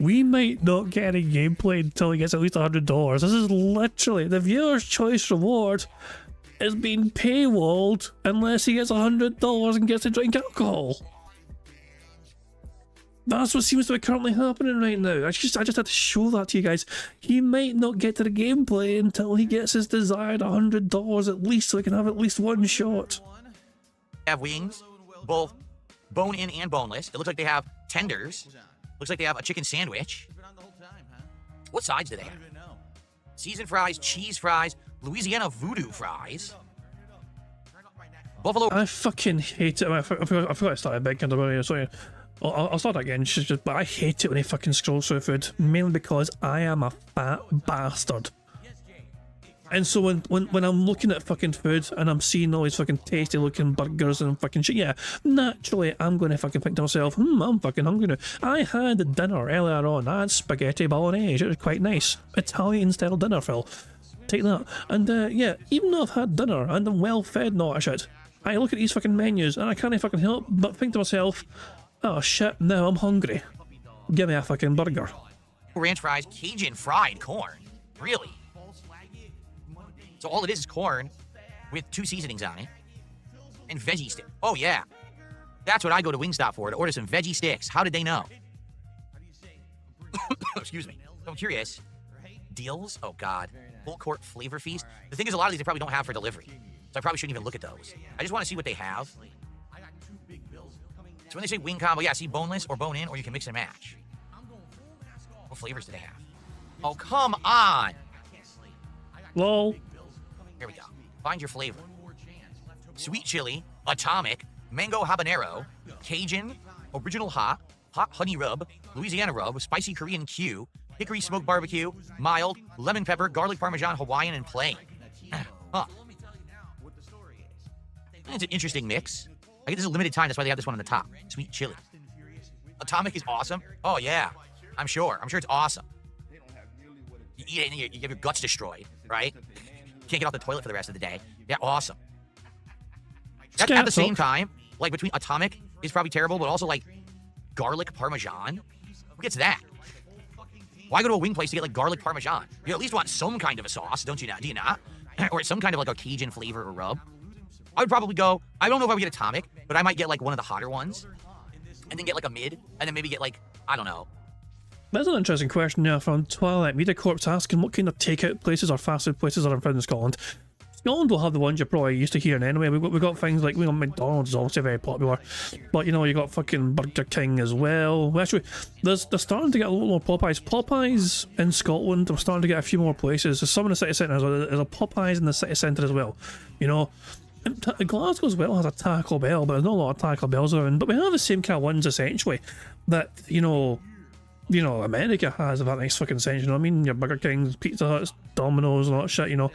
We might not get any gameplay until he gets at least $100. This is literally the viewer's choice reward is being paywalled unless he gets $100 and gets to drink alcohol.
That's what seems to be currently happening right now. I just had to show that to you guys. He might not get to the gameplay until he gets his desired $100 at least, so he can have at least one shot.
They have wings, both bone-in and boneless. It looks like they have tenders. Looks like they have a chicken sandwich. What sides do they have? Seasoned fries, cheese fries, Louisiana voodoo fries. Buffalo.
I fucking hate it. I forgot to start a big kind of sorry. I'll start again, but I hate it when he fucking scrolls through food, mainly because I am a fat bastard. And so when I'm looking at fucking food and I'm seeing all these fucking tasty looking burgers and fucking shit, yeah, naturally I'm going to fucking think to myself, I'm fucking hungry now. I had dinner earlier on. I had spaghetti bolognese. It was quite nice. Italian style dinner, Phil. Take that. And yeah, even though I've had dinner and I'm well fed and all that shit, I look at these fucking menus and I can't fucking help but think to myself, oh shit, now I'm hungry. Give me a fucking burger.
Ranch fries, Cajun fried corn. Really? So all it is corn with 2 seasonings on it and veggie sticks. Oh yeah, that's what I go to Wingstop for, to order some veggie sticks. How did they know? Excuse me. I'm curious. Deals? Oh god. Full court flavor feast. The thing is, a lot of these they probably don't have for delivery, so I probably shouldn't even look at those. I just want to see what they have. So when they say wing combo, yeah, see boneless or bone in, or you can mix and match. What flavors do they have? Oh come on.
Lol.
Here we go. Find your flavor. Sweet chili, atomic, mango habanero, Cajun, original hot honey rub, Louisiana rub, spicy Korean Q, hickory smoked barbecue, mild, lemon pepper, garlic parmesan, Hawaiian, and plain. Huh. It's an interesting mix. I guess this is a limited time, that's why they have this one on the top. Sweet chili. Atomic is awesome. Oh yeah, I'm sure it's awesome. You eat it and you get your guts destroyed, right? Can't get off the toilet for the rest of the day. Yeah, awesome. At the same time, like between atomic is probably terrible, but also like garlic parmesan. Who gets that? Why go to a wing place to get like garlic parmesan? You at least want some kind of a sauce, don't you not? Do you not? Or some kind of like a Cajun flavor or rub. I would probably go, I don't know if I would get atomic, but I might get like one of the hotter ones. And then get like a mid, and then maybe get like, I don't know.
That's an interesting question now from Twilight Media Corp's asking what kind of takeout places or fast food places are found in Scotland. Scotland will have the ones you're probably used to hearing anyway. We've got things like, McDonald's is obviously very popular, but you know, you got fucking Burger King as well. Actually, they're starting to get a little more Popeyes. Popeyes in Scotland, we're starting to get a few more places. There's some in the city centre as well. There's a Popeyes in the city centre as well. You know, Glasgow as well has a Taco Bell, but there's not a lot of Taco Bells around. But we have the same kind of ones essentially that, you know, America has, if that makes fucking sense, you know what I mean? Your Burger Kings, Pizza Huts, Domino's and all that shit, you know.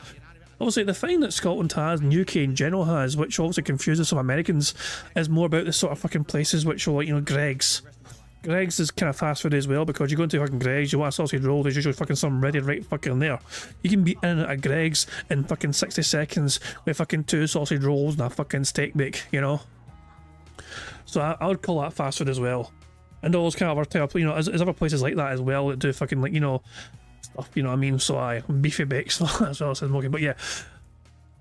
Obviously, the thing that Scotland has and UK in general has, which obviously confuses some Americans, is more about the sort of fucking places which are like, you know, Greggs. Greggs is kind of fast food as well, because you go into fucking Greggs, you want a sausage roll, there's usually fucking some ready right fucking there. You can be in and out of Greggs in fucking 60 seconds with fucking 2 sausage rolls and a fucking steak bake, you know. So I would call that fast food as well. And all those kind of other, you know, there's other places like that as well that do fucking, like, you know, stuff, you know what I mean? So beefy bakes as well as smoking. But yeah,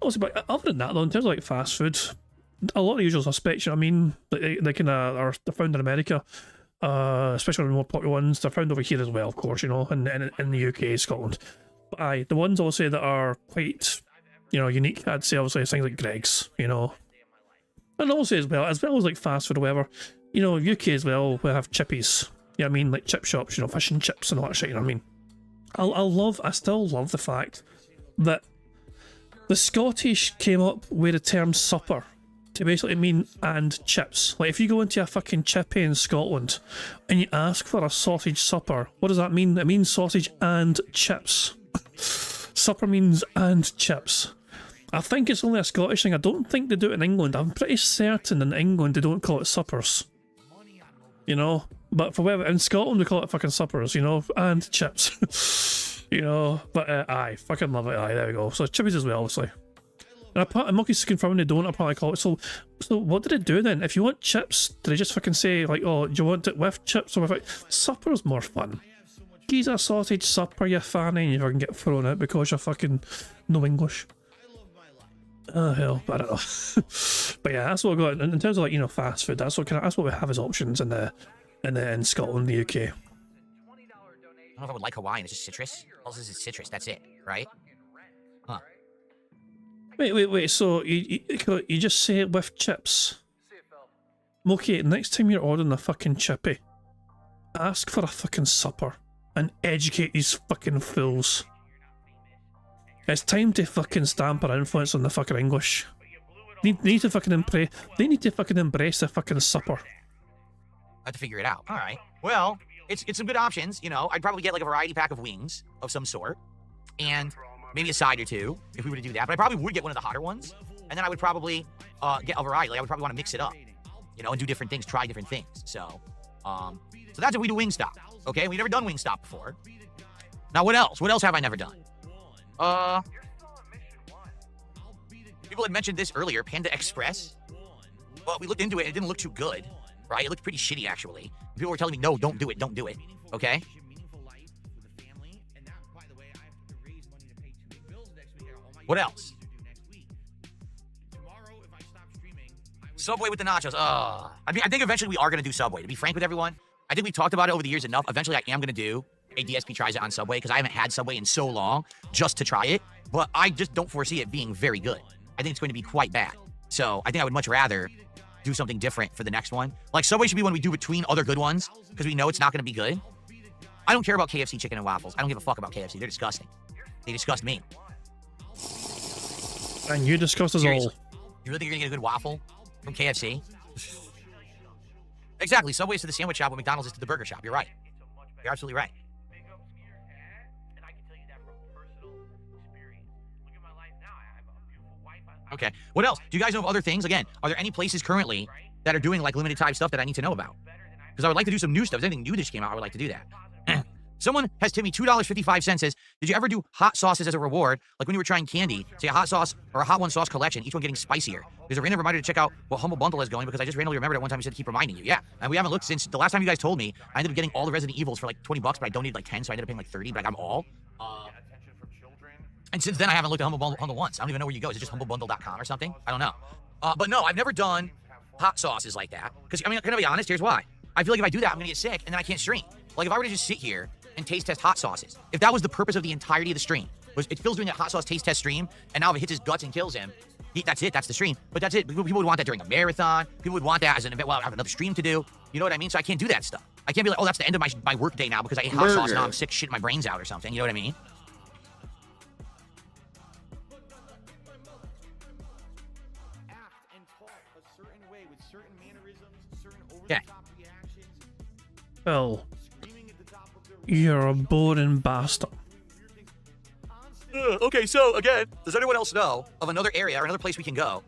also, but other than that though, in terms of like fast food, a lot of the usual suspects, you know what I mean? They kind of they're found in America, especially the more popular ones. They're found over here as well, of course, you know, in the UK, Scotland. But the ones also that are quite, you know, unique, I'd say obviously things like Greggs, you know, and also as well as like fast food or whatever. You know, UK as well, we have chippies. You know what I mean? Like chip shops, you know, fish and chips and all that shit, you know what I mean? I still love the fact that the Scottish came up with the term supper to basically mean and chips. Like if you go into a fucking chippy in Scotland and you ask for a sausage supper, what does that mean? It means sausage and chips. Supper means and chips. I think it's only a Scottish thing. I don't think they do it in England. I'm pretty certain in England they don't call it suppers. You know? But for whatever, in Scotland we call it fucking suppers, you know? And chips. You know? But aye, fucking love it. Aye, there we go. So chippies as well, obviously. And Monkey's confirming they don't, I'll probably call it. So what did it do then? If you want chips, do they just fucking say, like, oh, do you want it with chips or without? Supper's more fun. Geez, a sausage supper, you fanny, and you fucking get thrown out because you're fucking no English. Oh hell, I don't know. But yeah, that's what I got in terms of, like, you know, fast food. That's what we have as options in
in Scotland, the UK.
I don't know if I would like Hawaiian. It's just citrus. All this is citrus. That's it, right? Huh.
Wait. So you just say it with chips. Okay, next time you're ordering a fucking chippy, ask for a fucking supper and educate these fucking fools. It's time to fucking stamp our influence on the fucking English. They need to fucking embrace the fucking supper.
I have to figure it out. All right. Well, it's some good options. You know, I'd probably get like a variety pack of wings of some sort, and maybe a side or two if we were to do that. But I probably would get one of the hotter ones, and then I would probably get a variety. Like I would probably want to mix it up, you know, and do different things, try different things. So that's if we do Wingstop. Okay, we've never done Wingstop before. Now what else? What else have I never done? People had mentioned this earlier, Panda Express. Well, we looked into it. It didn't look too good, right? It looked pretty shitty, actually. People were telling me, no, don't do it. Don't do it. Okay? What else? Subway with the nachos. I mean, I think eventually we are going to do Subway. To be frank with everyone, I think we talked about it over the years enough. Eventually, I am going to do a DSP Tries It on Subway because I haven't had Subway in so long just to try it. But I just don't foresee it being very good. I think it's going to be quite bad. So I think I would much rather do something different for the next one. Like Subway should be one we do between other good ones because we know it's not going to be good. I don't care about KFC chicken and waffles. I don't give a fuck about KFC. They're disgusting. They disgust me.
And you disgust us all.
You really think you're going to get a good waffle from KFC? Exactly. Subway's to the sandwich shop what McDonald's is to the burger shop. You're right. You're absolutely right. Okay. What else? Do you guys know of other things? Again, are there any places currently that are doing like limited time stuff that I need to know about? Because I would like to do some new stuff. If anything new that just came out, I would like to do that. Someone has tipped me $2.55, says, did you ever do hot sauces as a reward? Like when you were trying candy, say a hot sauce or a hot one sauce collection, each one getting spicier. There's a random reminder to check out what Humble Bundle is going because I just randomly remembered at one time you said to keep reminding you. Yeah, and we haven't looked since the last time you guys told me. I ended up getting all the Resident Evils for like 20 bucks, but I donated like 10, so I ended up paying like 30, but I got them all. And since then, I haven't looked at Humble Bundle once. I don't even know where you go. Is it just humblebundle.com or something? I don't know. But no, I've never done hot sauces like that. Because, I mean, can I be honest? Here's why. I feel like if I do that, I'm going to get sick, and then I can't stream. Like, if I were to just sit here and taste test hot sauces, if that was the purpose of the entirety of the stream, was if Phil's doing that hot sauce taste test stream, and now if it hits his guts and kills him, that's it. That's the stream. But that's it. People would want that during a marathon. People would want that as an event. Well, I have another stream to do. You know what I mean? So I can't do that stuff. I can't be like, oh, that's the end of my work day now because I ate hot sauce, now I'm sick, shitting my brains out or something. You know what I mean? Yeah.
Well, you're a boring bastard.
Okay, so again, does anyone else know of another area or another place we can go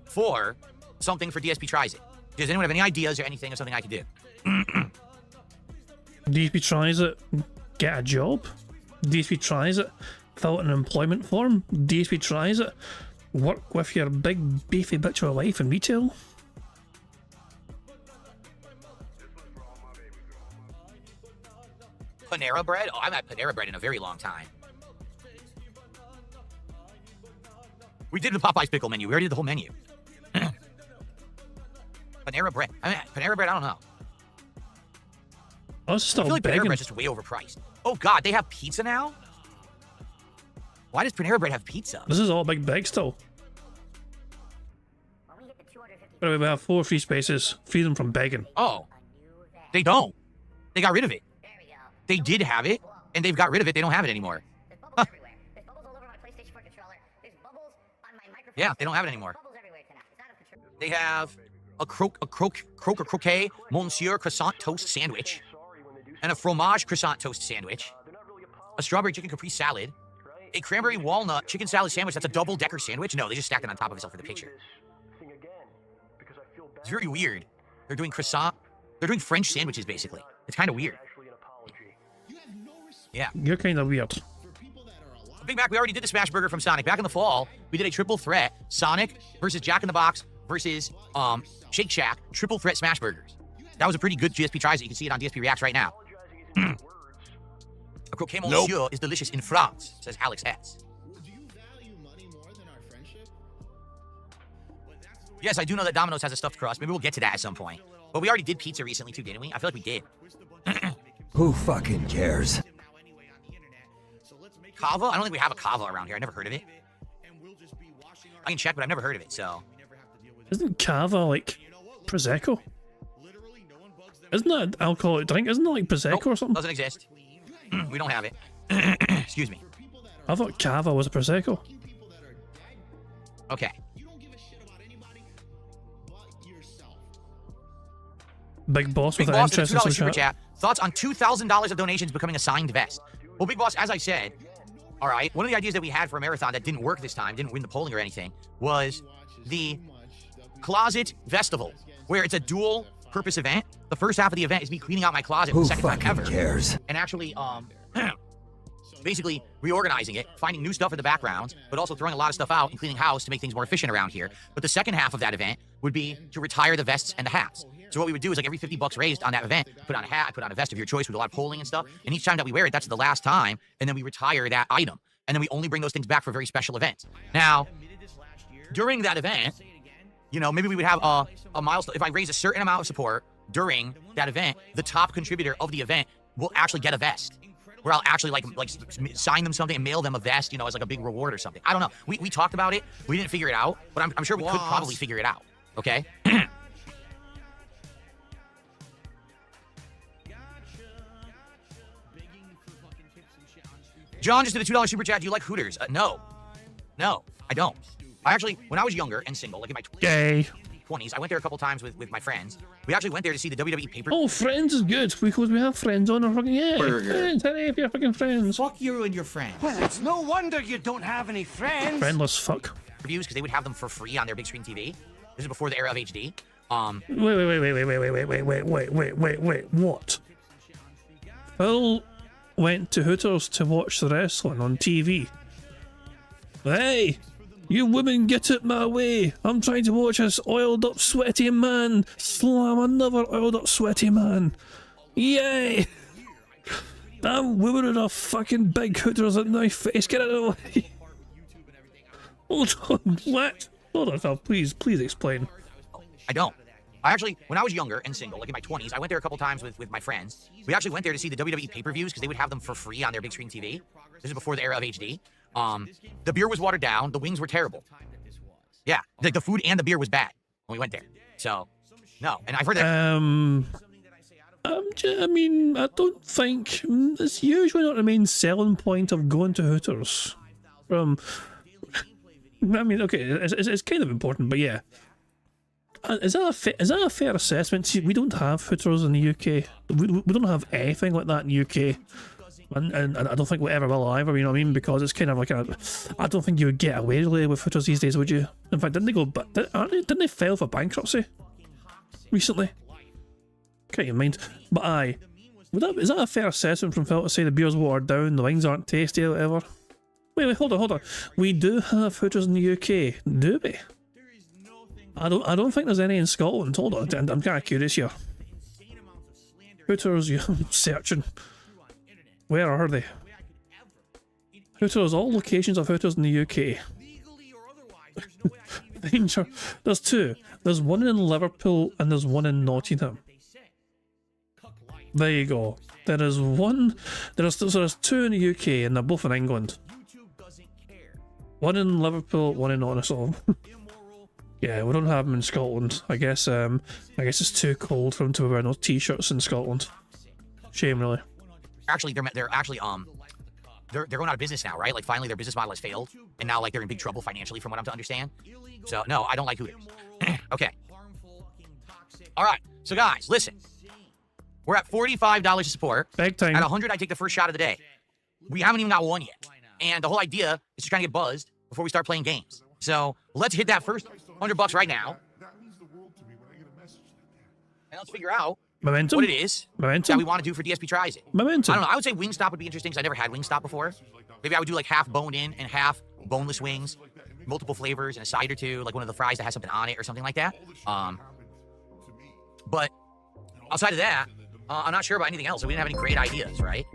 for something for DSP Tries It? Does anyone have any ideas or anything of something I could do?
DSP Tries It, get a job. DSP Tries It, fill out an employment form. DSP Tries It, work with your big beefy bitch of a wife in retail.
Panera Bread? Oh, I haven't had Panera Bread in a very long time. We did the Popeye's pickle menu. We already did the whole menu. Panera Bread. I mean, Panera Bread, I don't know.
I feel
like Panera Bread's just way overpriced. Oh, God, they have pizza now? Why does Panera Bread have pizza?
This is all big still. By the way, we have 4 free spaces. Free them from begging.
Oh. They don't. They got rid of it. They did have it, and they've got rid of it. They don't have it anymore. Huh. Yeah, they don't have it anymore. They have a croquet Monsieur croissant toast sandwich, and a fromage croissant toast sandwich, a strawberry chicken capri salad, a cranberry walnut chicken salad sandwich. That's a double-decker sandwich? No, they just stacked it on top of itself for the picture. It's very weird. They're doing croissant. They're doing French sandwiches, basically. It's kind of weird. Yeah.
You're kind of weird.
Big Mac, we already did the Smash Burger from Sonic. Back in the fall, we did a triple threat. Sonic versus Jack in the Box versus Shake Shack. Triple threat Smash Burgers. That was a pretty good GSP Tries It. You can see it on DSP Reacts right now. A croquet monsieur is delicious in France, says Alex S. Yes, I do know that Domino's has a stuffed crust. Maybe we'll get to that at some point. But we already did pizza recently too, didn't we? I feel like we did.
Who fucking cares?
Kava? I don't think we have a kava around here. I never heard of it. I can check, but I've never heard of it, so.
Isn't Cava like Prosecco? Isn't that an alcoholic drink? Isn't it like Prosecco or something?
Doesn't exist. We don't have it. Excuse me.
I thought Cava was a Prosecco.
Okay.
Big Boss
Big
with
Boss
an
with a
interest in
$2 super
chat.
chat. Thoughts on $2,000 of donations becoming a signed vest? Well, Big Boss, as I said, all right, one of the ideas that we had for a marathon that didn't work this time, didn't win the polling or anything, was the Closet Festival, where it's a dual purpose event. The first half of the event is me cleaning out my closet for
Who
the second time
fucking
ever.
cares?
And actually, basically reorganizing it, finding new stuff in the background, but also throwing a lot of stuff out and cleaning house to make things more efficient around here. But the second half of that event would be to retire the vests and the hats. So what we would do is like every 50 bucks raised on that event, put on a hat, I put on a vest of your choice with a lot of polling and stuff. And each time that we wear it, that's the last time. And then we retire that item. And then we only bring those things back for very special events. Now, during that event, you know, maybe we would have a milestone. If I raise a certain amount of support during that event, the top contributor of the event will actually get a vest. Where I'll actually like sign them something and mail them a vest, you know, as like a big reward or something. I don't know. We talked about it. We didn't figure it out, but I'm sure we could probably figure it out. Okay? John just did a $2 super chat. Do you like Hooters? No. No, I don't. I actually, when I was younger and single, like in my 20s, I went there a couple times with my friends. We actually went there to see the WWE pay-per-view.
Oh, Friends is good because we have friends on our fucking friends. Hey, if you're fucking friends.
Fuck you and your friends.
Well, it's no wonder you don't have any friends.
Friendless fuck.
Reviews because they would have them for free on their big screen TV. This is before the era of HD.
Wait. What? Phil went to Hooters to watch the wrestling on TV. Hey, you women get it my way. I'm trying to watch this oiled up sweaty man slam another oiled up sweaty man. Yay! Damn women in a fucking big Hooters at my face. Get out of the way. Hold on, what? Hold on, Phil, please explain.
I don't. I actually, when I was younger and single, like in my 20s, I went there a couple times with my friends. We actually went there to see the WWE pay-per-views because they would have them for free on their big screen TV. This is before the era of HD. The beer was watered down. The wings were terrible. Yeah, the food and the beer was bad when we went there. So, no. And I've heard that.
I mean, I don't think it's usually not the main selling point of going to Hooters. I mean, okay, it's kind of important, but yeah. Is that a fair assessment? See, we don't have Hooters in the UK. We don't have anything like that in the UK. And I don't think we ever will either, you know what I mean? Because it's kind of like I don't think you would get away really with Hooters these days, would you? In fact, didn't they file for bankruptcy recently? Can't even mind. But is that a fair assessment from Phil to say the beer's watered down, the wings aren't tasty or whatever? Wait, hold on. We do have Hooters in the UK, do we? I don't think there's any in Scotland. Hold on, I'm kind of curious here. Hooters, I'm searching. Where are they? Hooters, all locations of Hooters in the UK. There's two. There's one in Liverpool and there's one in Nottingham. There you go. There's two in the UK and they're both in England. One in Liverpool, one in Nottingham. Yeah, we don't have them in Scotland. I guess it's too cold for them to wear those t-shirts in Scotland. Shame, really.
Actually, they're going out of business now, right? Like finally their business model has failed, and now like they're in big trouble financially, from what I'm to understand. So no, I don't like Hooters. Okay. All right. So guys, listen. We're at $45 to support.
Big time.
At 100, I take the first shot of the day. We haven't even got one yet, and the whole idea is to try and get buzzed before we start playing games. So let's hit that first $100 right now, and let's figure out
Momentum?
what it is that we want to do for DSP Tries It.
Momentum.
I don't know. I would say Wingstop would be interesting because I never had Wingstop before. Maybe I would do like half boned in and half boneless wings, multiple flavors and a side or two, like one of the fries that has something on it or something like that. But outside of that, I'm not sure about anything else. So we didn't have any great ideas, right?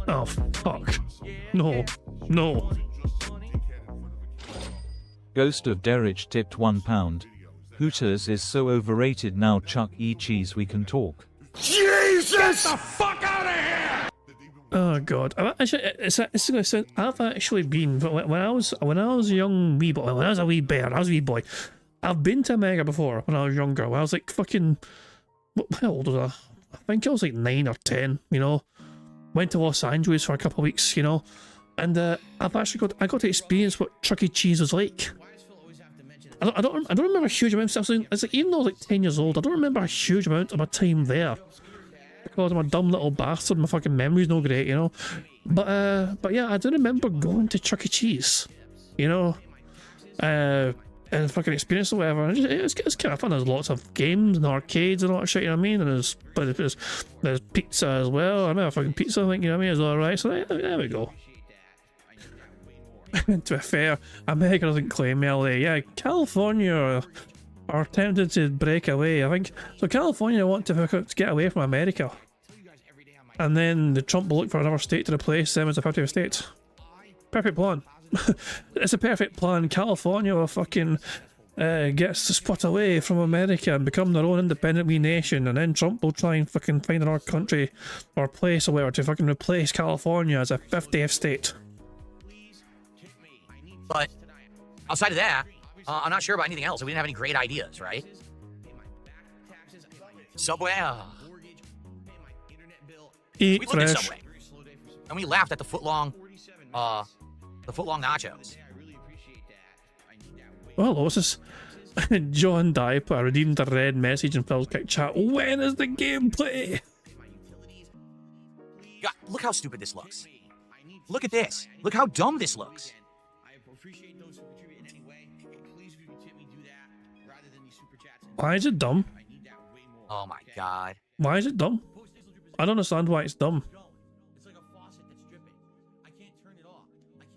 Oh, fuck. No.
Ghost of Derrich tipped £1. Hooters is so overrated now. Chuck E. Cheese, we can talk.
Jesus! Get the fuck out of here!
Oh god, it's gonna sound. I've actually been when I was a young wee boy. When I was a wee bear, I was a wee boy. I've been to America before when I was younger. When I was like fucking, how old was I? I think I was like 9 or 10. You know, went to Los Angeles for a couple of weeks. You know, and I got to experience what Chuck E. Cheese was like. I don't remember a huge amount of stuff. It's like, even though I was like 10 years old, I don't remember a huge amount of my time there. Because I'm a dumb little bastard, my fucking memory's no great, you know. But yeah, I do remember going to Chuck E. Cheese, you know, and fucking experience or whatever. And it's kind of fun. There's lots of games and arcades and all that shit, you know what I mean? And there's pizza as well. I remember fucking pizza, I think, you know what I mean? It's alright. So there we go. To be fair, America doesn't claim LA. Yeah, California are tempted to break away. I think so. California want to get away from America, and then the Trump will look for another state to replace them as a 50th state. Perfect plan. It's a perfect plan. California will fucking gets to split away from America and become their own independent wee nation, and then Trump will try and fucking find another country or place or whatever to fucking replace California as a 50th state.
But outside of that, I'm not sure about anything else. We didn't have any great ideas, right? Subway.
Eat
we looked
fresh.
at Subway, and we laughed at the foot-long nachos.
Well, what's this? John Dye put a redeemed a red message in Phil's kick chat. When is the gameplay?
God, look how stupid this looks. Look at this. Look how dumb this looks.
Why is it dumb?
Oh my god.
Why is it dumb? I don't understand why it's dumb.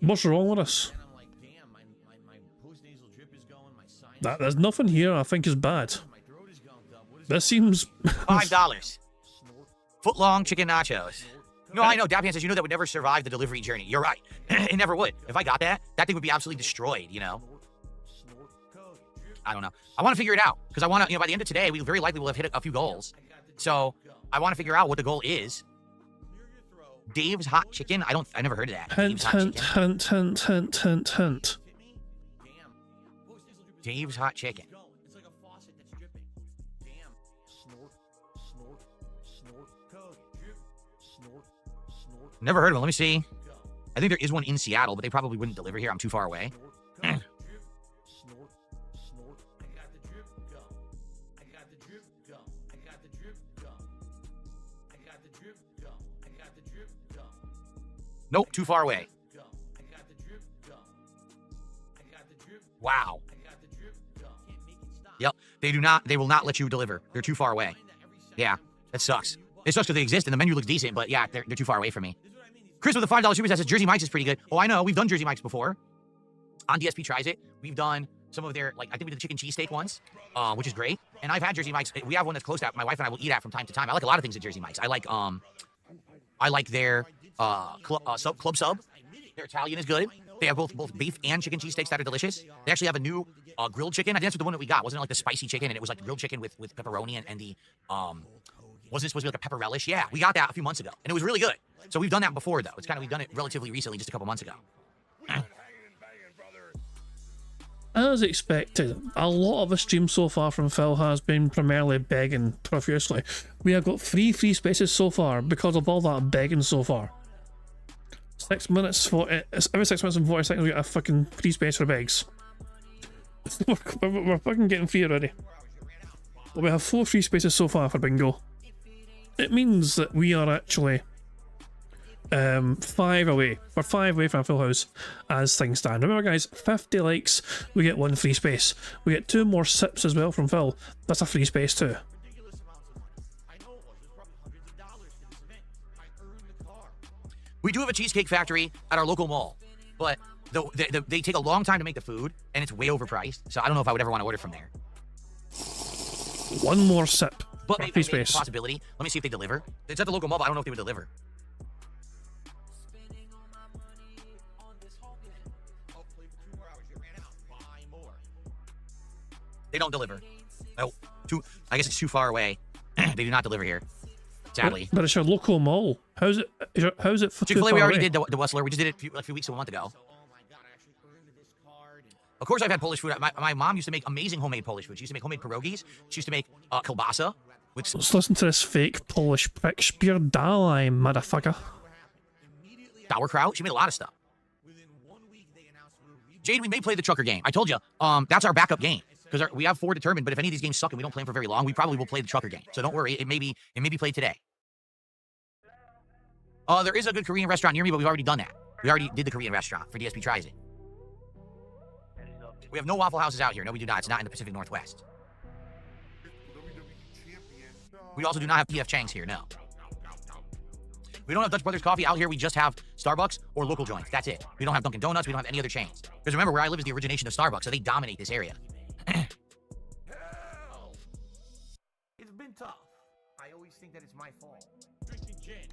What's wrong with us? There's nothing here I think is bad. This seems...
$5. Foot-long chicken nachos. No, I know. Dapian says, you know that would never survive the delivery journey. You're right. It never would. If I got that thing would be absolutely destroyed, you know? I don't know. I want to figure it out because I want to, you know, by the end of today, we very likely will have hit a few goals. So I want to figure out what the goal is. Dave's Hot Chicken. I never heard of that.
Hint.
Dave's Hot Chicken. Never heard of it. Let me see. I think there is one in Seattle, but they probably wouldn't deliver here. I'm too far away. Nope, too far away. Wow. Yep, they will not let you deliver. They're too far away. Yeah, that sucks. It sucks because they exist and the menu looks decent, but yeah, they're too far away from me. Chris with a $5 super chat says Jersey Mike's is pretty good. Oh, I know. We've done Jersey Mike's before. On DSP Tries It. We've done some of their, like, I think we did the chicken cheesesteak ones, which is great. And I've had Jersey Mike's. We have one that's close to that. My wife and I will eat at from time to time. I like a lot of things at Jersey Mike's. I like their club sub. Their Italian is good. They have both beef and chicken cheesesteaks that are delicious. They actually have a new grilled chicken. I think that's the one that we got. Wasn't it like the spicy chicken? And it was like grilled chicken with pepperoni and the wasn't it supposed to be like a pepper relish? Yeah, we got that a few months ago, and it was really good. So we've done that before, though. It's kind of, we've done it relatively recently, just a couple months ago.
As expected, a lot of the stream so far from Phil has been primarily begging profusely. We have got free spaces so far because of all that begging so far. 6 minutes for it. Every 6 minutes and 40 seconds we get a fucking free space for begs. We're fucking getting free already. But we have 4 free spaces so far for bingo. It means that we are actually 5 away. We're 5 away from a full house as things stand. Remember guys, 50 likes, we get 1 free space. We get 2 more sips as well from Phil. That's a free space too.
We do have a cheesecake factory at our local mall, but they take a long time to make the food, and it's way overpriced. So I don't know if I would ever want to order from there.
1 more sip.
But maybe it's a possibility. Let me see if they deliver. It's at the local mall, but I don't know if they would deliver. They don't deliver. No, I guess it's too far away. They do not deliver here. Sadly.
But it's your local mall. How's it for too
Chick-fil-A,
far
we already
away?
did the Whistler. We just did it a few weeks ago, a month ago. Of course, I've had Polish food. My mom used to make amazing homemade Polish food. She used to make homemade pierogies. She used to make kielbasa.
Let's listen to this fake Polish prick. Spierdalaj, motherfucker.
Sauerkraut. She made a lot of stuff. Jade, we may play the trucker game. I told you, that's our backup game. Because we have 4 determined, but if any of these games suck and we don't play them for very long, we probably will play the trucker game. So don't worry, it may be played today. There is a good Korean restaurant near me, but we've already done that. We already did the Korean restaurant for DSP Tries It. We have no Waffle Houses out here. No, we do not. It's not in the Pacific Northwest. We also do not have PF Chang's here, no. We don't have Dutch Brothers Coffee out here. We just have Starbucks or local joints. That's it. We don't have Dunkin' Donuts. We don't have any other chains. Because remember, where I live is the origination of Starbucks, so they dominate this area.
It's been tough. I always think that it's my fault. Drinking gin.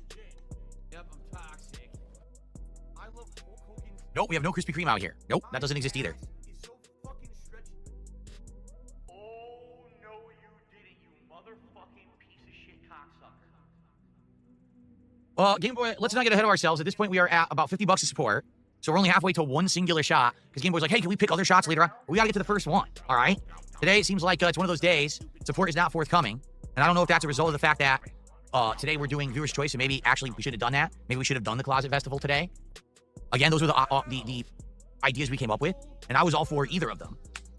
Yep, I'm toxic. I love Hulk Hogan's.
Nope, we have no Krispy Kreme out here. Nope, that doesn't exist either.
It's so fucking stretchy. Oh, no, you didn't, you motherfucking piece of shit cocksucker.
Game Boy, let's not get ahead of ourselves. At this point, we are at about $50 to support. So we're only halfway to one singular shot. Because Game Boy's like, hey, can we pick other shots later on? We got to get to the first one, all right? Today, it seems like it's one of those days. Support is not forthcoming. And I don't know if that's a result of the fact that today we're doing Viewer's Choice, and maybe actually we should have done that. Maybe we should have done the Closet Festival today. Again, those were the ideas we came up with. And I was all for either of them.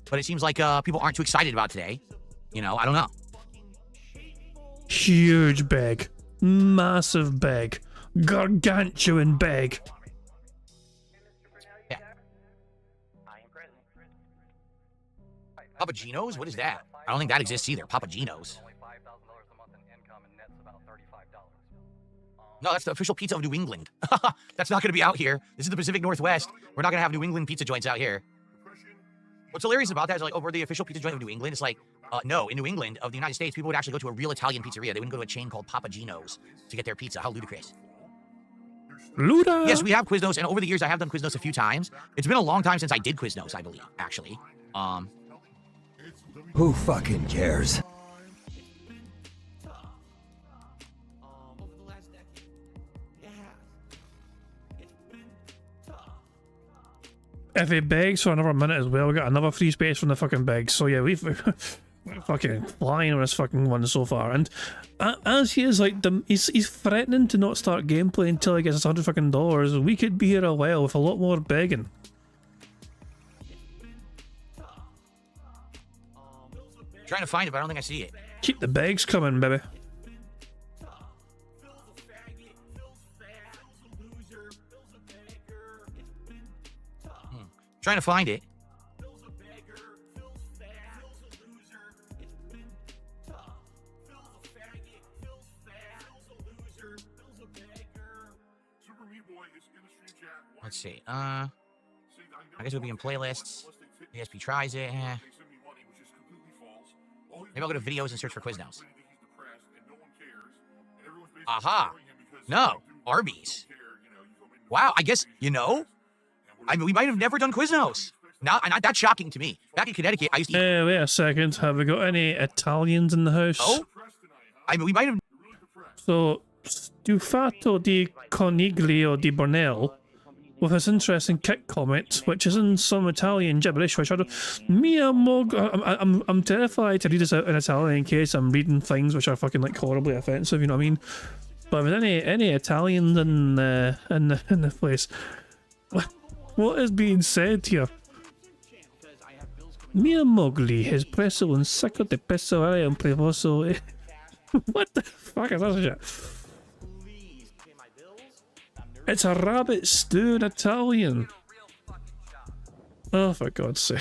But it seems like people aren't too excited about today. You know, I don't know.
Huge bag. Massive bag. Gargantuan bag.
Yeah. Papa Gino's? What is that? I don't think that exists either. Papa Gino's. No, that's the official pizza of New England. That's not going to be out here. This is the Pacific Northwest. We're not going to have New England pizza joints out here. What's hilarious about that is like, oh, we're the official pizza joint of New England. It's like, no, in New England of the United States, people would actually go to a real Italian pizzeria. They wouldn't go to a chain called Papa Gino's to get their pizza. How ludicrous.
Luda.
Yes, we have Quiznos, and over the years, I have done Quiznos a few times. It's been a long time since I did Quiznos, I believe, actually.
Who fucking cares?
If he begs for another minute as well, we got another free space from the fucking begs. So yeah, we're fucking flying on this fucking one so far. And as he is like, he's threatening to not start gameplay until he gets us $100 fucking. We could be here a while with a lot more begging.
Trying to find it, but I don't think I see it.
Keep the begs coming, baby.
Trying to find it. Let's see. I guess it'll be in playlists. DSP Tries It. Maybe I'll go to videos and search for Quiznos. Aha. No. Arby's. Wow, I guess, you know, I mean, we might have never done Quiznos. Not that shocking to me. Back in Connecticut, I used to...
Wait a second. Have we got any Italians in the house?
Oh? I mean, we might have...
So, Stufato di Coniglio di Bornell, with his interesting kick comment, which is in some Italian gibberish, which I don't... I'm terrified to read this out in Italian in case I'm reading things which are fucking, like, horribly offensive, you know what I mean? But with any Italians in the place... What is being said here? Mia Mowgli has preso un sacco di peso aereo un prevoso. What the fuck is that shit? It's a rabbit stew in Italian. Oh, for God's sake.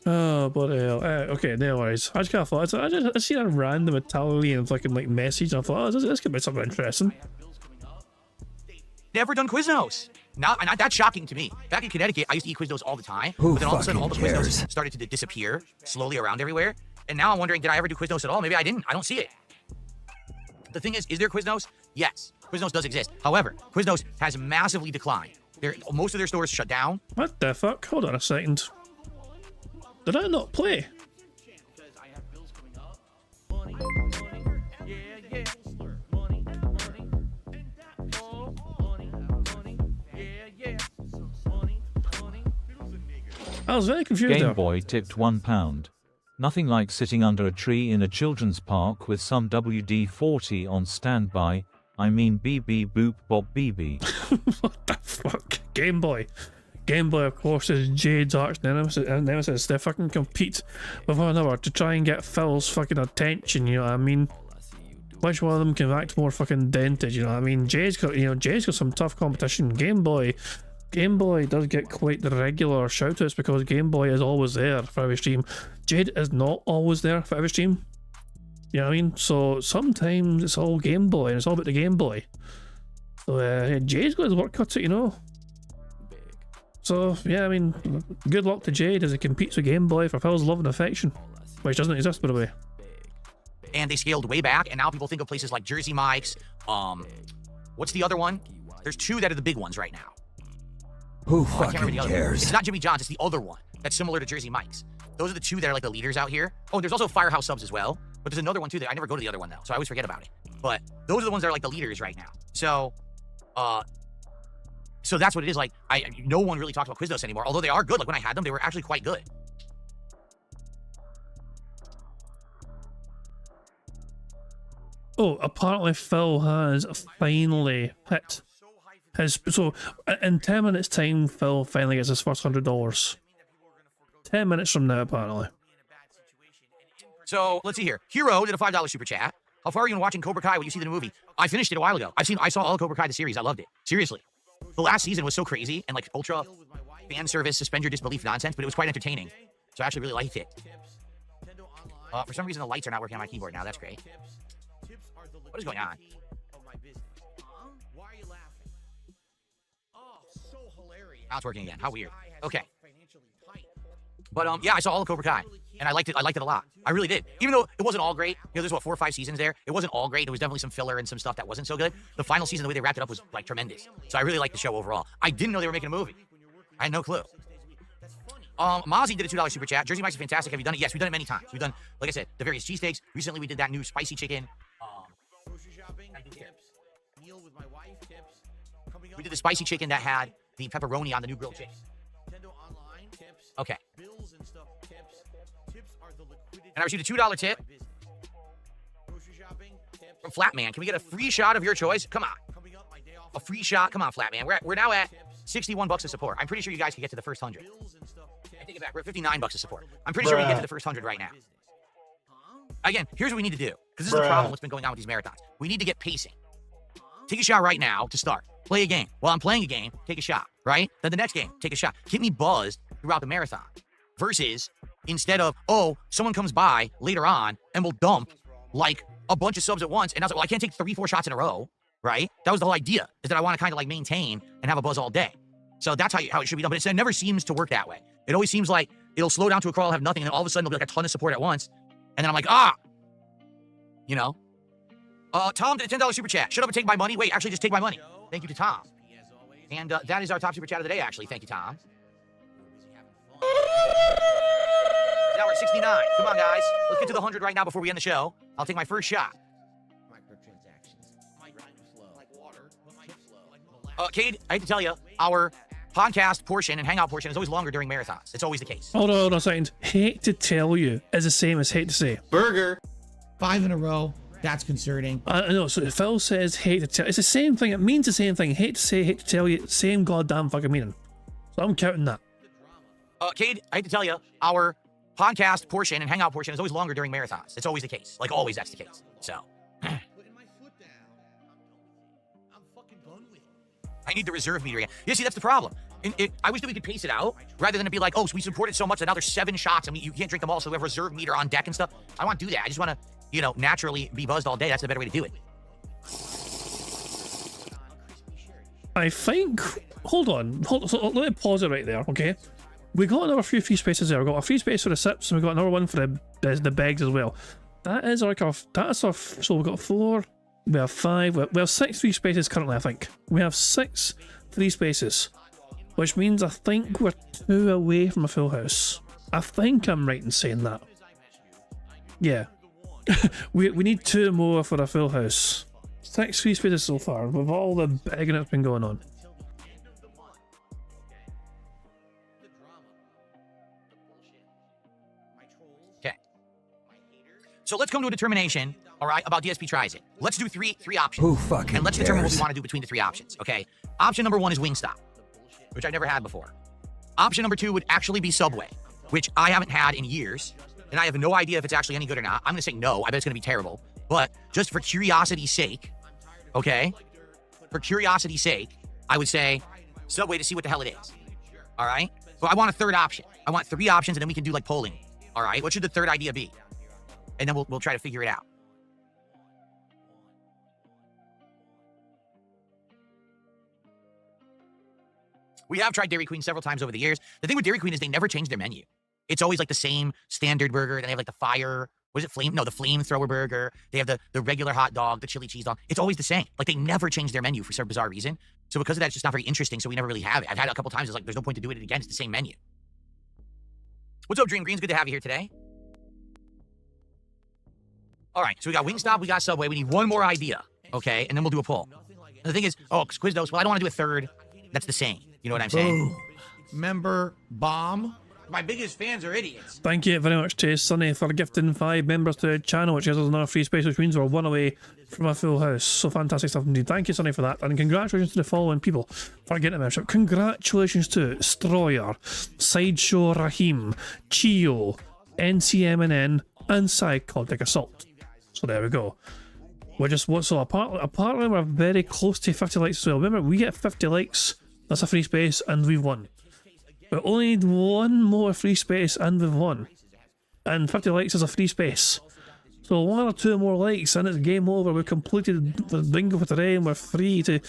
Oh, bloody hell. Okay, no worries. I just kind of thought, I seen a random Italian fucking like message and I thought, oh, this could be something interesting.
Never done Quiznos. Not that shocking to me. Back in Connecticut, I used to eat Quiznos all the time.
Who
but then all of a sudden, all the
cares?
Quiznos started to disappear slowly around everywhere. And now I'm wondering, did I ever do Quiznos at all? Maybe I didn't. I don't see it. The thing is there Quiznos? Yes, Quiznos does exist. However, Quiznos has massively declined. Most of their stores shut down.
What the fuck? Hold on a second.
Did I not play?
Because I have bills coming up. Money, money, yeah, yeah. Money, money, and that. Oh, money, money, yeah, yeah. Money, money.
I was very confused
Game
there.
Boy tipped £1. Nothing like sitting under a tree in a children's park with some WD-40 on standby. I mean BB boop bop BB.
What the fuck? Game Boy. Game Boy, of course, is Jade's arch nemesis. They fucking compete with one another to try and get Phil's fucking attention, you know what I mean? Which one of them can act more fucking dented, you know what I mean? Jade's got some tough competition. Game Boy does get quite the regular shoutouts because Game Boy is always there for every stream. Jade is not always there for every stream. You know what I mean? So sometimes it's all Game Boy and it's all about the Game Boy. So yeah, Jade's got his work cut out, you know. So yeah, I mean, good luck to Jade as he competes with Game Boy for Phil's love and affection, which doesn't exist, by the way.
And they scaled way back, and now people think of places like Jersey Mike's. What's the other one? There's two that are the big ones right now.
Who
I can't remember
fucking
the other one.
cares?
It's not Jimmy John's, it's the other one that's similar to Jersey Mike's. Those are the two that are like the leaders out here. Oh, there's also Firehouse Subs as well, but there's another one too that I never go to the other one though, so I always forget about it. But those are the ones that are like the leaders right now. So, so that's what it is. Like, no one really talks about Quiznos anymore, although they are good. Like when I had them, they were actually quite good.
Oh, apparently Phil has finally hit his... So, in 10 minutes time, Phil finally gets his first $100. 10 minutes from now, apparently.
So, let's see here. Hero did a $5 super chat. How far are you in watching Cobra Kai when you see the movie? I finished it a while ago. I saw all of Cobra Kai, the series. I loved it. Seriously. The last season was so crazy and like ultra fan service, suspend your disbelief nonsense, but it was quite entertaining. So I actually really liked it. For some reason, the lights are not working on my keyboard now. That's great. What is going on? Now it's working again. How weird. Okay. But yeah, I saw all of Cobra Kai, and I liked it. I liked it a lot. I really did. Even though it wasn't all great. You know, there's what, 4 or 5 seasons there. It wasn't all great. There was definitely some filler and some stuff that wasn't so good. The final season, the way they wrapped it up was like tremendous. So I really liked the show overall. I didn't know they were making a movie. I had no clue. Mozzie did a $2 super chat. Jersey Mike's is fantastic. Have you done it? Yes, we've done it many times. We've done, like I said, the various cheesesteaks. Recently, we did that new spicy chicken. We did the spicy chicken that had the pepperoni on the new grilled chicken. Okay. And I received a $2 tip from Flatman. Can we get a free shot of your choice? Come on. A free shot. Come on, Flatman. We're now at $61 of support. I'm pretty sure you guys can get to the first 100. I take it back. We're at $59 of support. I'm pretty sure we can get to the first 100 right now. Again, here's what we need to do. Because this is the problem what's been going on with these marathons. We need to get pacing. Take a shot right now to start. Play a game. While I'm playing a game, take a shot, right? Then the next game, take a shot. Keep me buzzed throughout the marathon. Versus, instead of, oh, someone comes by later on and will dump like a bunch of subs at once. And I was like, well, I can't take 3-4 shots in a row, right? That was the whole idea, is that I want to kind of like maintain and have a buzz all day. So that's how it should be done. But it never seems to work that way. It always seems like it'll slow down to a crawl, have nothing, and then all of a sudden there'll be like a ton of support at once. And then I'm like, you know? Tom did a $10 super chat. Shut up and take my money. Wait, actually just take my money. Thank you to Tom. And that is our top super chat of the day, actually. Thank you, Tom. Now we're at 69. Come on, guys. Let's get to the 100 right now before we end the show. I'll take my first shot. Cade, I hate to tell you, our podcast portion and hangout portion is always longer during marathons. It's always the case.
Hold on a second. Hate to tell you is the same as hate to say.
Burger.
5 in a row. That's concerning.
I know, so Phil says hate to tell. It's the same thing. It means the same thing. Hate to say, hate to tell you. Same goddamn fucking meaning. So I'm counting that.
Cade, I hate to tell you, our podcast portion and hangout portion is always longer during marathons. It's always the case. Like, always that's the case. So. I need the reserve meter again. Yeah, see, that's the problem. I wish that we could pace it out, rather than it be like, oh, so we supported so much that now there's 7 shots, and you can't drink them all, so we have a reserve meter on deck and stuff. I want to do that. I just want to, you know, naturally be buzzed all day. That's the better way to do it.
I think... Hold on. So let me pause it right there, okay? We got another few free spaces there. We got a free space for the sips, and we got another one for the bags as well. That is like our... So we've got 4... We have 5, we have 6 free spaces currently, I think. We have 6 free spaces, which means I think we're 2 away from a full house. I think I'm right in saying that. Yeah. we need 2 more for a full house. 6 free spaces so far, with all the begging that's been going on.
Okay. So let's come to a determination, all right, about DSP Tries It. Let's do three options.
Who fucking
And let's determine what we
cares?
want to do between the 3 options, okay? Option number 1 is Wingstop, which I've never had before. Option number 2 would actually be Subway, which I haven't had in years, and I have no idea if it's actually any good or not. I'm gonna say no. I bet it's gonna be terrible. But just for curiosity's sake, okay? For curiosity's sake, I would say Subway to see what the hell it is. All right? But I want a third option. I want 3 options, and then we can do like polling. All right? What should the third idea be? And then we'll try to figure it out. We have tried Dairy Queen several times over the years. The thing with Dairy Queen is they never change their menu. It's always like the same standard burger. Then they have like the fire, what is it, flame? No, the flamethrower burger. They have the regular hot dog, the chili cheese dog. It's always the same. Like they never change their menu for some bizarre reason. So because of that, it's just not very interesting. So we never really have it. I've had it a couple times. It's like, there's no point to do it again. It's the same menu. What's up, Dream Greens? Good to have you here today. All right, so we got Wingstop, we got Subway. We need 1 more idea, okay? And then we'll do a poll. And the thing is, Quiznos, well, I don't want to do a third that's the same. You know what I'm saying? Member bomb. My biggest fans are idiots.
Thank you very much to Sunny for gifting 5 members to the channel, which gives us another free space, which means we're 1 away from a full house. So fantastic stuff indeed. Thank you, Sunny, for that. And congratulations to the following people for getting a membership. Congratulations to Stroyer, Sideshow Raheem, Chio, NCMNN, and Psychotic Assault. So there we go. We're just, so apparently we're very close to 50 likes as well. Remember, we get 50 likes, that's a free space, and we've won. We only need 1 more free space and we've won. And 50 likes is a free space. So 1 or 2 more likes and it's game over. We've completed the bingo for today and we're free to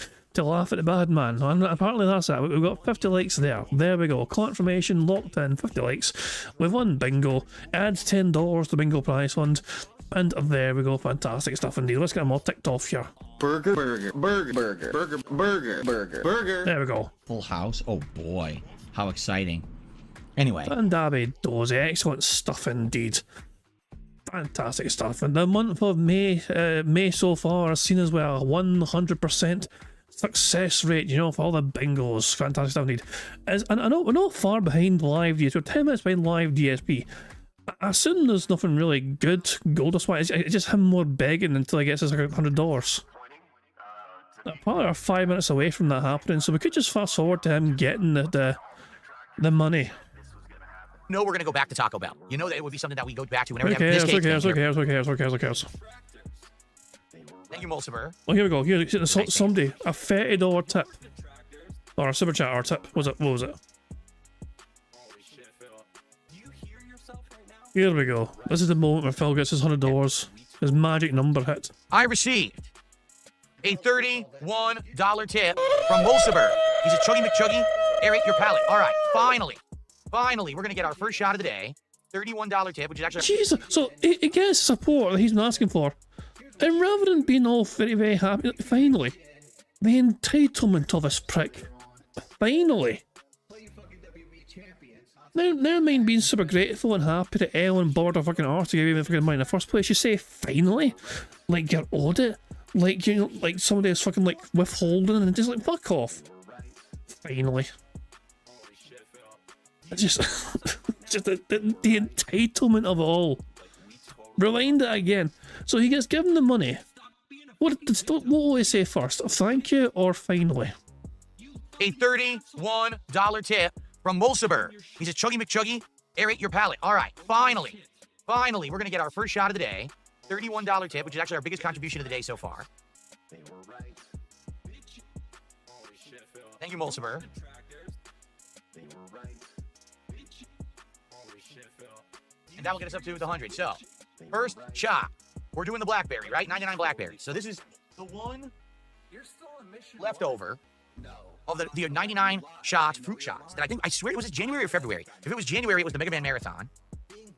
laugh at the bad man. And apparently that's it. We've got 50 likes there. There we go. Confirmation locked in. 50 likes. We've won bingo. Adds $10 to bingo prize fund. And there we go. Fantastic stuff indeed. Let's get them all ticked off here.
Burger, burger, burger, burger, burger, burger, burger, burger.
There we go.
Full house. Oh boy. How exciting. Anyway.
And Abby Dozy. Excellent stuff indeed. Fantastic stuff. And the month of May so far has seen as well 100% success rate, you know, for all the bingos. Fantastic stuff indeed. And I know we're not far behind live DSP. We're 10 minutes behind live DSP. I assume there's nothing really good gold wise. It's just him more begging until he gets his $100. Probably are 5 minutes away from that happening, so we could just fast forward to him getting the money.
No, we're gonna go back to Taco Bell. You know that it would be something that we go back to whenever
Who cares, who cares, who cares, who cares, who cares, who cares?
Thank you, Mulciber.
Well, here we go. Here, somebody, a $30 tip. Or a super chat or tip. What was it? Here we go. This is the moment where Phil gets his $100. His magic number hit.
I received a $31 tip from Mulciber. He's a Chuggy McChuggy. Aerate your palate. All right, finally, we're gonna get our first shot of the day. $31 tip, which is actually.
Jesus. So he gets support that he's been asking for, and rather than being all very, very happy, finally, the entitlement of this prick. Finally. Never mind being super grateful and happy that Ellen bored her fucking arse to give you the fucking money in the first place. You say finally, like you're owed it, like you know, like somebody is fucking like withholding and just like fuck off. Finally, it's just, just the entitlement of it all. Rewind it again. So he gets given the money. What will he say first? Thank you or finally?
A $31 tip from Mulciber. He's a Chuggy McChuggy. Aerate your palate. All right, finally, we're gonna get our first shot of the day. $31 tip, which is actually our biggest contribution of the day so far. Thank you, Mulciber. And that will get us up to the 100. So, first shot. We're doing the blackberry, right? 99 blackberries. So this is the one left over of the 99 shots, fruit shots. That I swear it was January or February. If it was January, it was the Mega Man Marathon.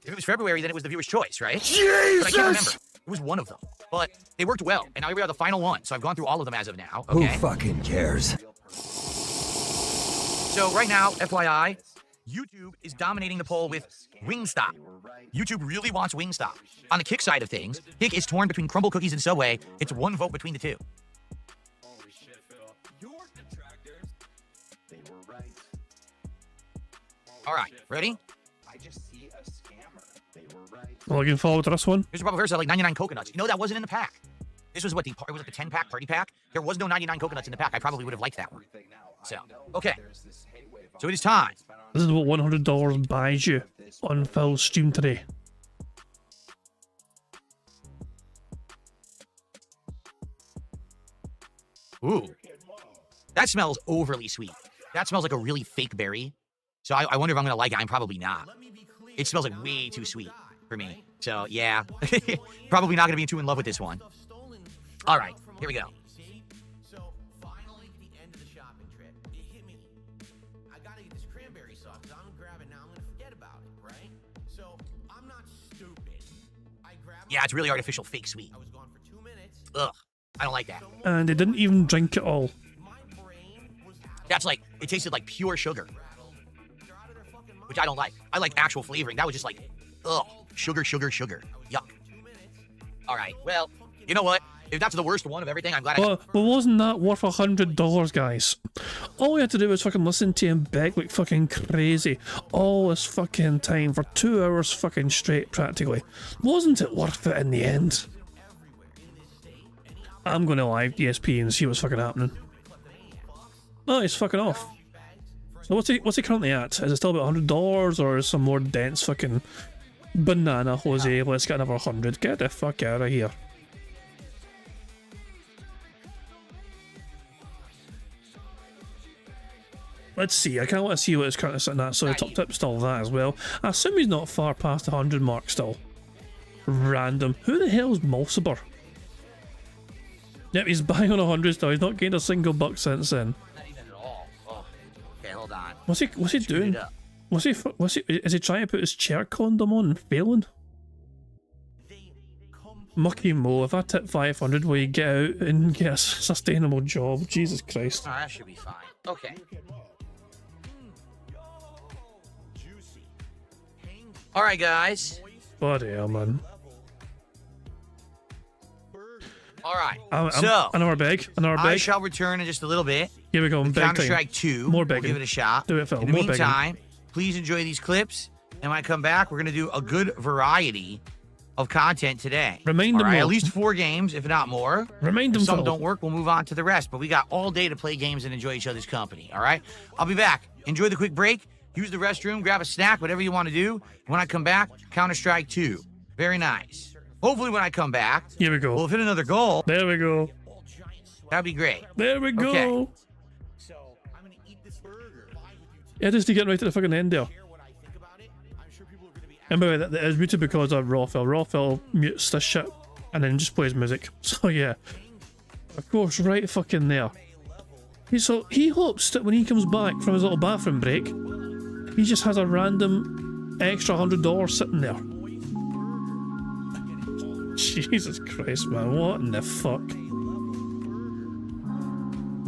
If it was February, then it was the viewer's choice, right?
Jesus!
But I can't remember. It was one of them. But they worked well. And now we are the final one. So I've gone through all of them as of now. Okay?
Who fucking cares?
So right now, FYI, YouTube is dominating the poll with Wingstop. YouTube really wants Wingstop. On the Kick side of things, Kick is torn between Crumble Cookies and Subway. It's one vote between the two. All right, ready?
Looking forward to this one.
Here's the problem first, like 99 coconuts. You know that wasn't in the pack. This was what it was like the 10-pack party pack. There was no 99 coconuts in the pack. I probably would have liked that one. So, okay. So it is time.
This is what $100 buys you on Phil's stream today.
Ooh. That smells overly sweet. That smells like a really fake berry. So I wonder if I'm going to like it. I'm probably not. It smells like way too sweet for me. So, yeah. Probably not going to be too in love with this one. All right. Here we go.
So finally, at the end of the shopping trip, it hit me. I gotta get this cranberry sauce. I'm gonna grab it now. I'm gonna forget about it, right? So I'm not stupid. I grabbed.
Yeah, it's really artificial fake sweet.
I was gone for 2 minutes.
Ugh. I don't like that.
And they didn't even drink it all.
That's like, it tasted like pure sugar. Which I don't like. I like actual flavoring. That was just like, ugh. Sugar, sugar, sugar. Yuck. All right. Well, you know what? If that's the worst one of everything, I'm glad
But wasn't that worth $100, guys? All we had to do was fucking listen to him beg like fucking crazy all this fucking time for 2 hours fucking straight, practically. Wasn't it worth it in the end? I'm gonna live DSP and see what's fucking happening. Oh, he's fucking off. So what's he currently at? Is it still about $100 or is some more dense fucking banana Jose? Let's get another 100. Get the fuck out of here. Let's see, I kind of want to see what it's currently sitting at, so the top tip's still that as well. I assume he's not far past the 100 mark still. Random. Who the hell's Mulciber? Yep, he's buying on 100 still, he's not gained a single buck since then.
Not even at all. Oh. Okay, hold on.
What's he doing? Is he trying to put his chair condom on and failing? Mucky Mo, if I tip 500 will you get out and get a sustainable job? Jesus Christ.
Oh, that should be fine. Okay. All right, guys.
Bloody hell, man.
All right.
So, another bag.
I shall return in just a little bit.
Here we go.
Counter-Strike 2.
More begging.
We'll give it a shot.
Do it, Phil.
In the
More
meantime, please enjoy these clips. And when I come back, we're going to do a good variety of content today.
Remind them
all.
all.
At least 4 games, if not more.
Remind them
if some
Phil.
don't work, we'll move on to the rest. But we got all day to play games and enjoy each other's company. All right? I'll be back. Enjoy the quick break. Use the restroom. Grab a snack. Whatever you want to do. When I come back, Counter-Strike 2. Very nice. Hopefully when I come back,
here we go.
We'll hit another goal.
There we go.
That'd be great.
There we go.
Okay.
So I'm gonna eat this burger.
Yeah, just to get right to the fucking end there. And by the way, that is muted because of Rawfell. Rawfell mutes this shit and then just plays music. So yeah, of course, right fucking there. So he hopes that when he comes back from his little bathroom break, he just has a random extra $100 sitting there. Jesus Christ, man, what in the fuck?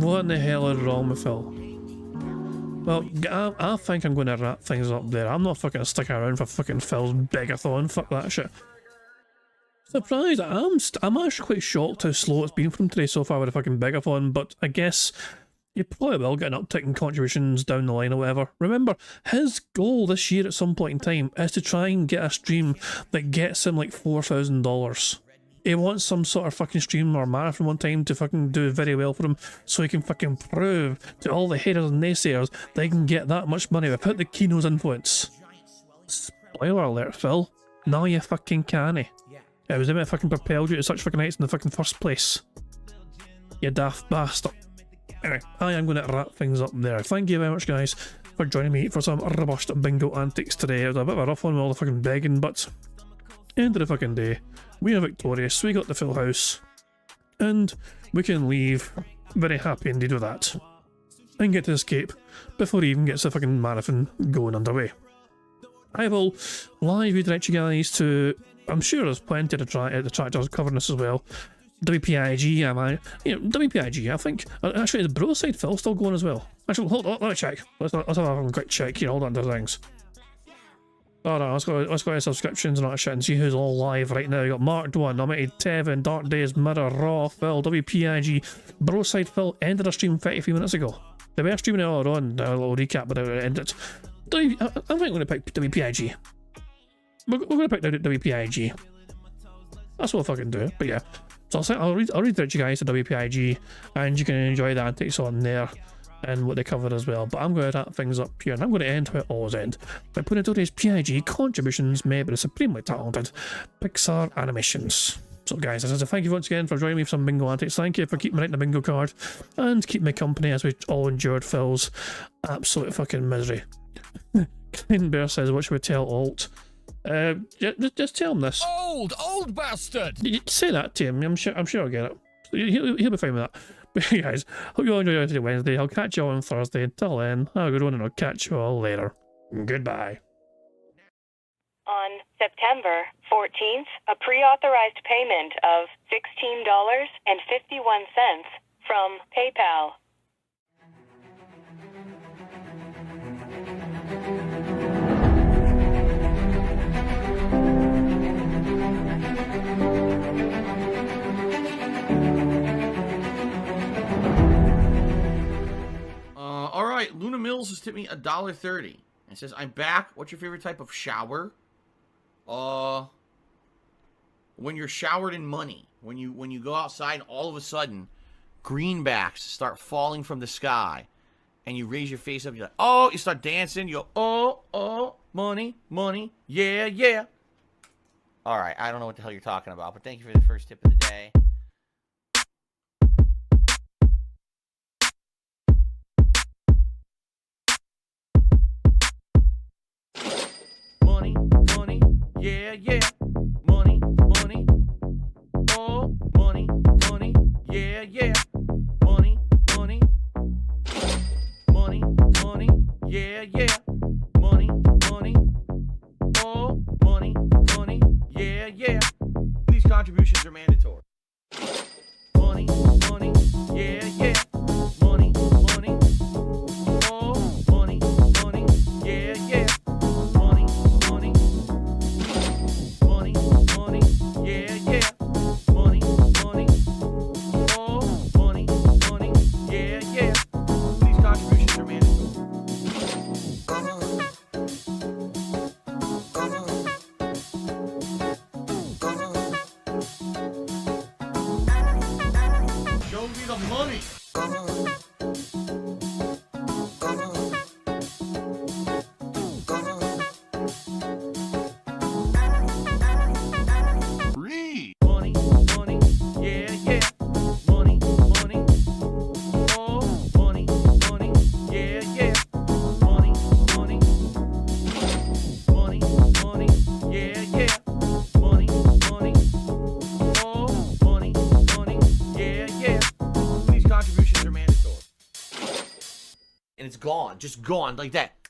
What in the hell is wrong with Phil? Well, I think I'm going to wrap things up there. I'm not fucking sticking around for fucking Phil's begathon. Fuck that shit. Surprised. I'm actually quite shocked how slow it's been from today so far with the fucking begathon, but I guess you probably will get an uptick in contributions down the line or whatever. Remember, his goal this year at some point in time is to try and get a stream that gets him like $4,000. He wants some sort of fucking stream or marathon one time to fucking do very well for him so he can fucking prove to all the haters and naysayers they can get that much money without the Kino's influence. Spoiler alert, Phil. No, you fucking can't. It was him that fucking propelled you to such fucking heights in the fucking first place. You daft bastard. Anyway, I am going to wrap things up there. Thank you very much, guys, for joining me for some robust bingo antics today. It was a bit of a rough one with all the fucking begging, but end of the fucking day, we are victorious, we got the full house, and we can leave very happy indeed with that, and get to escape before he even gets the fucking marathon going underway. I will live redirect you guys to, I'm sure there's plenty of detractors covering this as well,
WPIG, yeah, man. You know, WPIG, I think. Actually, is Broadside Phil still going as well? Actually, hold on, let me check. Let's have a quick check here. Hold on to things. Oh no, let's go to subscriptions and all that shit and see who's all live right now. You got Marked One, Nominated Tevin, Dark Days, Mirror, Raw, Phil, WPIG, Broadside Phil ended our stream 33 minutes ago. They were streaming it all on, a little recap, but it ended. I think I'm going to pick WPIG. We're going to pick WPIG. That's what I'll fucking do. But yeah, so I'll redirect you guys to WPIG, and you can enjoy the antics on there and what they covered as well. But I'm going to wrap things up here, and I'm going to end how it always end by putting today's PIG contributions made by the supremely talented Pixar Animations. So guys, I want to thank you once again for joining me for some bingo antics. Thank you for keeping me writing the bingo card and keeping me company as we all endured Phil's absolute fucking misery. Klein Bear says, what should we tell Alt? Just tell him this.
Old bastard!
Say that to him. I'm sure I'll get it. He'll be fine with that. But guys, hope you all enjoy today Wednesday. I'll catch you all on Thursday. Until then, have a good one, and I'll catch you all later. Goodbye.
On September 14th, a pre-authorized payment of $16.51 from PayPal.
All right, Luna Mills has tipped me $1.30. It says, I'm back. What's your favorite type of shower? When you're showered in money. When you go outside and all of a sudden, greenbacks start falling from the sky. And you raise your face up, you're like, oh, you start dancing, you go, oh, money, yeah, yeah. All right, I don't know what the hell you're talking about, but thank you for the first tip of the day. Yeah, yeah. Money. Oh, money. Yeah, yeah. Money. Yeah, yeah. Money. Oh, money. Yeah, yeah. These contributions are mandatory. Money. Yeah, yeah. Money. Oh, money. Yeah, yeah. Yeah, yeah. Money. Oh, money. Yeah, yeah. These contributions are mandatory. Show me the money. Just gone like that.